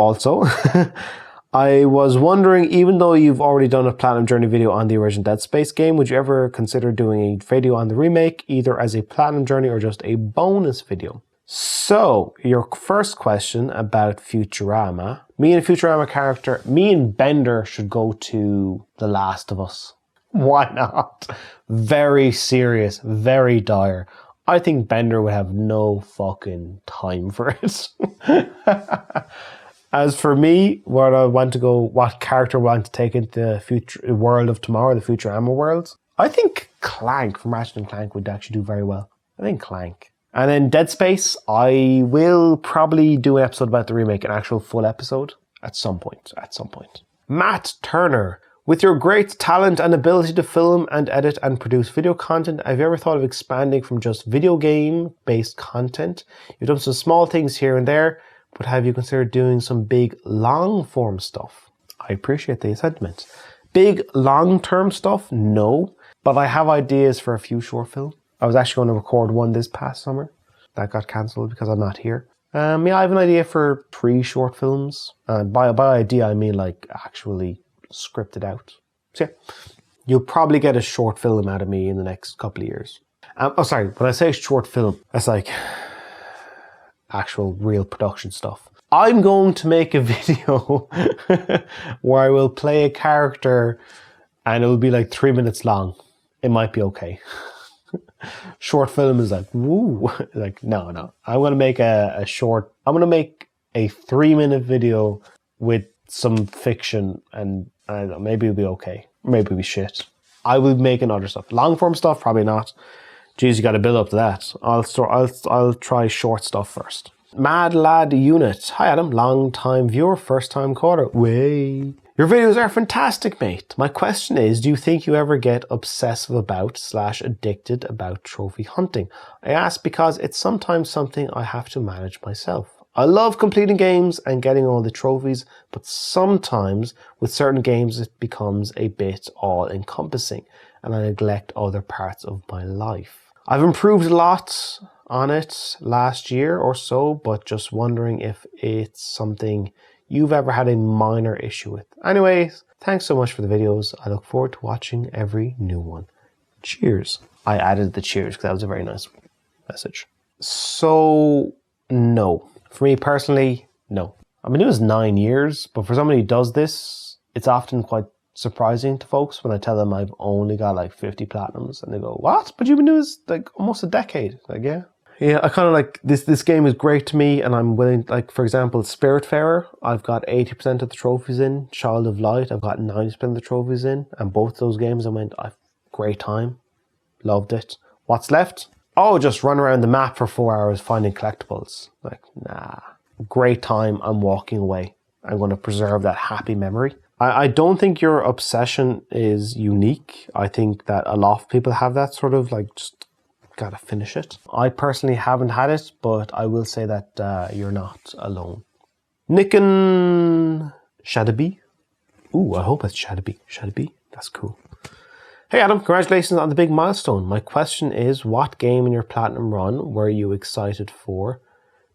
I was wondering, even though you've already done a Platinum Journey video on the original Dead Space game, would you ever consider doing a video on the remake, either as a Platinum Journey or just a bonus video? So, your first question about Futurama. Me and Futurama character, me and Bender should go to The Last of Us. Why not? Very serious, very dire. I think Bender would have no fucking time for it. As for me, where I want to go, what character I want to take into the world of tomorrow, the Futurama world, I think Clank from Ratchet & Clank would actually do very well. I think Clank. And then Dead Space, I will probably do an episode about the remake, an actual full episode, at some point. Matt Turner, with your great talent and ability to film and edit and produce video content, have you ever thought of expanding from just video game-based content? You've done some small things here and there, but have you considered doing some big long-form stuff? I appreciate the sentiment. Big long-term stuff? No, but I have ideas for a few short films. I was actually going to record one this past summer. That got cancelled because I'm not here. I have an idea for 3 short films. By idea, I mean like actually scripted out. So yeah, you'll probably get a short film out of me in the next couple of years. When I say short film, that's like actual real production stuff. I'm going to make a video where I will play a character and it will be like 3 minutes long. It might be okay. Short film is like, woo. Like, no. I'm going to make I'm going to make a 3-minute video with some fiction and I don't know, maybe it'll be okay. Maybe it'll be shit. I will be making other stuff. Long form stuff, probably not. Geez, you got to build up to that. I'll try short stuff first. Mad Lad Unit. Hi Adam, long time viewer, first time caller. Way. Your videos are fantastic, mate. My question is, do you think you ever get obsessive about / addicted about trophy hunting? I ask because it's sometimes something I have to manage myself. I love completing games and getting all the trophies, but sometimes with certain games it becomes a bit all-encompassing and I neglect other parts of my life. I've improved a lot on it last year or so, but just wondering if it's something you've ever had a minor issue with. Anyways, thanks so much for the videos. I look forward to watching every new one. Cheers. I added the cheers because that was a very nice message. So, no. For me personally, no. I've been doing this 9 years, but for somebody who does this, it's often quite surprising to folks when I tell them I've only got like 50 platinums and they go, what? But you've been doing this like almost a decade. Like, yeah. Yeah, I kind of like, this game is great to me and I'm willing, like for example, Spiritfarer, I've got 80% of the trophies in. Child of Light, I've got 90% of the trophies in. And both those games I went, great time, loved it. What's left? Oh, just run around the map for 4 hours finding collectibles. Like, nah, great time, I'm walking away. I'm going to preserve that happy memory. I don't think your obsession is unique. I think that a lot of people have that sort of like, just gotta finish it. I personally haven't had it, but I will say that you're not alone. Nickin Shadaby. Ooh, I hope it's Shadaby. Shadaby, that's cool. Hey Adam, congratulations on the big milestone. My question is, what game in your platinum run were you excited for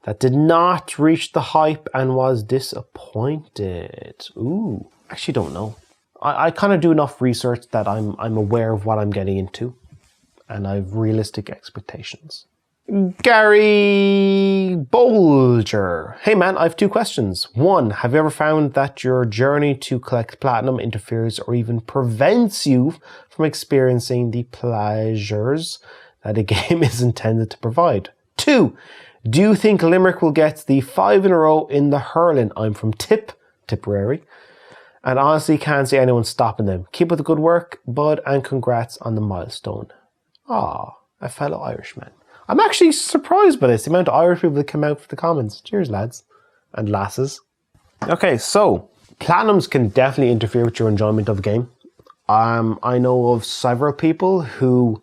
that did not reach the hype and was disappointed? Ooh, actually don't know. I kind of do enough research that I'm aware of what I'm getting into and I have realistic expectations. Gary Bolger. Hey man, I have 2 questions. 1, have you ever found that your journey to collect platinum interferes or even prevents you from experiencing the pleasures that a game is intended to provide? 2, do you think Limerick will get the 5 in a row in the hurling? I'm from Tipperary, and honestly can't see anyone stopping them. Keep up the good work, bud, and congrats on the milestone. Ah, a fellow Irishman. I'm actually surprised by this, the amount of Irish people that come out for the comments. Cheers, lads and lasses. Okay, so platinums can definitely interfere with your enjoyment of the game. I know of several people who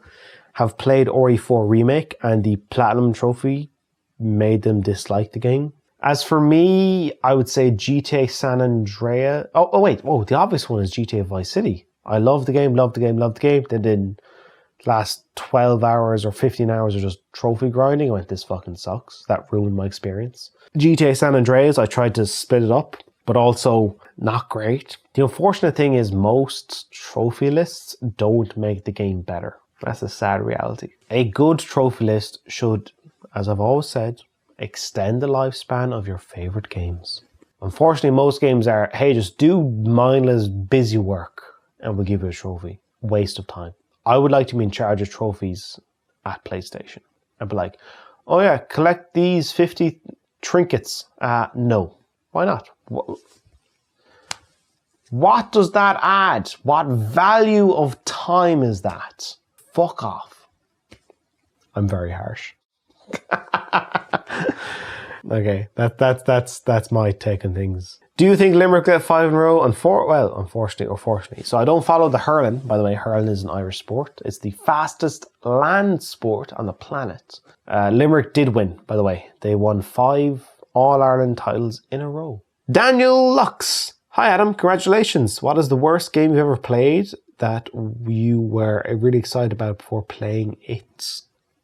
have played RE4 Remake and the platinum trophy made them dislike the game. As for me, I would say GTA San Andreas. The obvious one is GTA Vice City. I love the game, Then last 12 hours or 15 hours of just trophy grinding. I went, this fucking sucks. That ruined my experience. GTA San Andreas, I tried to split it up, but also not great. The unfortunate thing is most trophy lists don't make the game better. That's a sad reality. A good trophy list should, as I've always said, extend the lifespan of your favorite games. Unfortunately, most games are, hey, just do mindless busy work and we'll give you a trophy. Waste of time. I would like to be in charge of trophies at PlayStation. I'd be like, oh yeah, collect these 50 trinkets. No. Why not? What does that add? What value of time is that? Fuck off. I'm very harsh. Okay, that's my take on things. Do you think Limerick get 5 in a row? Well, unfortunately or fortunately. So I don't follow the hurling. By the way, hurling is an Irish sport. It's the fastest land sport on the planet. Limerick did win, by the way. They won 5 All-Ireland titles in a row. Daniel Lux. Hi Adam, congratulations. What is the worst game you've ever played that you were really excited about before playing it?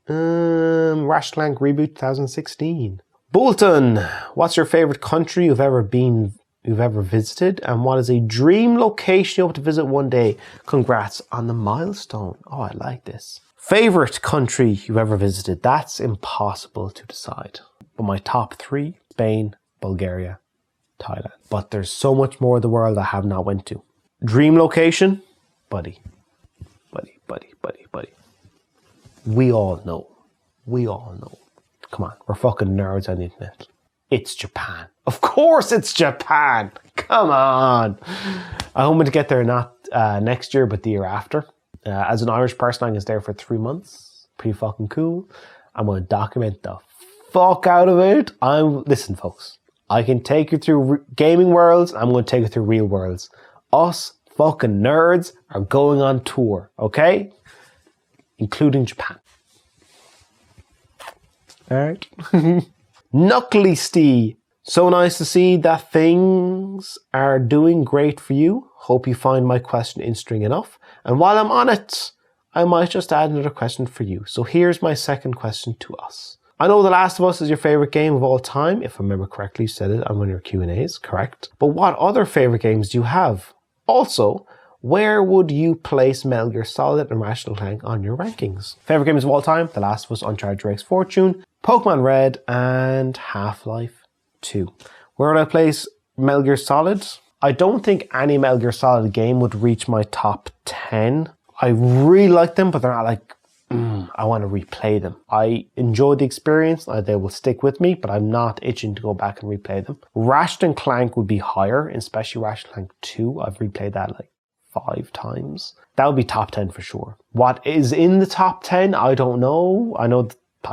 Ratchet & Clank Reboot 2016. Bolton, what's your favorite country you've ever visited, and what is a dream location you hope to visit one day? Congrats on the milestone. Oh, I like this. Favorite country you've ever visited? That's impossible to decide. But my top 3, Spain, Bulgaria, Thailand. But there's so much more of the world I have not went to. Dream location? Buddy. We all know. Come on, we're fucking nerds on the internet. It's Japan. Of course it's Japan. Come on. I'm hoping to get there not next year, but the year after. As an Irish person, I was there for 3 months. Pretty fucking cool. I'm going to document the fuck out of it. Listen, folks. I can take you through gaming worlds. I'm going to take you through real worlds. Us fucking nerds are going on tour, okay? Including Japan. Alright. Knuckly Stee. So nice to see that things are doing great for you. Hope you find my question interesting enough. And while I'm on it, I might just add another question for you. So here's my second question to us. I know The Last of Us is your favorite game of all time. If I remember correctly, you said it on one of your Q&As, correct? But what other favorite games do you have? Also, where would you place Metal Gear Solid and Ratchet & Clank on your rankings? Favorite games of all time? The Last of Us, Uncharted Drake's Fortune, Pokemon Red, and Half-Life 2. Where would I place Metal Gear Solid? I don't think any Metal Gear Solid game would reach my top 10. I really like them, but they're not like, I want to replay them. I enjoy the experience. They will stick with me, but I'm not itching to go back and replay them. Ratchet & Clank would be higher, especially Ratchet & Clank 2. I've replayed that like 5 times. That would be top 10 for sure. What is in the top 10? I don't know. I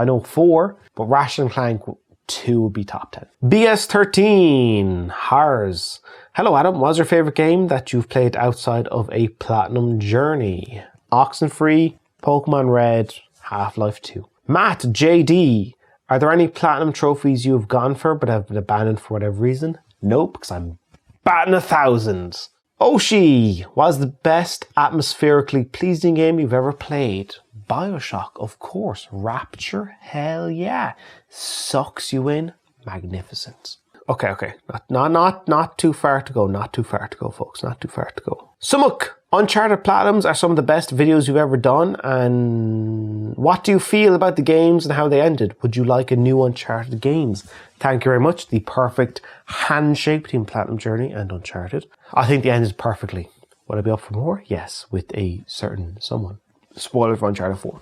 know 4, but Ratchet & Clank 2 would be top 10. BS13, Hars. Hello Adam, what's your favorite game that you've played outside of a platinum journey? Oxenfree, Pokemon Red, Half-Life 2. Matt JD, are there any platinum trophies you have gone for but have been abandoned for whatever reason? Nope, because I'm batting 1,000. Oshi, what's the best atmospherically pleasing game you've ever played? BioShock, of course. Rapture, hell yeah. Sucks you in, magnificent. Okay. Not too far to go. Not too far to go, folks. Not too far to go. Sumuk, Uncharted Platinums are some of the best videos you've ever done. And what do you feel about the games and how they ended? Would you like a new Uncharted games? Thank you very much. The perfect handshake between Platinum Journey and Uncharted. I think they ended perfectly. Would I be up for more? Yes, with a certain someone. Spoiler for Uncharted 4.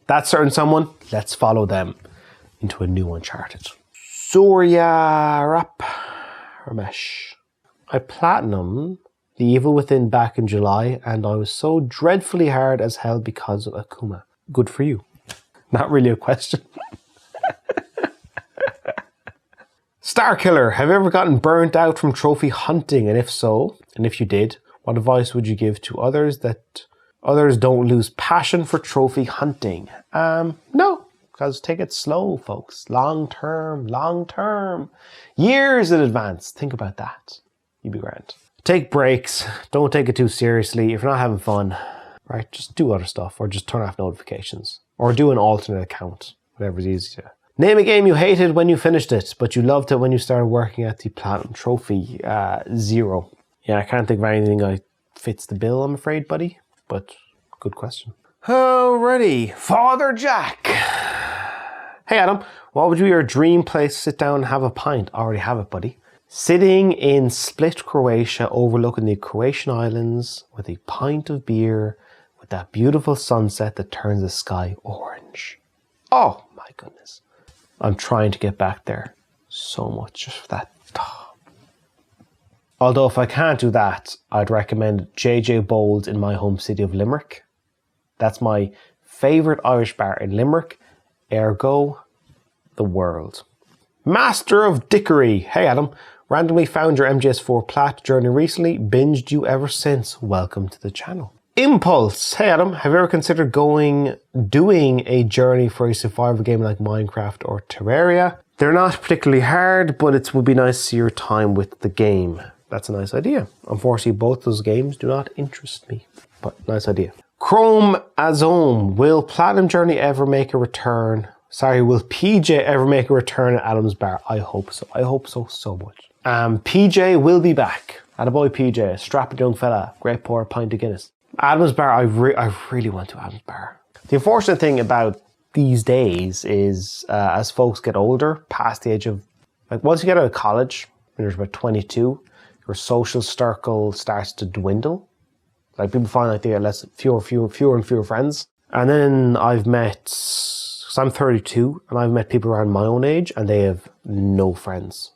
That certain someone, let's follow them into a new Uncharted. Surya Rap Ramesh. I platinum The Evil Within back in July, and I was so dreadfully hard as hell because of Akuma. Good for you. Not really a question. Starkiller, have you ever gotten burnt out from trophy hunting? And if so, and if you did, what advice would you give to others that others don't lose passion for trophy hunting? No, because take it slow, folks. Long term. Years in advance. Think about that. You'd be grand. Take breaks. Don't take it too seriously. If you're not having fun, right? Just do other stuff, or just turn off notifications, or do an alternate account, whatever's easier. Name a game you hated when you finished it, but you loved it when you started working at the Platinum Trophy. 0. Yeah, I can't think of anything that fits the bill, I'm afraid, buddy, but good question. Alrighty, Father Jack. Hey Adam, what would be your dream place to sit down and have a pint? I already have it, buddy. Sitting in Split, Croatia, overlooking the Croatian islands with a pint of beer with that beautiful sunset that turns the sky orange. Oh my goodness. I'm trying to get back there so much just for that. Although if I can't do that, I'd recommend JJ Bowles in my home city of Limerick. That's my favourite Irish bar in Limerick, ergo the world. Master of Dickery. Hey Adam, randomly found your MGS4 plat journey recently, binged you ever since. Welcome to the channel. Impulse. Hey Adam, have you ever considered doing a journey for a survival game like Minecraft or Terraria? They're not particularly hard, but it would be nice to see your time with the game. That's a nice idea. Unfortunately, both those games do not interest me, but nice idea. Chrome Azome. Will Platinum Journey ever make a return? Sorry, will PJ ever make a return at Adam's Bar? I hope so. I hope so much. PJ will be back. Attaboy PJ, strapping young fella, great pour, pint of Guinness. Adam's Bar, I really want to Adam's Bar. The unfortunate thing about these days is as folks get older, past the age of, like once you get out of college, when you're about 22, your social circle starts to dwindle. Like people find like they get fewer and fewer friends. And then I've met, so I'm 32, and I've met people around my own age, and they have no friends.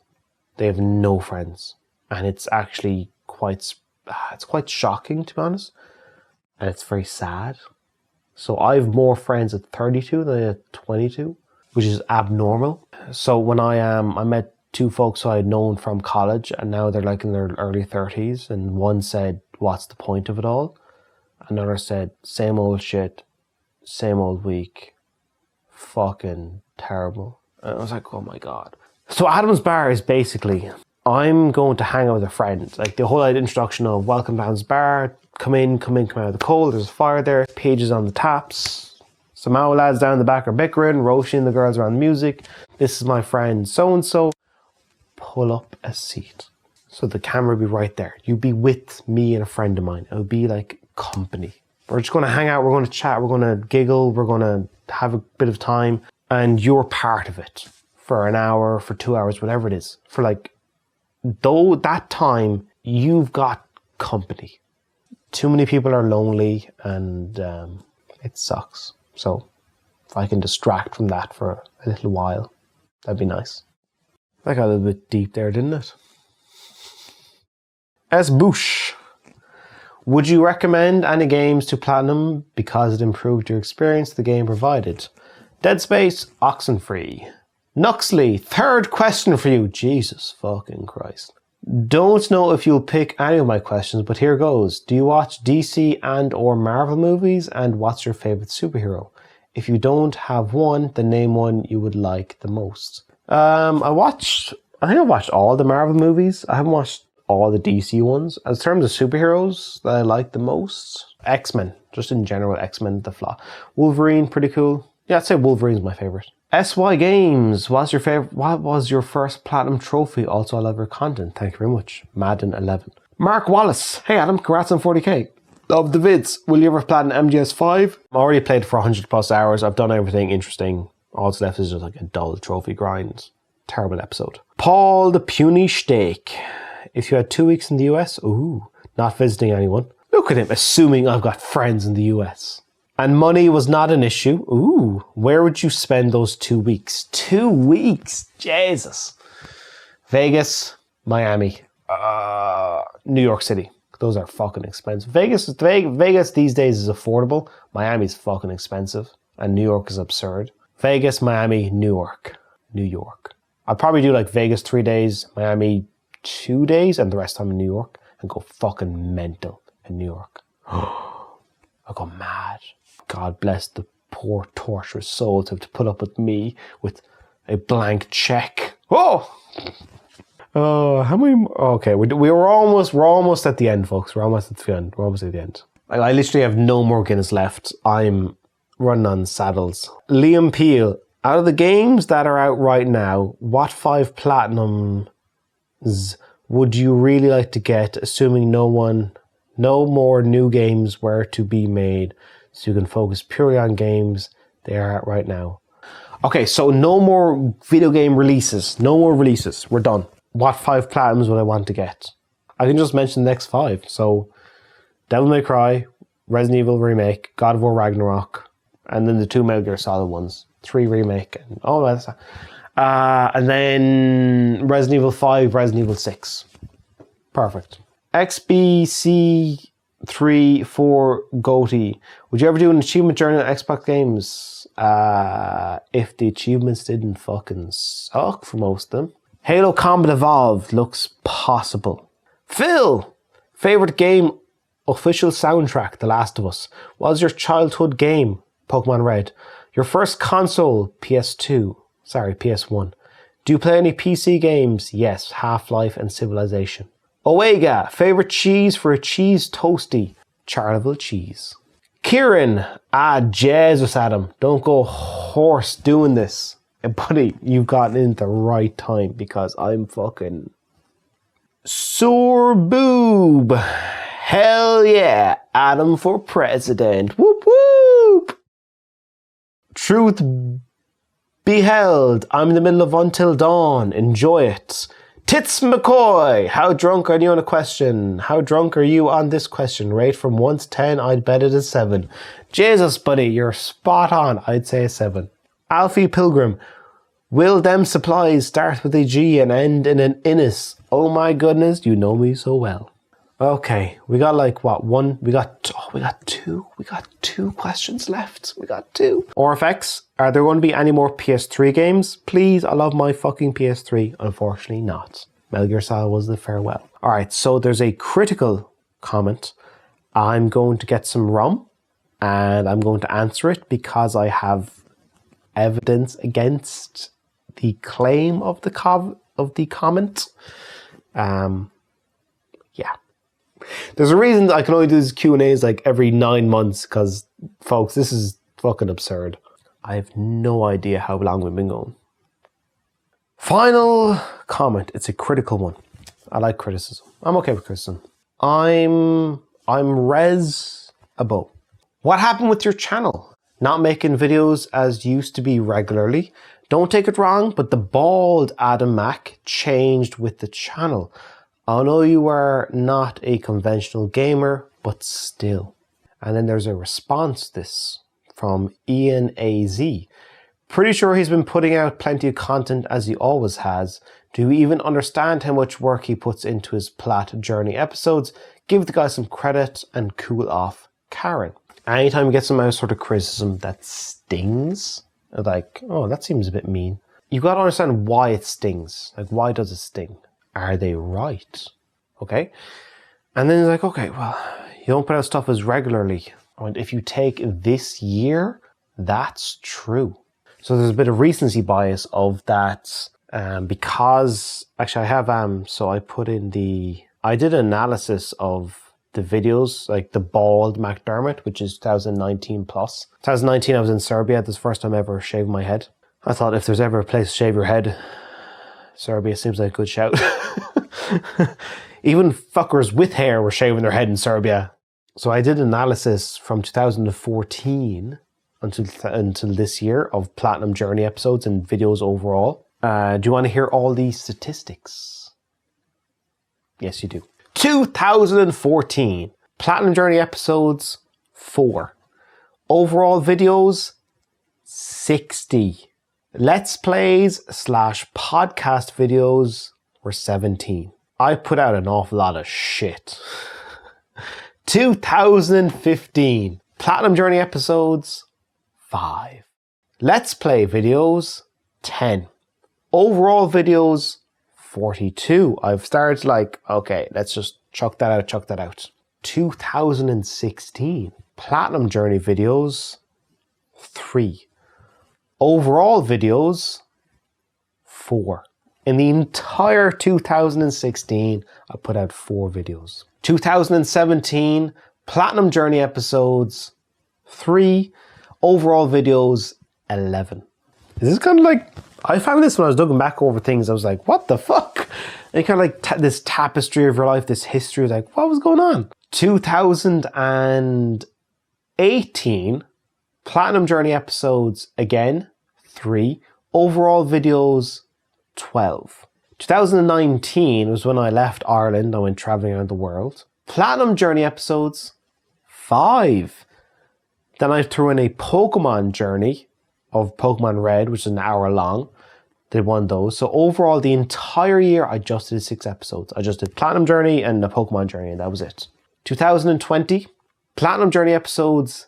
They have no friends. And it's actually quite shocking, to be honest. And it's very sad. So I have more friends at 32 than at 22, which is abnormal. So when I met two folks who I had known from college, and now they're like in their early 30s, and one said, what's the point of it all? Another said, same old shit, same old week, fucking terrible. And I was like, oh my God. So Adam's Bar is basically, I'm going to hang out with a friend. Like the whole introduction of welcome to Adam's Bar, come out of the cold, there's a fire there, pages on the taps. Some Mao lads down the back are bickering, Roshi and the girls are on the music. This is my friend so-and-so. Pull up a seat. So the camera will be right there. You'll be with me and a friend of mine. It'll be like company. We're just going to hang out, we're going to chat, we're going to giggle, we're going to have a bit of time, and you're part of it for an hour, for 2 hours, whatever it is. For like, though that time, you've got company. Too many people are lonely, and it sucks. So if I can distract from that for a little while, that'd be nice. That got a little bit deep there, didn't it? S. Boosh. Would you recommend any games to Platinum because it improved your experience the game provided? Dead Space, Oxenfree. Nuxley, third question for you. Jesus fucking Christ. Don't know if you'll pick any of my questions, but here goes. Do you watch DC and or Marvel movies, and what's your favorite superhero? If you don't have one, then name one you would like the most. I think I watched all the Marvel movies. I haven't watched all the DC ones. As terms of superheroes that I like the most, X-Men, just in general, X-Men, the Flaw. Wolverine, pretty cool. Yeah, I'd say Wolverine's my favorite. SY Games, what was your first Platinum trophy? Also, I love your content. Thank you very much. Madden 11. Mark Wallace. Hey Adam, congrats on 40k. Love the vids. Will you ever platinum MGS5? I already played for 100 plus hours. I've done everything interesting. All that's left is just like a dull trophy grind. Terrible episode. Paul the Puny Steak. If you had 2 weeks in the US, ooh, not visiting anyone. Look at him, assuming I've got friends in the US. And money was not an issue. Ooh, where would you spend those 2 weeks? 2 weeks, Jesus. Vegas, Miami, New York City. Those are fucking expensive. Vegas these days is affordable. Miami's fucking expensive. And New York is absurd. Vegas, Miami, New York. I'd probably do like Vegas 3 days, Miami 2 days, and the rest of time in New York, and go fucking mental in New York. I'll go mad. God bless the poor torturous soul to have to put up with me with a blank check. Oh, how many? Okay, we're almost at the end, folks. We're almost at the end. Like, I literally have no more Guinness left. I'm running on saddles. Liam Peel, out of the games that are out right now, what 5 platinums would you really like to get, assuming no more new games were to be made, so you can focus purely on games they are out right now? Okay, so no more video game releases. No more releases. We're done. What 5 platinums would I want to get? I can just mention the next 5. So, Devil May Cry, Resident Evil Remake, God of War Ragnarok, and then the 2 Metal Gear Solid ones. 3 Remake, and all that stuff. And then Resident Evil 5, Resident Evil 6. Perfect. XBC34 Goatee. Would you ever do an achievement journey on Xbox games? If the achievements didn't fucking suck for most of them. Halo Combat Evolved looks possible. Phil! Favorite game, official soundtrack, The Last of Us. What was your childhood game? Pokemon Red. Your first console, PS1. Do you play any PC games? Yes, Half-Life and Civilization. Omega, favorite cheese for a cheese toasty? Charleville cheese. Kieran, Jesus Adam, don't go horse doing this. Buddy, you've gotten in at the right time because I'm fucking sore boob. Hell yeah, Adam for president. Whoop whoop. Truth beheld. I'm in the middle of Until Dawn. Enjoy it. Tits McCoy. How drunk are you on a question? How drunk are you on this question? Rate from 1 to 10. I'd bet it is 7. Jesus, buddy, you're spot on. I'd say a 7. Alfie Pilgrim. Will them supplies start with a G and end in an Innis? Oh my goodness, you know me so well. Okay, we got like what, one? We got two questions left. We got 2. ORFX, are there going to be any more PS3 games? Please, I love my fucking PS3. Unfortunately not. Metal Gear Solid was the farewell. Alright, so there's a critical comment. I'm going to get some rum and I'm going to answer it because I have evidence against the claim of the comment. Yeah. There's a reason I can only do these Q&As like every 9 months because, folks, this is fucking absurd. I have no idea how long we've been going. Final comment. It's a critical one. I like criticism. I'm okay with criticism. I'm res abo. What happened with your channel? Not making videos as used to be regularly. Don't take it wrong, but the bald Adam Mack changed with the channel. I know you are not a conventional gamer, but still. And then there's a response to this from Ian AZ. Pretty sure he's been putting out plenty of content as he always has. Do you even understand how much work he puts into his Plat Journey episodes? Give the guy some credit and cool off, Karen. Anytime you get some sort of criticism that stings, like, oh, that seems a bit mean. You got to understand why it stings. Like, why does it sting? Are they right? Okay. And then it's like, okay, well, you don't put out stuff as regularly. And if you take this year, that's true. So there's a bit of recency bias of that because actually I have, so I put in I did an analysis of the videos, like the bald McDermott, which is 2019 plus. 2019, I was in Serbia. This is the first time I ever shaved my head. I thought if there's ever a place to shave your head, Serbia seems like a good shout. Even fuckers with hair were shaving their head in Serbia. So I did analysis from 2014 until this year of Platinum Journey episodes and videos overall. Do you want to hear all these statistics? Yes, you do. 2014, Platinum Journey episodes, 4. Overall videos, 60. Let's plays / podcast videos were 17. I put out an awful lot of shit. 2015, Platinum Journey episodes, 5. Let's play videos, 10. Overall videos, 42. I've started like, okay, let's just chuck that out. 2016, Platinum Journey videos, 3. Overall videos, 4. In the entire 2016, I put out 4 videos. 2017, Platinum Journey episodes 3. Overall videos 11. Is this kind of like, I found this when I was looking back over things, I was like, what the fuck? And kind of like this tapestry of your life, this history, like, what was going on? 2018, Platinum Journey episodes, again, 3. Overall videos, 12. 2019 was when I left Ireland. I went traveling around the world. Platinum Journey episodes, 5. Then I threw in a Pokemon journey of Pokemon Red, which is an hour long. Did one of those. So overall, the entire year, I just did 6 episodes. I just did Platinum Journey and the Pokemon journey, and that was it. 2020, Platinum Journey episodes,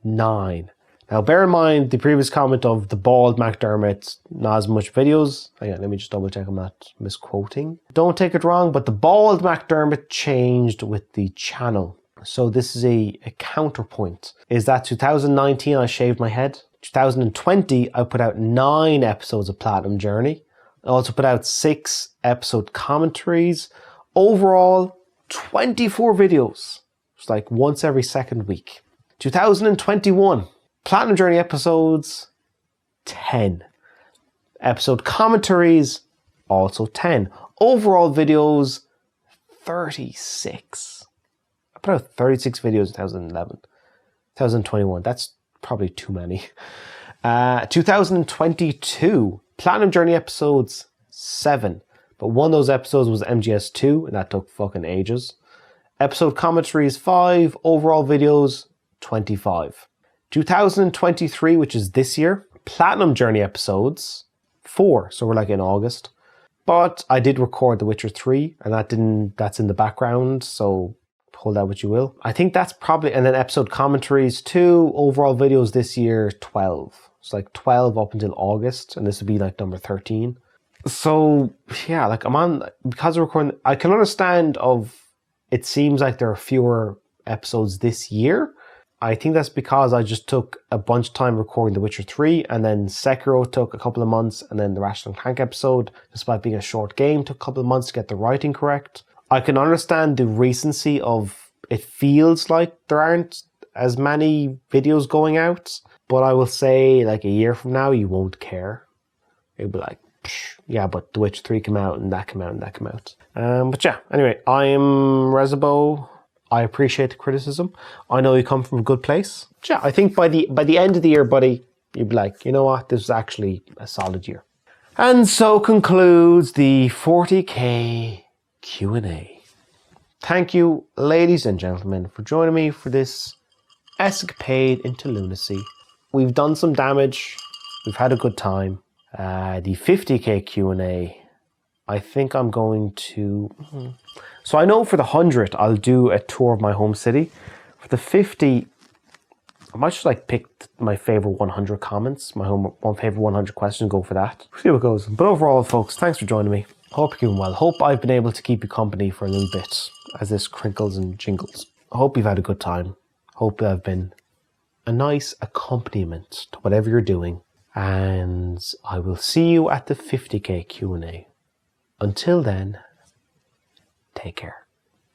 9. Now, bear in mind the previous comment of the bald McDermott, not as much videos. Hang on, let me just double check I'm not misquoting. Don't take it wrong, but the bald McDermott changed with the channel. So this is a counterpoint. Is that 2019 I shaved my head. 2020 I put out 9 episodes of Platinum Journey. I also put out 6 episode commentaries. Overall, 24 videos. It's like once every second week. 2021, Platinum Journey episodes, 10. Episode commentaries, also 10. Overall videos, 36. I put out 36 videos in 2011. 2021, that's probably too many. 2022, Platinum Journey episodes, 7. But one of those episodes was MGS2, and that took fucking ages. Episode commentaries, 5. Overall videos, 25. 2023, which is this year, Platinum Journey episodes, 4. So we're like in August. But I did record The Witcher 3, and that's in the background, so hold that what you will. I think that's probably, and then episode commentaries, 2. Overall videos this year, 12. It's like 12 up until August, and this would be like number 13. So yeah, like I'm on, because of recording, I can understand it seems like there are fewer episodes this year. I think that's because I just took a bunch of time recording The Witcher 3, and then Sekiro took a couple of months, and then the Ratchet and Clank episode, despite being a short game, took a couple of months to get the writing correct. I can understand the recency of, it feels like there aren't as many videos going out, but I will say like a year from now, you won't care. It'll be like, yeah, but The Witcher 3 came out, and that came out, and that came out. But yeah, anyway, I'm Rezibo. I appreciate the criticism. I know you come from a good place. Yeah, I think by the end of the year, buddy, you'd be like, you know what, this was actually a solid year. And so concludes the 40k Q&A. Thank you, ladies and gentlemen, for joining me for this escapade into lunacy. We've done some damage. We've had a good time. The 50k Q&A, I think I'm going to... So I know for the 100, I'll do a tour of my home city. For the 50, I might just like pick my favorite 100 comments, my favorite 100 questions, go for that. See how it goes. But overall, folks, thanks for joining me. Hope you're doing well. Hope I've been able to keep you company for a little bit as this crinkles and jingles. I hope you've had a good time. Hope I've been a nice accompaniment to whatever you're doing. And I will see you at the 50k Q&A. Until then, take care.